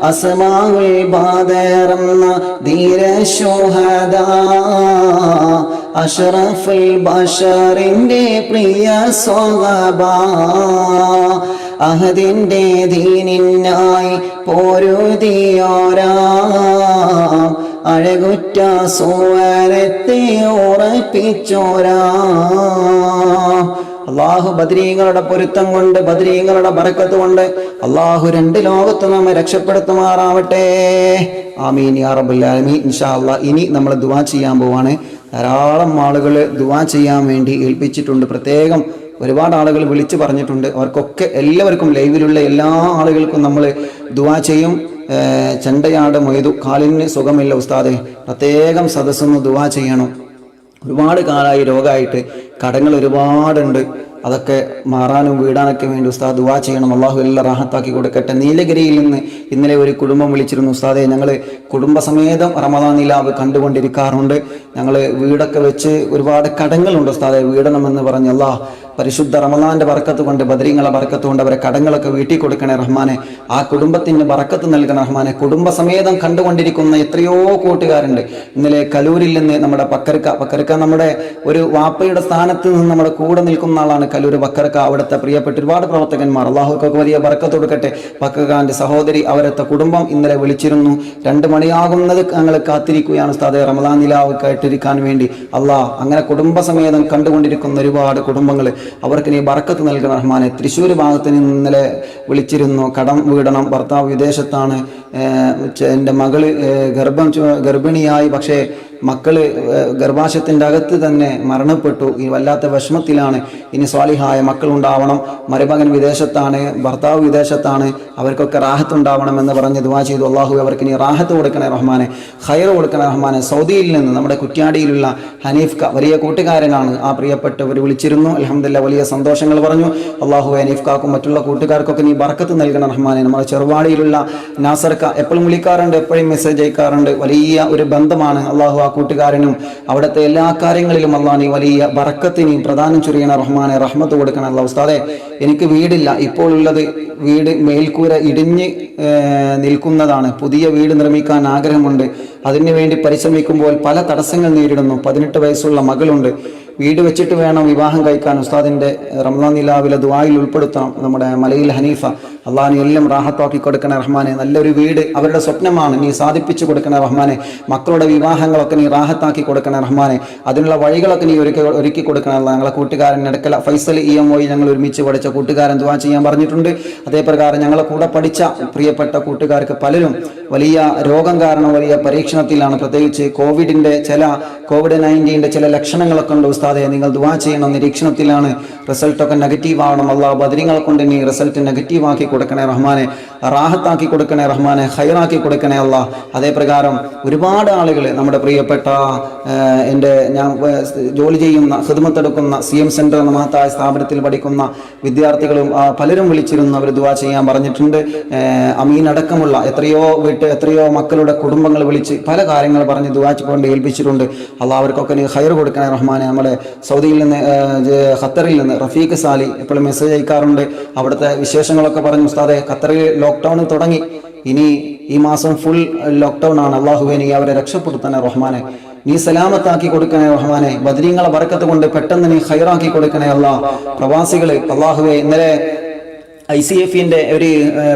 അസ്മാഉൽ ബദറന്ന ധീര ശുഹദാ അഷ്റഫുൽ ബശറിന്റെ പ്രിയ സ്വഹബ അഹദിന്റെ ദീനിനായി പോരുതിയോരാ അഴകുറ്റ സോവനത്തെ ഉറപ്പിച്ചോരാ. അള്ളാഹു ബദരീങ്ങളുടെ പൊരുത്തം കൊണ്ട്, ബദരീങ്ങളുടെ ബറക്കത്ത് കൊണ്ട് അള്ളാഹു രണ്ട് ലോകത്ത് നമ്മെ രക്ഷപ്പെടുത്തുമാറാവട്ടെ. ആമീൻ യാ റബ്ബൽ ആലമീൻ. ഇൻഷാ അല്ലാഹ് ഇനി നമ്മൾ ദുആ ചെയ്യാൻ പോവാണ്. ധാരാളം ആളുകൾ ദുആ ചെയ്യാൻ വേണ്ടി ഏൽപ്പിച്ചിട്ടുണ്ട്. പ്രത്യേകം ഒരുപാട് ആളുകൾ വിളിച്ചു പറഞ്ഞിട്ടുണ്ട്. അവർക്കൊക്കെ എല്ലാവർക്കും, ലൈവിലുള്ള എല്ലാ ആളുകൾക്കും നമ്മൾ ദുആ ചെയ്യും. ചെണ്ടയാട് മൊയ്തു കാലിന് സുഖമില്ല ഉസ്താദെ, പ്രത്യേകം സദസ്സൊന്ന് ദുആ ചെയ്യണം. ഒരുപാട് കാലമായി രോഗമായിട്ട്, കടങ്ങൾ ഒരുപാടുണ്ട്, അതൊക്കെ മാറാനും വീടാനൊക്കെ വേണ്ടി ഉസ്താദ് ദുആ ചെയ്യണം. അള്ളാഹു എല്ലാം റാഹത്താക്കി കൊടുക്കട്ടെ. നീലഗിരിയിൽ നിന്ന് ഇന്നലെ ഒരു കുടുംബം വിളിച്ചിരുന്നു, ഉസ്താദെ ഞങ്ങൾ കുടുംബസമേതം റമദാൻ നിലാവ് കണ്ടുകൊണ്ടിരിക്കാറുണ്ട്, ഞങ്ങൾ വീടൊക്കെ വെച്ച് ഒരുപാട് കടങ്ങളുണ്ട് ഉസ്താദെ, വീടണമെന്ന് പറഞ്ഞ്. അള്ളാഹ് പരിശുദ്ധ റമദാന്റെ ബറക്കത്ത് കൊണ്ട്, ബദരീങ്ങളെ ബറക്കത്ത് കൊണ്ട് അവരെ കടങ്ങളൊക്കെ വീട്ടിൽ കൊടുക്കണേ റഹ്മാനെ. ആ കുടുംബത്തിന് ബറക്കത്ത് നൽകണ റഹ്മാനെ. കുടുംബസമേതം കണ്ടുകൊണ്ടിരിക്കുന്ന എത്രയോ കൂട്ടുകാരുണ്ട്. ഇന്നലെ കലൂരിൽ നിന്ന് നമ്മുടെ പക്കർക്ക നമ്മുടെ ഒരു വാപ്പയുടെ സ്ഥാനത്ത് നിന്ന് നമ്മുടെ കൂടെ നിൽക്കുന്ന ആളാണ് കലൂർ ബക്കർക്ക. അവിടുത്തെ പ്രിയപ്പെട്ട ഒരുപാട് പ്രവർത്തകന്മാർ, അള്ളാഹുക്കൊക്കെ വലിയ ബറക്കത്ത് കൊടുക്കട്ടെ. പക്കക്കാന്റെ സഹോദരി, അവരത്തെ കുടുംബം ഇന്നലെ വിളിച്ചിരുന്നു. 2 മണിയാകുന്നത് ഞങ്ങൾ കാത്തിരിക്കുകയാണ് ഉസ്താദെ റമദാൻ നിലാവ് കേട്ടിരിക്കാൻ വേണ്ടി. അള്ളാഹ് അങ്ങനെ കുടുംബസമേതം കണ്ടുകൊണ്ടിരിക്കുന്ന ഒരുപാട് കുടുംബങ്ങൾ, അവർക്ക് നീ ബറക്കത്ത് നൽകണം റഹ്മാനെ. തൃശ്ശൂർ ഭാഗത്ത് നിന്ന് ഇന്നലെ വിളിച്ചിരുന്നു, കടം വീടണം, ഭർത്താവ് വിദേശത്താണ്, എൻ്റെ മകള് ഗർഭിണിയായി, പക്ഷേ മക്കള് ഗർഭാശയത്തിൻ്റെ അകത്ത് തന്നെ മരണപ്പെട്ടു, ഈ വല്ലാത്ത വിഷമത്തിലാണ്, ഇനി സ്വാലിഹായ മക്കളുണ്ടാവണം, മരുമകൻ വിദേശത്താണ്, ഭർത്താവ് വിദേശത്താണ്, അവർക്കൊക്കെ റാഹത്ത് ഉണ്ടാവണം എന്ന് പറഞ്ഞ് ദുആ ചെയ്തു. അള്ളാഹു അവർക്ക് നീ റാഹത്ത് കൊടുക്കണേ റഹ്മാനെ, ഖൈർ കൊടുക്കണേ റഹ്മാനെ. സൗദിയിൽ നിന്ന് നമ്മുടെ കുറ്റ്യാടിയിലുള്ള ഹനീഫ്ക, വലിയ കൂട്ടുകാരനാണ്, ആ പ്രിയപ്പെട്ടവർ വിളിച്ചിരുന്നു. അൽഹംദുലില്ലാഹ് വലിയ സന്തോഷങ്ങൾ പറഞ്ഞു. അള്ളാഹു ഹനീഫ്കാക്കും മറ്റുള്ള കൂട്ടുകാർക്കൊക്കെ നീ ബറക്കത്ത് നൽകണം റഹ്മാനെ. നമ്മുടെ ചെറുവാടിയിലുള്ള നാസർക്ക എപ്പോഴും വിളിക്കാറുണ്ട്, എപ്പോഴും മെസ്സേജ് അയക്കാറുണ്ട്, വലിയ ഒരു ബന്ധമാണ്. അള്ളാഹു കൂട്ടുകാരനും അവിടുത്തെ എല്ലാ കാര്യങ്ങളിലും അള്ളാഹ് നീ വലിയ ബറക്കത്തിനെയും പ്രദാനം ചൊരിയണ റഹ്മാനെ, റഹ്മത്ത് കൊടുക്കണം. അള്ളാഹ് ഉസ്താദെ എനിക്ക് വീടില്ല, ഇപ്പോൾ ഉള്ളത് വീട് മേൽക്കൂര ഇടിഞ്ഞ് നിൽക്കുന്നതാണ്, പുതിയ വീട് നിർമ്മിക്കാൻ ആഗ്രഹമുണ്ട്, അതിനു വേണ്ടി പരിശ്രമിക്കുമ്പോൾ പല തടസ്സങ്ങൾ നേരിടുന്നു. 18 വയസ്സുള്ള മകളുണ്ട്, വീട് വെച്ചിട്ട് വേണം വിവാഹം കഴിക്കാൻ. ഉസ്താദിന്റെ റമദാൻ നിലാവിലെ ദുആയിൽ ഉൾപ്പെടുത്തണം. നമ്മുടെ മലയിൽ ഹനീഫ, അള്ളാഹ് നീ എല്ലാം റാഹത്താക്കി കൊടുക്കണേ റഹ്മാനെ. നല്ലൊരു വീട് അവരുടെ സ്വപ്നമാണ്, നീ സാധിപ്പിച്ചു കൊടുക്കണേ റഹ്മാനെ. മക്കളുടെ വിവാഹങ്ങളൊക്കെ നീ റാഹത്താക്കി കൊടുക്കണേ റഹ്മാനെ. അതിനുള്ള വഴികളൊക്കെ നീ ഒരുക്കി കൊടുക്കണേ. ഞങ്ങളെ കൂട്ടുകാരൻ ഇടക്കല ഫൈസൽ EMO ഞങ്ങൾ ഒരുമിച്ച് പഠിച്ച കൂട്ടുകാരൻ ദുആ ചെയ്യാൻ പറഞ്ഞിട്ടുണ്ട്. അതേപ്രകാരം ഞങ്ങളെ കൂടെ പഠിച്ച പ്രിയപ്പെട്ട കൂട്ടുകാർക്ക് പലരും വലിയ രോഗം കാരണം വലിയ പരീക്ഷണത്തിലാണ്. പ്രത്യേകിച്ച് COVID-19 ചില ലക്ഷണങ്ങളൊക്കെ ഉണ്ട് ഉസ്താദെ, നിങ്ങൾ ദുആ ചെയ്യണം, നിരീക്ഷണത്തിലാണ്, റിസൾട്ടൊക്കെ നെഗറ്റീവ് ആവണം. അള്ളാഹ് ബദരീങ്ങളെ കൊണ്ട് നീ റിസൾട്ട് നെഗറ്റീവ് ആക്കി കൊടുക്കണേ റഹ്മാനെ, റാഹത്താക്കി കൊടുക്കണേ റഹ്മാനെ, ഖൈറാക്കി കൊടുക്കണേ അള്ളാഹ്. അതേപ്രകാരം ഒരുപാട് ആളുകൾ, നമ്മുടെ പ്രിയപ്പെട്ട ഞാൻ ജോലി ചെയ്യുന്ന ഖിദ്മത്തെടുക്കുന്ന CM സെന്റർ എന്ന മഹത്തായ സ്ഥാപനത്തിൽ പഠിക്കുന്ന വിദ്യാർത്ഥികളും പലരും വിളിച്ചിരുന്നു, അവർ ദുആ ചെയ്യാൻ പറഞ്ഞിട്ടുണ്ട്. അമീൻ അടക്കമുള്ള എത്രയോ മക്കളുടെ കുടുംബങ്ങൾ വിളിച്ച് പല കാര്യങ്ങൾ പറഞ്ഞ് ദുആ കൊണ്ട് ഏൽപ്പിച്ചിട്ടുണ്ട്. അള്ളാഹ് അവർക്കൊക്കെ നീ ഖൈർ കൊടുക്കണേ റഹ്മാനെ. നമ്മുടെ സൗദിയിൽ നിന്ന് ഖത്തറിൽ നിന്ന് റഫീഖ് സാലി എപ്പോഴും മെസ്സേജ് അയക്കാറുണ്ട്, അവിടുത്തെ വിശേഷങ്ങളൊക്കെ പറഞ്ഞു. ഉസ്താദെ ഖത്തറിൽ ലോക്ക്ഡൗൺ തുടങ്ങി, ഇനി ഈ മാസം ഫുൾ ലോക്ക്ഡൗൺ ആണ്. അള്ളാഹുവേ നീ അവരെ രക്ഷപ്പെടുത്തണേ റഹ്മാനെ, നീ സലാമത്താക്കി കൊടുക്കണേ റഹ്മാനെ. ബദരീങ്ങളെ ബറക്കത്ത് കൊണ്ട് പെട്ടെന്ന് നീ ഖൈറാക്കി കൊടുക്കണേ അള്ളാഹ്. പ്രവാസികള് അള്ളാഹുവേ, ഇന്നലെ ICF-ന്റെ ഒരു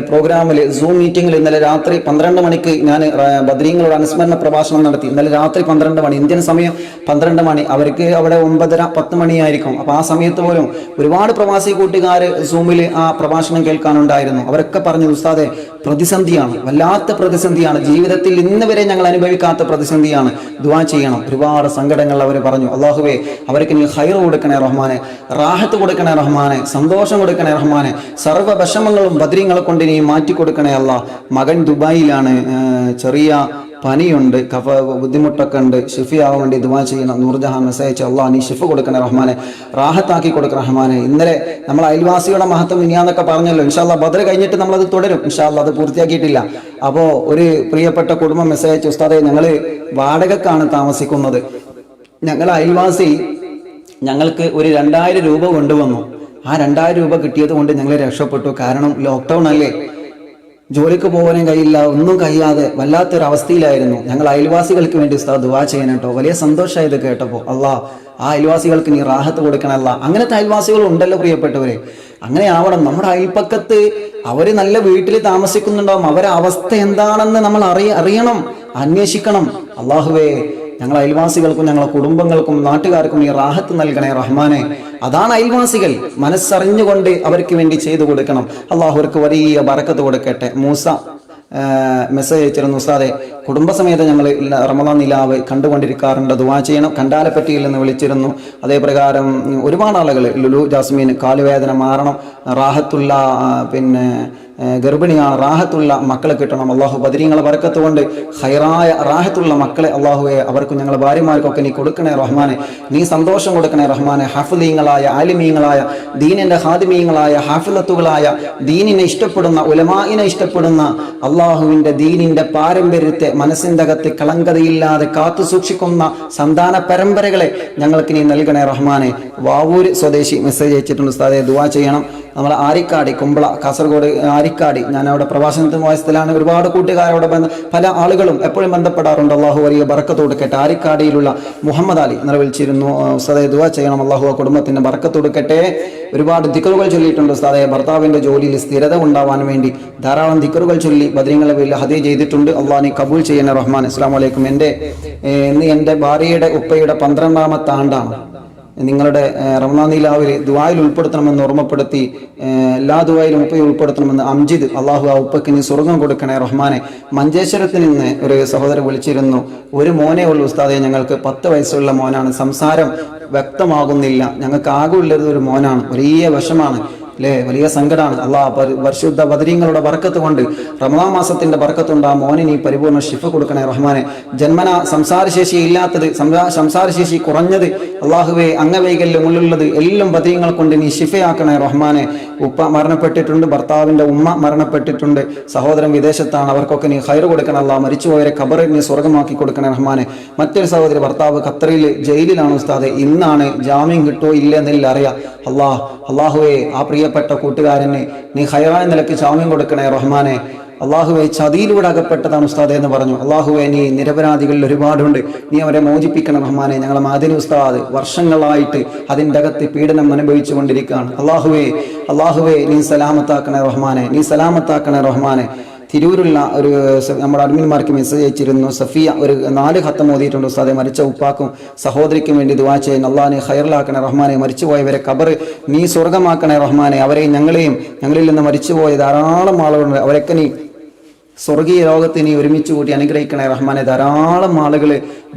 പ്രോഗ്രാമിൽ സൂം മീറ്റിംഗിൽ ഇന്നലെ രാത്രി 12 മണിക്ക് ഞാൻ ബദ്രീങ്ങളുടെ അനുസ്മരണ പ്രഭാഷണം നടത്തി. ഇന്നലെ രാത്രി 12 മണി ഇന്ത്യൻ സമയം 12 മണി, അവർക്ക് അവിടെ 9:30-10 മണിയായിരിക്കും. അപ്പോൾ ആ സമയത്ത് പോലും ഒരുപാട് പ്രവാസി കൂട്ടുകാർ സൂമിൽ ആ പ്രഭാഷണം കേൾക്കാനുണ്ടായിരുന്നു. അവരൊക്കെ പറഞ്ഞു, ഉസ്താദെ പ്രതിസന്ധിയാണ്, വല്ലാത്ത പ്രതിസന്ധിയാണ്, ജീവിതത്തിൽ ഇന്ന് വരെ ഞങ്ങൾ അനുഭവിക്കാത്ത പ്രതിസന്ധിയാണ്, ദുആ ചെയ്യണം. ഒരുപാട് സങ്കടങ്ങൾ അവർ പറഞ്ഞു. അള്ളാഹുവേ അവർക്ക് നീ ഖൈർ കൊടുക്കണേ റഹ്മാനെ, റാഹത്ത് കൊടുക്കണേ റഹ്മാനെ, സന്തോഷം കൊടുക്കണേ റഹ്മാനെ, സർവ്വ വിഷമങ്ങളും ബദ്രീങ്ങളെ കൊണ്ട് നീ മാറ്റിക്കൊടുക്കണേ അല്ലാ. മകൻ ദുബായിലാണ്, ചെറിയ പനിയുണ്ട്, കഫ ബുദ്ധിമുട്ടൊക്കെ ഉണ്ട്, ഷിഫിയാവാൻ വേണ്ടി ദുആ ചെയ്യണം. നൂർജഹാൻ മെസ്സേജ്, അള്ളാഹ് നീ ഷിഫ് കൊടുക്കണേ റഹ്മാനെ, റാഹത്താക്കി കൊടുക്കണേ റഹ്മാനെ. ഇന്നലെ നമ്മൾ അയൽവാസിയുടെ മഹത്വം ഇനിയാന്നൊക്കെ പറഞ്ഞല്ലോ. ഇൻഷാ അല്ലാഹ് ബദ്ർ കഴിഞ്ഞിട്ട് നമ്മളത് തുടരും. ഇൻഷാ അല്ലാഹ് അത് പൂർത്തിയാക്കിയിട്ടില്ല. അപ്പോൾ ഒരു പ്രിയപ്പെട്ട കുടുംബം മെസ്സേജ്, ഉസ്താദെ ഞങ്ങൾ വാടകക്കാണ് താമസിക്കുന്നത്, ഞങ്ങൾ അയൽവാസി ഞങ്ങൾക്ക് ഒരു 2000 രൂപ കൊണ്ടുവന്നു. ആ 2000 രൂപ കിട്ടിയത് കൊണ്ട് ഞങ്ങൾ രക്ഷപ്പെട്ടു. കാരണം ലോക്ക്ഡൗൺ അല്ലേ, ജോലിക്ക് പോകാനും കഴിയില്ല, ഒന്നും കഴിയാതെ വല്ലാത്തൊരവസ്ഥയിലായിരുന്നു. ഞങ്ങൾ അയൽവാസികൾക്ക് വേണ്ടി ഉസ്താദ് ദുആ ചെയ്യണം കേട്ടോ. വലിയ സന്തോഷമായത് കേട്ടപ്പോൾ. അള്ളാഹ് ആ അയൽവാസികൾക്ക് നീ റാഹത്ത് കൊടുക്കണമല്ല. അങ്ങനത്തെ അയൽവാസികളും ഉണ്ടല്ലോ പ്രിയപ്പെട്ടവരെ. അങ്ങനെ ആവണം. നമ്മുടെ അയൽപ്പക്കത്ത് അവർ നല്ല വീട്ടിൽ താമസിക്കുന്നുണ്ടാവും, അവരെ അവസ്ഥ എന്താണെന്ന് നമ്മൾ അറിയണം, അന്വേഷിക്കണം. അള്ളാഹുവേ ഞങ്ങൾ അയൽവാസികൾക്കും ഞങ്ങളെ കുടുംബങ്ങൾക്കും നാട്ടുകാർക്കും ഈ റാഹത്ത് നൽകണേ റഹ്മാനെ. അതാണ് അയൽവാസികൾ. മനസ്സറിഞ്ഞുകൊണ്ട് അവർക്ക് വേണ്ടി ചെയ്തു കൊടുക്കണം. അള്ളാഹു അവർക്ക് വലിയ ബറക്കത്ത് കൊടുക്കട്ടെ. മൂസ മെസ്സേജ് അയച്ചിരുന്നു, ഉസ്താദെ കുടുംബസമേതം ഞങ്ങൾ റമദാൻ നിലാവ് കണ്ടുകൊണ്ടിരിക്കാറുണ്ട്, ദുആ ചെയ്യണം. കണ്ടാലെ പറ്റിയില്ലെന്ന് വിളിച്ചിരുന്നു. അതേപ്രകാരം ഒരുപാട് ആളുകൾ, ലുലു ജാസ്മീൻ കാലുവേദന മാറണം, റാഹത്തുള്ള ഗർഭിണിയാണ്, റാഹത്തുള്ള മക്കളെ കിട്ടണം. അള്ളാഹു ബദരീങ്ങളെ ബറക്കത്ത് കൊണ്ട് ഖൈറായ റാഹത്തുള്ള മക്കളെ അള്ളാഹുവെ അവർക്കും ഞങ്ങളെ ഭാര്യമാർക്കൊക്കെ നീ കൊടുക്കണേ റഹ്മാനെ, നീ സന്തോഷം കൊടുക്കണേ റഹ്മാനെ. ഹാഫിളീങ്ങളായ ആലിമീങ്ങളായ ദീനിന്റെ ഹാദിമീങ്ങളായ ഹാഫിളത്തുകളായ ദീനിനെ ഇഷ്ടപ്പെടുന്ന ഉലമാഇനെ ഇഷ്ടപ്പെടുന്ന അള്ളാഹുവിന്റെ ദീനിന്റെ പാരമ്പര്യത്തെ മനസ്സിന്റെ അകത്ത് കളങ്കതയില്ലാതെ കാത്തു സൂക്ഷിക്കുന്ന സന്താന പരമ്പരകളെ ഞങ്ങൾക്ക് നീ നൽകണേ റഹ്മാനെ. വാവൂർ സ്വദേശി മെസ്സേജ് അയച്ചിട്ടുണ്ട്, ഉസ്താദെ ദുആ ചെയ്യണം. നമ്മൾ ആരിക്കാടി കുമ്പള കാസർഗോഡ് ആരിക്കാടി, ഞാൻ അവിടെ പ്രവാസനത്തിന് പോയ സ്ഥലമാണ്. ഒരുപാട് കൂട്ടുകാരോട് പല ആളുകളും എപ്പോഴും ബന്ധപ്പെടാറുണ്ട്. അള്ളാഹു വലിയ ബറക്കത്ത് കൊടുക്കട്ടെ. ആരിക്കാടിയിലുള്ള മുഹമ്മദ് അലി ഇന്നലെ വിളിച്ചിരുന്നു, ഉസ്താദെ ദുആ ചെയ്യണം, അള്ളാഹു കുടുംബത്തിന്റെ ബറക്കത്ത് കൊടുക്കട്ടെ. ഒരുപാട് ദിക്റുകൾ ചൊല്ലിയിട്ടുണ്ട് ഉസ്താദെ. ഭർത്താവിന്റെ ജോലിയിൽ സ്ഥിരത ഉണ്ടാവാൻ വേണ്ടി ധാരാളം ദിക്റുകൾ ചൊല്ലി ബദ്രീങ്ങളെ വലിയ ഹദിയ ചെയ്തിട്ടുണ്ട്. അള്ളാഹ് നീ കബൂൽ ചെയ്യണേ റഹ്മാൻ. അസ്സലാമു അലൈക്കും. ഇന്ന് എൻ്റെ ഭാര്യയുടെ ഉപ്പയുടെ 12ാമത്തെ ആണ്ടാണ്. നിങ്ങളുടെ റമദാൻ നിലാവിൽ ദുആയിൽ ഉൾപ്പെടുത്തണമെന്ന് ഓർമ്മപ്പെടുത്തി. എല്ലാ ദുആയിലും ഉപ്പയെ ഉൾപ്പെടുത്തണമെന്ന് അംജിദ്. അള്ളാഹു ആ ഉപ്പയ്ക്ക് നീ സ്വർഗം കൊടുക്കണേ റഹ്മാനെ. മഞ്ചേശ്വരത്തിൽ നിന്ന് ഒരു സഹോദരൻ വിളിച്ചിരുന്നു, ഒരു മോനേ ഉള്ളൂ ഉസ്താദെ, ഞങ്ങൾക്ക് 10 വയസ്സുള്ള മോനാണ്, സംസാരം വ്യക്തമാകുന്നില്ല, ഞങ്ങൾക്ക് ആകെ ഉള്ളത് ഒരു മോനാണ്, വലിയ വിഷമാണ് അല്ലേ, വലിയ സങ്കടമാണ്. അള്ളാഹ് പരിശുദ്ധ ബദരീങ്ങളുടെ ബർക്കത്ത് കൊണ്ട് റമദാൻ മാസത്തിന്റെ ബർക്കത്തുണ്ട് ആ മോനെ നീ പരിപൂർണ്ണ ഷിഫ കൊടുക്കണേ റഹ്മാനെ. ജന്മന സംസാരശേഷി ഇല്ലാത്തത്, സംസാരശേഷി കുറഞ്ഞത്, അള്ളാഹുവെ അംഗവൈകല്യമുള്ളത് എല്ലാം ബദരീങ്ങൾ കൊണ്ട് നീ ഷിഫയാക്കണേ റഹ്മാനെ. ഉപ്പ മരണപ്പെട്ടിട്ടുണ്ട്, ഭർത്താവിന്റെ ഉമ്മ മരണപ്പെട്ടിട്ടുണ്ട്, സഹോദരൻ വിദേശത്താണ്, അവർക്കൊക്കെ നീ ഖൈർ കൊടുക്കണം അള്ളാഹ്. മരിച്ചുപോയവരെ ഖബറിൽ നീ സ്വർഗമാക്കി കൊടുക്കണേ റഹ്മാനെ. മറ്റൊരു സഹോദരി ഭർത്താവ് ഖത്തറിൽ ജയിലിലാണ് ഉസ്താദെ, ഇന്നാണ് ജാമ്യം കിട്ടോ ഇല്ലെന്നില്ല അറിയാം. അള്ളാഹുവെ ആ പ്രിയപ്പെട്ട കൂട്ടുകാരനെ നീ ഖൈറായ നിലയ്ക്ക് ജാമ്യം കൊടുക്കണേ റഹ്മാനെ. അള്ളാഹുവെ ചതിയിലൂടെ അകപ്പെട്ടതാണ് ഉസ്താദ് എന്ന് പറഞ്ഞു. അള്ളാഹുവെ നീ നിരപരാധികളിൽ ഒരുപാടുണ്ട്, നീ അവരെ മോചിപ്പിക്കണം റഹ്മാനെ. ഞങ്ങളെ മാദിനി ഉസ്താദ് വർഷങ്ങളായിട്ട് അതിൻ്റെ അകത്ത് പീഡനം അനുഭവിച്ചു കൊണ്ടിരിക്കുകയാണ്. അള്ളാഹുവെ നീ സലാമത്താക്കണേ റഹ്മാനെ, നീ സലാമത്താക്കണേ റഹ്മാനെ. തിരൂരുള്ള ഒരു നമ്മുടെ അഡ്മിന്മാർക്ക് മെസ്സേജ് അയച്ചിരുന്നു, സഫിയ ഒരു 4 ഖത്തം ഓതിയിട്ടുണ്ട് ഉസ്താദെ, മരിച്ച ഉപ്പാക്കും സഹോദരിക്കും വേണ്ടി ദുആ ചെയ്യുന്നു. അള്ളാഹ് ഖൈറിലാക്കണേ റഹ്മാനെ. മരിച്ചുപോയവരെ ഖബർ നീ സ്വർഗമാക്കണേ റഹ്മാനെ. അവരെയും ഞങ്ങളെയും ഞങ്ങളിൽ നിന്ന് മരിച്ചുപോയ ധാരാളം ആളുകളുണ്ട്, അവരൊക്കെ നീ സ്വർഗീയ ലോകത്തെ നീ ഒരുമിച്ച് കൂട്ടി അനുഗ്രഹിക്കണേ റഹ്മാനെ. ധാരാളം ആളുകൾ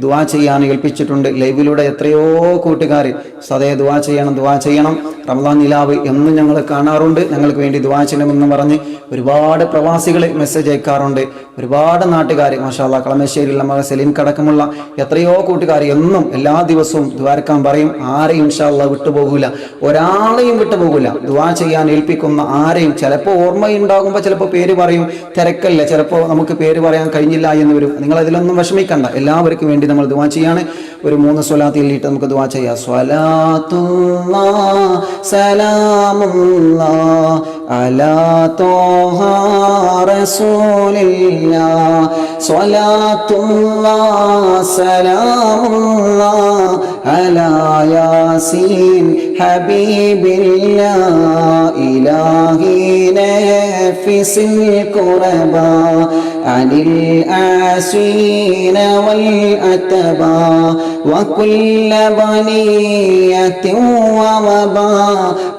ദുആ ചെയ്യാൻ ഏൽപ്പിച്ചിട്ടുണ്ട് ലൈവിലൂടെ. എത്രയോ കൂട്ടുകാർ സദേ ദുആ ചെയ്യണം. റമദാൻ നിലാവ് എന്നും ഞങ്ങൾ കാണാറുണ്ട്, ഞങ്ങൾക്ക് വേണ്ടി ദുആ ചെയ്യണമെന്ന് പറഞ്ഞ് ഒരുപാട് പ്രവാസികൾ മെസ്സേജ് അയക്കാറുണ്ട്. ഒരുപാട് നാട്ടുകാർ മാഷാ അല്ലാഹ് കളമശ്ശേരിയിലുള്ള മക സലീം കടക്കമുള്ള എത്രയോ കൂട്ടുകാർ എന്നും എല്ലാ ദിവസവും ദുആർക്കാൻ പറയും. ആരെയും ഇൻഷാ അല്ലാഹ് വിട്ടുപോകൂല, ഒരാളെയും വിട്ടുപോകൂല. ദുആ ചെയ്യാൻ ഏൽപ്പിക്കുന്ന ആരെയും ചിലപ്പോൾ ഓർമ്മയുണ്ടാകുമ്പോൾ ചിലപ്പോൾ പേര് പറയും, തിരക്കല്ല, ചിലപ്പോൾ നമുക്ക് പേര് പറയാൻ കഴിഞ്ഞില്ല എന്ന് വരും. നിങ്ങൾ അതിലൊന്നും വിഷമിക്കണ്ട. എല്ലാവർക്കും വേണ്ടി നമ്മൾ ദുആ ചെയ്യാണ്. ഒരു 3 സ്വലാത്ത് ചൊല്ലിയിട്ട് നമുക്ക് ദുആ ചെയ്യാം. സ്വലാത്തുല്ലാഹ് സലാമുല്ലാഹ് അലാ ത്വാഹ റസൂലില്ലാഹ് സ്വലാത്തുല്ലാഹ് സലാമുല്ലാഹ് അലാ യാസീൻ ഹബീബില്ലാഹ് ഇലാഹി നഫിസിൽ ഖുറബാ അനിൽ ആസീന വൽ അതബാ വകുല്ല ബനിയത്തിൻ വവബാ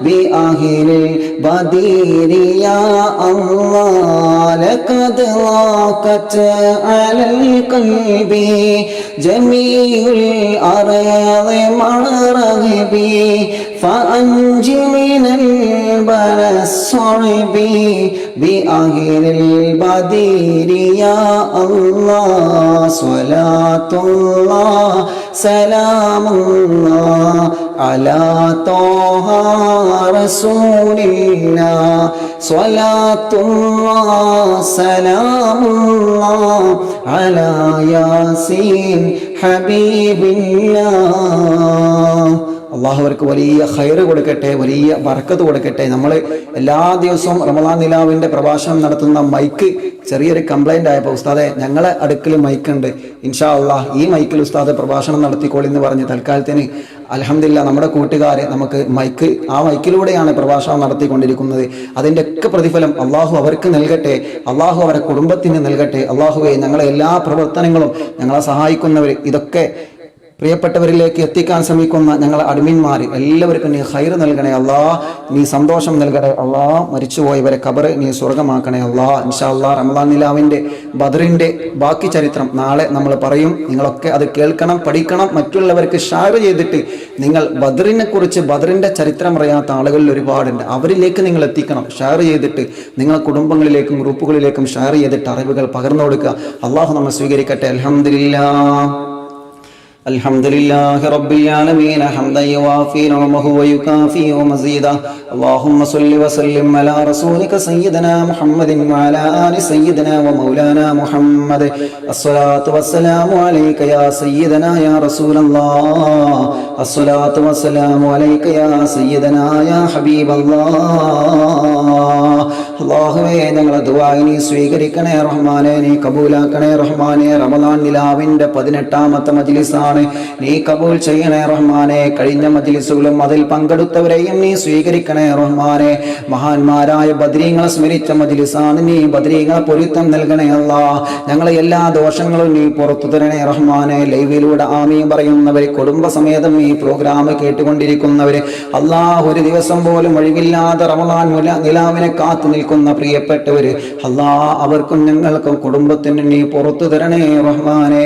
ബിഅഹ്ലിൽ ബദീരി യാ അല്ലാഹ് ലഖദ് ളാഖത് അലൽ ഖൽബി ജമീഉൽ അറാദി മറഹബി ഫഅൻജി മിനൽ ബലസ്സഅബി ബിഅഹ്ലിൽ ബദീരി യാ അല്ലാഹ് സ്വലാത്തുല്ലാഹ് സലാമുല്ലാഹ് അലാ ത്വാഹ റസൂലില്ലാഹ് സ്വലാത്തുല്ലാഹ് സലാമുല്ലാഹ് അലാ യാസീൻ ഹബീബില്ലാഹ്. അള്ളാഹു അവർക്ക് വലിയ ഖൈറ് കൊടുക്കട്ടെ, വലിയ ബർക്കത്ത് കൊടുക്കട്ടെ. നമ്മൾ എല്ലാ ദിവസവും റമദാൻ നിലാവിന്റെ പ്രഭാഷണം നടത്തുന്ന മൈക്ക് ചെറിയൊരു കംപ്ലൈന്റ് ആയപ്പോൾ ഉസ്താദെ ഞങ്ങളെ അടുക്കൽ മൈക്കുണ്ട്, ഇൻഷാ അള്ളാഹ് ഈ മൈക്കിൽ ഉസ്താദ് പ്രഭാഷണം നടത്തിക്കോളി എന്ന് പറഞ്ഞ് തൽക്കാലത്തിന് അൽഹംദുലില്ലാ നമ്മുടെ കൂട്ടുകാരെ നമുക്ക് ആ മൈക്കിലൂടെയാണ് പ്രഭാഷണം നടത്തിക്കൊണ്ടിരിക്കുന്നത്. അതിൻ്റെ ഒക്കെ പ്രതിഫലം അള്ളാഹു അവർക്ക് നൽകട്ടെ, അള്ളാഹു അവരുടെ കുടുംബത്തിന് നൽകട്ടെ. അള്ളാഹുവെ ഞങ്ങളെ എല്ലാ പ്രവർത്തനങ്ങളും ഞങ്ങളെ സഹായിക്കുന്നവർ, ഇതൊക്കെ പ്രിയപ്പെട്ടവരിലേക്ക് എത്തിക്കാൻ ശ്രമിക്കുന്ന ഞങ്ങളെ അഡ്മിന്മാർ എല്ലാവർക്കും നീ ഖൈർ നൽകണേ അല്ലാ, നീ സന്തോഷം നൽകണേ അല്ലാ. മരിച്ചുപോയവരെ ഖബർ നീ സ്വർഗമാക്കണേ അല്ലാ. ഇൻഷാ അല്ലാ റമദാൻ നിലാവിന്റെ ബദറിന്റെ ബാക്കി ചരിത്രം നാളെ നമ്മൾ പറയും. നിങ്ങളൊക്കെ അത് കേൾക്കണം, പഠിക്കണം, മറ്റുള്ളവർക്ക് ഷെയർ ചെയ്തിട്ട് നിങ്ങൾ ബദറിനെ കുറിച്ച് ബദറിന്റെ ചരിത്രം അറിയാത്ത ആളുകളിൽ ഒരുപാടുണ്ട്, അവരിലേക്ക് നിങ്ങൾ എത്തിക്കണം. ഷെയർ ചെയ്തിട്ട് നിങ്ങൾ കുടുംബങ്ങളിലേക്കും ഗ്രൂപ്പുകളിലേക്കും ഷെയർ ചെയ്തിട്ട് അറിവുകൾ പകർന്നു കൊടുക്കുക. അള്ളാഹു നമ്മെ സ്വീകരിക്കട്ടെ. അൽഹംദുലില്ലാഹ് الحمد لله رب العالمين حمدا يوافي نعمه ويكافئ مزيدا. اللهم صل وسلم على رسولك سيدنا محمد وعلى آل سيدنا ومولانا محمد. الصلاة والسلام عليك يا سيدنا يا رسول الله. الصلاة والسلام عليك يا سيدنا يا حبيب الله. അല്ലാഹുവേ ഞങ്ങളെ ദുആ നീ സ്വീകരിക്കണേ റഹ്മാനെ, നീ കബൂലാക്കണേ റഹ്മാനെ. റമദാൻ നിലാവിന്റെ 18ാമത്തെ മജ്ലിസാണ്, നീ കബൂൽ ചെയ്യണേ റഹ്മാനെ. കഴിഞ്ഞ മജ്ലിസുകളും അതിൽ പങ്കെടുത്തവരെയും നീ സ്വീകരിക്കണേ റഹ്മാനെ. മഹാന്മാരായ ബദ്രീങ്ങളെ സ്മരിച്ച മജ്ലിസാണ്, നീ ബദ്രീങ്ങളെ പൊരുത്തം നൽകണേ അല്ലാഹ്. ഞങ്ങളെ എല്ലാ ദോഷങ്ങളും നീ പുറത്തു തരണേ റഹ്മാനെ. ലൈവിലൂടെ ആമീൻ പറയുന്നവർ, കുടുംബസമേതം ഈ പ്രോഗ്രാം കേട്ടുകൊണ്ടിരിക്കുന്നവര്, അല്ലാഹ് ഒരു ദിവസം പോലും ഒഴിവില്ലാതെ റമദാൻ നിലാവിനെ കാത്തു നിൽക്കുന്ന പ്രിയപ്പെട്ടവര്, അല്ലാഹ് അവർക്കും ഞങ്ങൾക്കും കുടുംബത്തിന് നീ പുറത്തു തരണേ റഹ്മാനെ.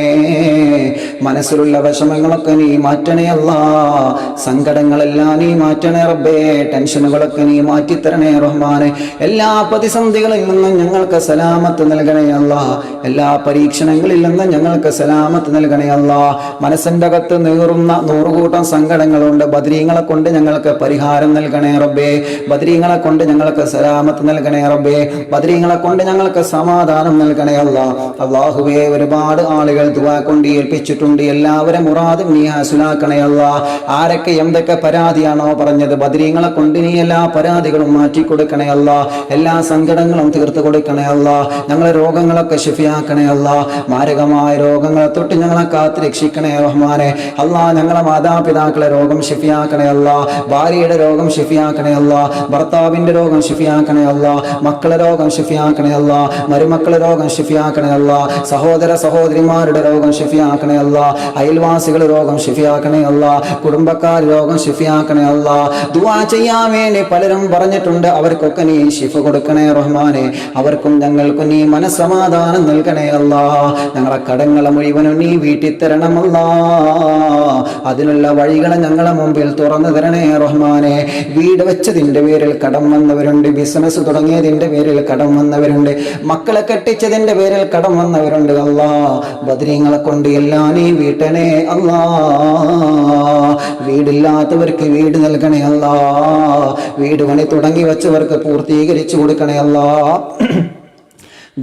മനസ്സിലുള്ള വിഷമങ്ങളൊക്കെ നീ മാറ്റണേ അല്ലാഹ്, സങ്കടങ്ങളെല്ലാം നീ മാറ്റണേ റബ്ബേ, ടെൻഷനുകളൊക്കെ നീ മാറ്റിത്തരണേ റഹ്മാനെ. എല്ലാ പ്രതിസന്ധികളിൽ നിന്നും ഞങ്ങൾക്ക് സലാമത്ത് നൽകണേ അല്ലാഹ്, എല്ലാ പരീക്ഷണങ്ങളിൽ നിന്നും ഞങ്ങൾക്ക് സലാമത്ത് നൽകണേ അല്ലാഹ്. മനസ്സിന്റെ അകത്ത് നീറുന്ന നൂറുകൂട്ടം സങ്കടങ്ങളുണ്ട്, ബദ്രീങ്ങളെ കൊണ്ട് ഞങ്ങൾക്ക് പരിഹാരം നൽകണേ റബ്ബേ. ബദ്രീങ്ങളെ കൊണ്ട് ഞങ്ങൾക്ക് സലാമത്ത് നൽകണേ റബ്ബേ. ബദ്രീങ്ങളെ കൊണ്ട് ഞങ്ങൾക്ക് സമാധാനം നൽകണേ അല്ലാഹ്. അല്ലാഹുവേ ഒരുപാട് ആളുകൾ ദുആ കൊണ്ട് ഏൽപ്പിച്ചിട്ടുണ്ട്, എല്ലാവരും മുറാദും നീ ഹാസിലാക്കണേ അല്ലാഹ്. ആരൊക്കെ എന്തൊക്കെ പരാതിയാണോ പറഞ്ഞത്, ബദ്രീങ്ങളെ കൊണ്ട് നീ എല്ലാ പരാതികളും മാറ്റി കൊടുക്കണേ അല്ലാഹ്, എല്ലാ സങ്കടങ്ങളും തീർത്തു കൊടുക്കണേ അല്ലാഹ്. ഞങ്ങളെ രോഗങ്ങളൊക്കെ ശിഫിയാക്കണേ അല്ലാഹ്. മാരകമായ രോഗങ്ങളെ തൊട്ട് ഞങ്ങളെ കാത്ത് രക്ഷിക്കണേ റഹ്മാനെ. അല്ലാഹ് ഞങ്ങളെ മാതാപിതാക്കളെ രോഗം ശിഫിയാക്കണേ അല്ലാഹ്, ഭാര്യയുടെ രോഗം ശിഫിയാക്കണേ അല്ലാഹ്, ഭർത്താവിന്റെ രോഗം ശിഫിയാക്കണേ അല്ലാഹ്, മക്കളെ രോഗം ശിഫിയാക്കണേ അല്ലാഹ്, മരുമക്കളെ രോഗം ശിഫിയാക്കണേ അല്ലാഹ്, സഹോദര സഹോദരിമാരുടെ രോഗം ശിഫിയാക്കണേ അല്ലാഹ്, അയൽവാസികളുടെ രോഗം ശിഫിയാക്കണേ അല്ലാഹ്, കുടുംബക്കാർ രോഗം ശിഫിയാക്കണേ അല്ലാഹ്. ദുആ ചെയ്യാൻ വേണ്ടി പലരും പറഞ്ഞിട്ടുണ്ട്, അവർക്കൊക്കെ നീ ശിഫ കൊടുക്കണേ റഹ്മാനെ. അവർക്കും ഞങ്ങൾക്കും നീ മനസ്സമാധാനം നൽകണേ അല്ലാഹ്. ഞങ്ങളെ കടങ്ങളെ മുഴുവനും നീ വീട്ടി തരണം അല്ലാഹ്. അതിനുള്ള വഴികളെ ഞങ്ങളെ മുമ്പിൽ തുറന്നു തരണേ റഹ്മാനെ. വീട് വെച്ചതിന്റെ പേരിൽ കടം വന്നവരുണ്ട്, ബിസിനസ് തുടങ്ങിയതിന്റെ പേരിൽ കടം വന്നവരുണ്ട്, മക്കളെ കെട്ടിച്ചതിന്റെ പേരിൽ കടം വന്നവരുണ്ട് അല്ലാഹ്. ബദ്രീങ്ങളെ കൊണ്ട് എല്ലാം നീ വീട്ടണേ അല്ലാഹ്. വീടില്ലാത്തവർക്ക് വീട് നൽകണേ അല്ലാഹ്. വീട് പണി തുടങ്ങി വെച്ചവർക്ക് പൂർത്തീകരിച്ചു കൊടുക്കണേ അല്ലാഹ്.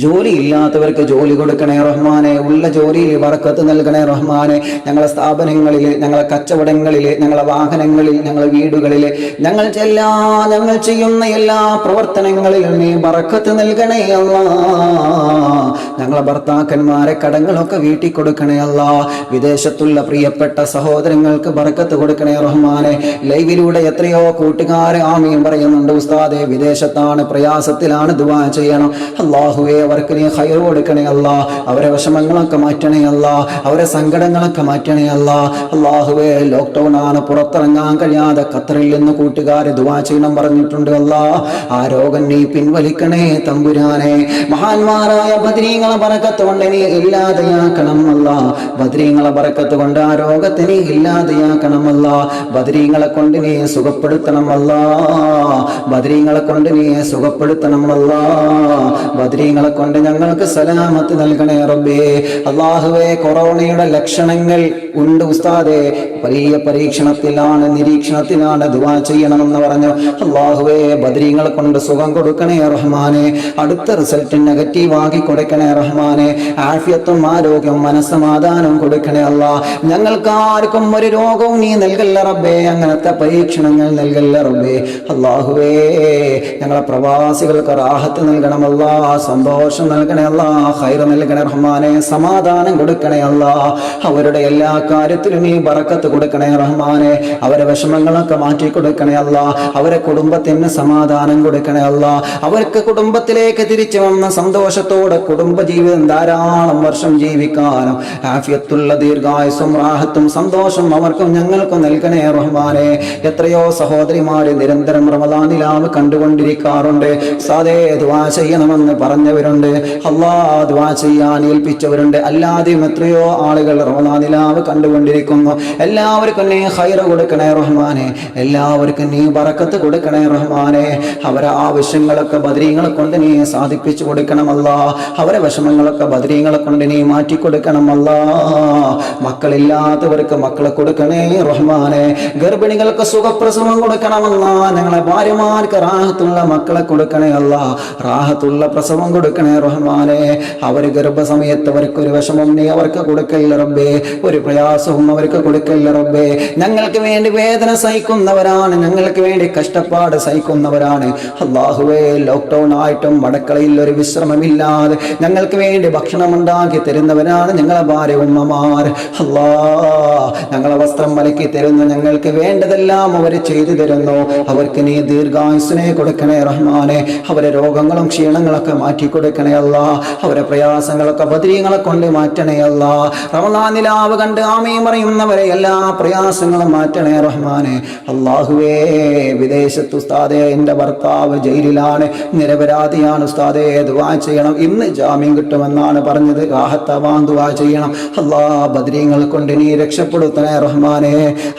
ജോലി ഇല്ലാത്തവർക്ക് ജോലി കൊടുക്കണേ റഹ്മാനെ. ഉള്ള ജോലിയിൽ ബറക്കത്ത് നൽകണേ റഹ്മാനെ. ഞങ്ങളെ സ്ഥാപനങ്ങളിൽ, ഞങ്ങളെ കച്ചവടങ്ങളിൽ, ഞങ്ങളെ വാഹനങ്ങളിൽ, ഞങ്ങളെ വീടുകളിൽ, ഞങ്ങൾ ചെയ്യുന്ന എല്ലാ പ്രവർത്തനങ്ങളിലും നീ ബറക്കത്ത് നൽകണേ അല്ലാ. ഞങ്ങളെ ഭർത്താക്കന്മാരെ കടങ്ങളൊക്കെ വീട്ടിൽ കൊടുക്കണേ അല്ലാ. വിദേശത്തുള്ള പ്രിയപ്പെട്ട സഹോദരങ്ങൾക്ക് ബറക്കത്ത് കൊടുക്കണേ റഹ്മാനെ. ലൈവിലൂടെ എത്രയോ കൂട്ടുകാർ ആമീൻ പറയുന്നുണ്ട്. ഉസ്താദെ വിദേശത്താണ്, പ്രയാസത്തിലാണ്, ദുആ ചെയ്യണം. അല്ലാഹുവേ അവർക്ക് നീ ഖൈർ കൊടുക്കണേ അല്ലാ. അവരെ വിഷമങ്ങളൊക്കെ മാറ്റണേ അല്ലാ. അവരെ സങ്കടങ്ങളൊക്കെ മാറ്റണേ അല്ലാ. അല്ലാഹുവേ ലോക്ക്ഡൗൺ ആണ്, പുറത്തിറങ്ങാൻ കഴിയാതെ ഖത്തറിൽ നിന്ന് കൂട്ടുകാർ ദുആ ചെയ്യണം പറഞ്ഞിട്ടുണ്ട് അല്ലാ. ആ രോഗം നീ പിൻവലിക്കണേ തമ്പുരാനെ. മഹാന്മാരായ ബദ്രീങ്ങളെ ബറക്കത്ത് കൊണ്ട് നീ ഇല്ലാതെയാക്കണം അല്ലാ. ബദ്രീങ്ങളെ ബറക്കത്ത് കൊണ്ട് ആ രോഗത്തെ നീ ഇല്ലാതെയാക്കണം അല്ലാ. ബദ്രീങ്ങളെ കൊണ്ട് നീ സുഖപ്പെടുത്തണം അല്ലാ. ബദ്രീങ്ങളെ കൊണ്ട് നീ സുഖപ്പെടുത്തണം അല്ലാ. ബദ്രീങ്ങളെ കൊണ്ട് ഞങ്ങൾക്ക് സലാമത്ത് നൽകണേ റബ്ബേ. അല്ലാഹുവേ കൊറോണയുടെ ലക്ഷണങ്ങൾ ഉണ്ട് ഉസ്താദേ, വലിയ പരീക്ഷണത്തിലാണ്, നിരീക്ഷണത്തിലാണ്, ദുആ ചെയ്യണമെന്ന് പറഞ്ഞു. അല്ലാഹുവേ ബദ്രീങ്ങളെ കൊണ്ട് സുഖം കൊടുക്കണേ റഹ്മാനെ. അടുത്ത റിസൾട്ട് നെഗറ്റീവ് ആക്കി കൊടുക്കണേ റഹ്മാനെ. ആഫിയത്തും ആരോഗ്യം മനസ്സമാധാനം കൊടുക്കണേ അല്ലാ. ഞങ്ങൾക്ക് ആർക്കും ഒരു രോഗവും നീ നൽകല്ല റബ്ബേ. അങ്ങനത്തെ പരീക്ഷണങ്ങൾ നൽകല്ല റബ്ബേ. അല്ലാഹുവേ ഞങ്ങളെ പ്രവാസികൾക്ക് റാഹത്ത് നൽകണമല്ലാ, സന്തോഷം നൽകണേ അല്ലാ, ഖൈർ നൽകണേ റഹ്മാനെ, സമാധാനം കൊടുക്കണേ അല്ലാ. അവരുടെ എല്ലാ കാര്യത്തിലും നീ ബറക്കത്ത് കൊടുക്കണേ റഹ്മാനെ. അവരെ വിഷമങ്ങളൊക്കെ മാറ്റി കൊടുക്കണേ അല്ലാ. അവരെ കുടുംബത്തിന് സമാധാനം കൊടുക്കണേ അല്ലാ. അവർക്ക് കുടുംബത്തിലേക്ക് തിരിച്ചു വന്ന സന്തോഷത്തോടെ കുടുംബജീവിതം ധാരാളം വർഷം ജീവിക്കാനും ആഫിയത്തുള്ള ദീർഘായുസ്സും റാഹത്തും സന്തോഷം അവർക്കും ഞങ്ങൾക്കും നൽകണേ റഹ്മാനെ. എത്രയോ സഹോദരിമാര് നിരന്തരം റമദാൻ നിലാവ് കണ്ടുകൊണ്ടിരിക്കാറുണ്ട്. സാദേ ദുആ ചെയ്യണമെന്ന് പറഞ്ഞവരുണ്ട്, അല്ലാ ദുആ ചെയ്യാൻ ഏൽപ്പിച്ചവരുണ്ട്. അല്ലാതെയും എത്രയോ ആളുകൾ റമദാൻ നിലാവ് കണ്ടുകൊണ്ടിരിക്കുന്നു. എല്ലാവർക്കും നീ ഖൈർ കൊടുക്കണേ റഹ്മാനെ. എല്ലാവർക്കും നീ ബറക്കത്ത് കൊടുക്കണേ റഹ്മാനെ. അവരെ ആവശ്യങ്ങളൊക്കെ ബദ്രീങ്ങളെ കൊണ്ട് നീ സാധിപ്പിച്ചു കൊടുക്കണമല്ലാ. അവരെ വിഷമങ്ങളൊക്കെ ബദ്രീങ്ങളെ കൊണ്ട് നീ മാറ്റി കൊടുക്കണമല്ലാ. മക്കളില്ലാത്തവർക്ക് മക്കളെ കൊടുക്കണേ റഹ്മാനെ. ഗർഭിണികൾക്ക് സുഖപ്രസവം കൊടുക്കണമല്ലാ. ഞങ്ങളെ ഭാര്യമാർക്ക് റാഹത്തുള്ള മക്കളെ കൊടുക്കണേ അല്ലാ. റാഹത്തുള്ള പ്രസവം കൊടുക്കണേ റഹ്മാനെ. അവർ ഗർഭസമയത്ത് അവർക്കൊരു വിഷമം നീ അവർക്ക് കൊടുക്കല്ല റബ്ബേ. ഒരു പ്രയാസവും അവർക്ക് കൊടുക്കല്ല റബ്ബേ. ഞങ്ങൾക്ക് വേണ്ടി വേദന സഹിക്കുന്നവരാണ്, ഞങ്ങൾക്ക് വേണ്ടി കഷ്ടപ്പാട് സഹിക്കുന്നവരാണ്. അല്ലാഹുവേ ലോക്ക്ഡൗൺ ആയിട്ടും മടക്കളയിൽ ഒരു വിശ്രമമില്ലാതെ ഞങ്ങൾക്ക് വേണ്ടി ഭക്ഷണം ഉണ്ടാക്കി തരുന്നവരാണ് ഞങ്ങളെ ഭാര്യ ഉമ്മമാർ. അല്ലാ ഞങ്ങളെ വസ്ത്രം മലക്കി തരുന്നു, ഞങ്ങൾക്ക് വേണ്ടതെല്ലാം അവർ ചെയ്തു തരുന്നു. അവർക്ക് നീ ദീർഘായുസ്സിനെ കൊടുക്കണേ റഹ്മാനെ. അവരെ രോഗങ്ങളും ക്ഷീണങ്ങളൊക്കെ മാറ്റി കൊടുക്കണേ അല്ലാ. അവരെ പ്രയാസങ്ങളൊക്കെ ബദ്രീങ്ങളെ കൊണ്ട് മാറ്റണേ അല്ലാ. റമദാൻ നിലാവ് കണ്ട് ആമീൻ പറയുന്നവരെ എല്ലാ പ്രയാസങ്ങളും മാറ്റണേ റഹ്മാനെ. അല്ലാഹുവേ വിദേശത്ത് ഉസ്താദേ എൻ്റെ ഭർത്താവ് ജയിലിലാണ്, നിരപരാധിയാണ് ഉസ്താദേ, ദുആ ചെയ്യണം. ഇന്ന് ജാമ്യം കിട്ടുമെന്നാണ് പറഞ്ഞത്. റാഹത്താവാൻ ദുആ ചെയ്യണം. അല്ലാ ബദ്രീങ്ങളെ കൊണ്ട് നീ രക്ഷപ്പെടുത്തണേ റഹ്മാനെ.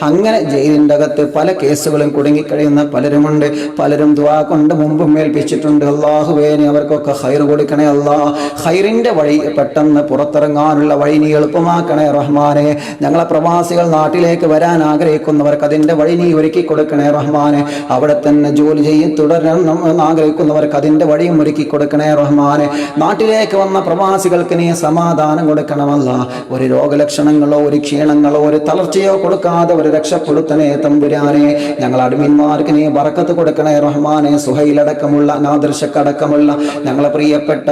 അങ്ങനെ ജയിലിൻ്റെ അകത്ത് പല കേസുകളും കുടുങ്ങിക്കഴിയുന്ന പലരുമുണ്ട്. പലരും ദുആ കൊണ്ട് മുമ്പും ഏൽപ്പിച്ചിട്ടുണ്ട്. അല്ലാഹുവേ നീ അവർക്കൊക്കെ ഖൈർ കൊടുക്കണേ അല്ലാ. ഖൈറിന്റെ വഴി പെട്ടെന്ന് പുറത്തിറങ്ങാനുള്ള വഴി നീ എളുപ്പമാക്കണേ റഹ്മാനെ. ഞങ്ങളെ പ്രവാസികൾ നാട്ടിലേക്ക് വരാൻ ആഗ്രഹിക്കുന്നവർക്ക് അതിന്റെ വഴി നീ ഒരുക്കി കൊടുക്കണേ റഹ്മാനെ. അവിടെ തന്നെ ജോലി ചെയ്ത് തുടരണം ആഗ്രഹിക്കുന്നവർക്ക് അതിന്റെ വഴിയും ഒരുക്കി കൊടുക്കണേ റഹ്മാനെ. നാട്ടിലേക്ക് വന്ന പ്രവാസികൾക്ക് നീ സമാധാനം കൊടുക്കണമല്ല. ഒരു രോഗലക്ഷണങ്ങളോ ഒരു ക്ഷീണങ്ങളോ ഒരു തളർച്ചയോ കൊടുക്കാതെ ഒരു രക്ഷപ്പെടുത്തണേ തമ്പുരാനെ. ഞങ്ങൾ അടിമന്മാർക്ക് നീ ബറക്കത്ത് കൊടുക്കണേ റഹ്മാനെ. സുഹൈലടക്കമുള്ള നാദർശക്കടക്കമുള്ള ഞങ്ങളെ പ്രിയപ്പെട്ട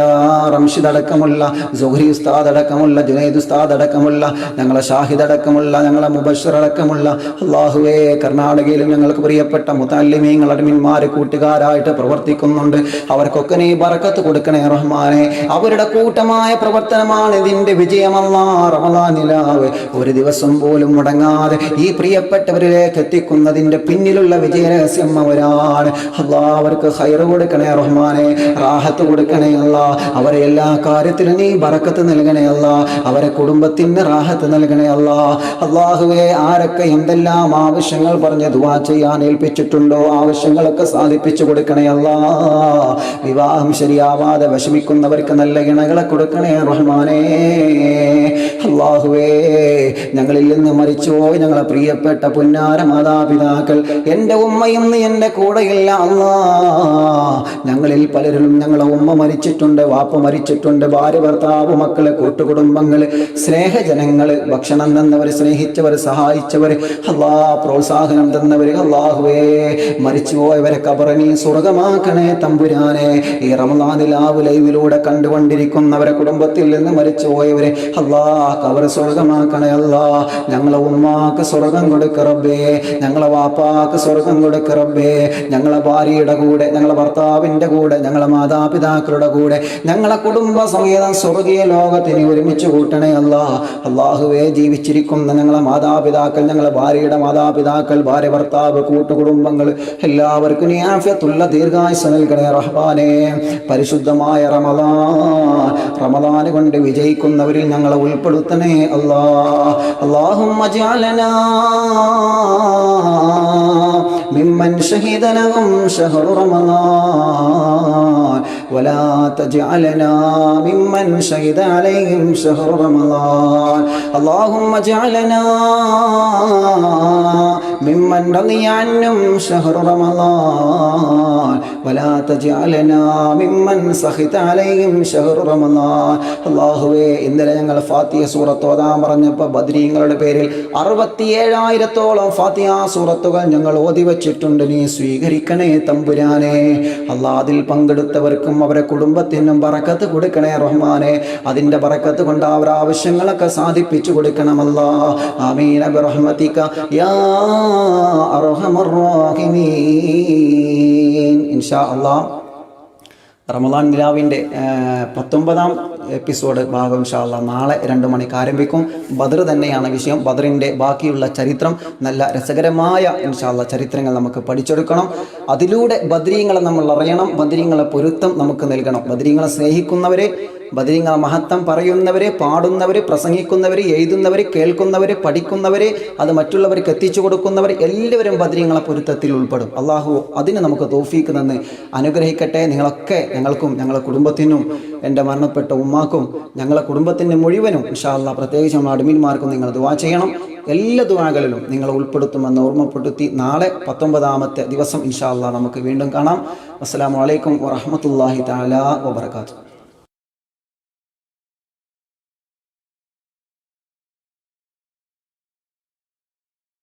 റംഷിദ് അടക്കമുള്ള സുഹരി ഉസ്താദ് അടക്കമുള്ള ജുനൈദ് ഉസ്താദ് അടക്കമുള്ള ഞങ്ങളെ ഷാഹിദ് അടക്കമുള്ള ഞങ്ങളെ മുബശ്ശർ അടക്കമുള്ള അല്ലാഹുവേ കർണാടകയിലും ഞങ്ങൾക്ക് പ്രിയപ്പെട്ട മുതല്ലിമീങ്ങൾ അടിമന്മാർ കൂട്ടുകാരായിട്ട് പ്രവർത്തിക്കുന്നുണ്ട്. അവർക്കൊക്കെ നീ ബറക്കത്ത് കൊടുക്കണേ റഹ്മാനെ. അവരുടെ കൂട്ടമായ പ്രവർത്തനമാണ് ഇതിന്റെ വിജയമല്ലാ. റമദാൻ നിലാവ് ഒരു ദിവസം പോലും മുടങ്ങാതെ ഈ പ്രിയപ്പെട്ടവരിലേക്ക് എത്തിക്കുന്നതിന്റെ പിന്നിലുള്ള വിജയരഹസ്യം അവരാണ്. അല്ലാ അവർക്ക് ഖൈർ കൊടുക്കണേ റഹ്മാനെ, റാഹത്ത് കൊടുക്കണേ അല്ലാ. അവരെ എല്ലാ കാര്യത്തിലും നീ ബറക്കത്ത് നൽകണേ അല്ലാ. അവരെ കുടുംബത്തിന് റാഹത്ത് നൽകണേ അല്ലാ. അല്ലാഹുവേ ആരൊക്കെ എന്തെല്ലാം ആവശ്യങ്ങൾ പറഞ്ഞ് ദുആ ചെയ്യാൻ ഏൽപ്പിച്ചിട്ടുണ്ടോ ആവശ്യങ്ങളൊക്കെ സാധിപ്പിച്ചു കൊടുക്കണേ അല്ലാ. വിവാഹം ശരിയാവാതെ വിഷമിക്കുന്നവർക്ക് നല്ല ഇണകളെ കൊടുക്കണേ റഹ്മാനേ. അല്ലാഹുവേ ഞങ്ങളിൽ നിന്ന് മരിച്ചുപോയി ഞങ്ങളെ പ്രിയപ്പെട്ട പുന്നാര മാതാപിതാക്കൾ, എൻ്റെ ഉമ്മ ഇന്ന് എൻ്റെ കൂടെയില്ല അല്ലാ. ഞങ്ങളിൽ പലരും ഞങ്ങളെ ഉമ്മ മരിച്ചു മരിച്ചിട്ടുണ്ട്, വാപ്പ മരിച്ചിട്ടുണ്ട്, ഭാര്യ ഭർത്താവ് മക്കള് കൂട്ടുകുടുംബങ്ങള് സ്നേഹജനങ്ങള് ഭക്ഷണം തന്നവർ, സ്നേഹിച്ചവർ, സഹായിച്ചവർ, പ്രോത്സാഹനം തന്നവർ, അല്ലാഹുവേ മരിച്ചുപോയവരെ ഖബറിനെ സ്വർഗമാക്കണേ തമ്പുരാനെ. ഈ റമളാനിൽ ലൈവിലൂടെ കണ്ടുകൊണ്ടിരിക്കുന്നവരെ കുടുംബത്തിൽ നിന്ന് മരിച്ചുപോയവരെ ഖബർ സ്വർഗമാക്കണേ അല്ലാ. ഞങ്ങളെ ഉമ്മാക്ക് സ്വർഗം കൊടുക്ക റബ്ബേ, ഞങ്ങളെ വാപ്പാക്ക് സ്വർഗം കൊടുക്ക റബ്ബേ. ഞങ്ങളെ ഭാര്യയുടെ കൂടെ, ഞങ്ങളെ ഭർത്താവിന്റെ കൂടെ, ഞങ്ങളെ മാതാപിതാക്കളുടെ കൂടെ, ഞങ്ങളെ കുടുംബ സമേതം സ്വർഗീയ ലോകത്തിന് ഒരുമിച്ച് കൂട്ടണേ അല്ലാ. അല്ലാഹുവേ ജീവിച്ചിരിക്കുന്ന ഞങ്ങളെ മാതാപിതാക്കൾ, ഞങ്ങളെ ഭാര്യയുടെ മാതാപിതാക്കൾ, ഭാര്യ ഭർത്താവ് കൂട്ടുകുടുംബങ്ങൾ എല്ലാവർക്കും നീ ആഫിയത്തുള്ള ദീർഘായുസ്സ് നൽകണേ റഹ്മാനേ. പരിശുദ്ധമായ റമളാൻ കൊണ്ട് വിജയിക്കുന്നവരിൽ ഞങ്ങളെ ഉൾപ്പെടുത്തണേ അല്ലാ. അല്ലാഹുമ്മ ജഅലനാ മിമ്മൻ ശഹീദ ലഹും ശഹ്റു റമളാൻ വലാ തജഅലനാ മിമ്മൻ ശഹീദ അലൈഹിം ശഹ്റു റമളാൻ. അല്ലാഹുമ്മ ജഅലനാ മിമ്മൻ റളിയ അൻഹും ശഹ്റു റമളാൻ വലാ തജഅലനാ മിമ്മൻ സഖിത അലൈഹിം ശഹ്റു റമളാൻ. അല്ലാഹുവേ ഇന്നലെ ഞങ്ങൾ ഫാത്തിഹ സൂറത്ത് ഓതാൻ പറഞ്ഞപ്പോൾ ബദ്രീങ്ങളുടെ പേരിൽ 67,000-ഓളം ഫാത്തിഹ സൂറത്തുകൾ ഞങ്ങൾ ഓതി വച്ചിട്ടുണ്ട്. നീ സ്വീകരിക്കണേ തമ്പുരാനെ. അല്ലാഹ് അതിൽ പങ്കെടുത്തവർക്കും അവരെ കുടുംബത്തിനും ബറക്കത്ത് കൊടുക്കണേ റഹ്മാനെ. അതിൻ്റെ ബറക്കത്ത് കൊണ്ട് അവർ ആവശ്യങ്ങളൊക്കെ സാധിപ്പിച്ചു കൊടുക്കണമല്ലാ. ആമീൻ ബിറഹ്മതിക യാ അർഹമർ റഹീമീൻ. ഇൻഷാ അല്ലാഹ് റമളാൻ നിലാവിൻ്റെ 19ാം എപ്പിസോഡ് ഭാഗം ഇൻഷാ അല്ലാഹ് നാളെ 2 മണിക്ക് ആരംഭിക്കും. ബദർ തന്നെയാണ് വിഷയം. ബദറിൻ്റെ ബാക്കിയുള്ള ചരിത്രം, നല്ല രസകരമായ ഇൻഷാ അല്ലാഹ് ചരിത്രങ്ങൾ നമുക്ക് പഠിച്ചെടുക്കണം. അതിലൂടെ ബദ്രീങ്ങളെ നമ്മൾ അറിയണം. ബദ്രീങ്ങളെ പൊരുത്തം നമുക്ക് നൽകണം. ബദ്രീങ്ങളെ സ്നേഹിക്കുന്നവരെ, ബദരീങ്ങളെ മഹത്വം പറയുന്നവരെ, പാടുന്നവർ, പ്രസംഗിക്കുന്നവർ, എഴുതുന്നവർ, കേൾക്കുന്നവർ, പഠിക്കുന്നവർ, അത് മറ്റുള്ളവർക്ക് എത്തിച്ചു കൊടുക്കുന്നവർ എല്ലാവരും ബദരീങ്ങളെ പൊരുത്തത്തിൽ ഉൾപ്പെടും. അള്ളാഹു അതിന് നമുക്ക് തൗഫീക്ക് തന്ന് അനുഗ്രഹിക്കട്ടെ. നിങ്ങളൊക്കെ, ഞങ്ങൾക്കും ഞങ്ങളുടെ കുടുംബത്തിനും എൻ്റെ മരണപ്പെട്ട ഉമ്മാക്കും ഞങ്ങളെ കുടുംബത്തിൻ്റെ മുഴുവനും ഇൻഷാ അല്ലാഹ്, പ്രത്യേകിച്ച് നമ്മുടെ അഡ്മിന്മാർക്കും നിങ്ങൾ ദുആ ചെയ്യണം. എല്ലാ ദുആകളിലും നിങ്ങൾ ഉൾപ്പെടുത്തുമെന്ന് ഓർമ്മപ്പെടുത്തി നാളെ 19ാമത്തെ ദിവസം ഇൻഷാ അല്ലാഹ് നമുക്ക് വീണ്ടും കാണാം. അസ്സലാമു അലൈക്കും വറഹ്മത്തുള്ളാഹി തആല വബറകാതുഹു.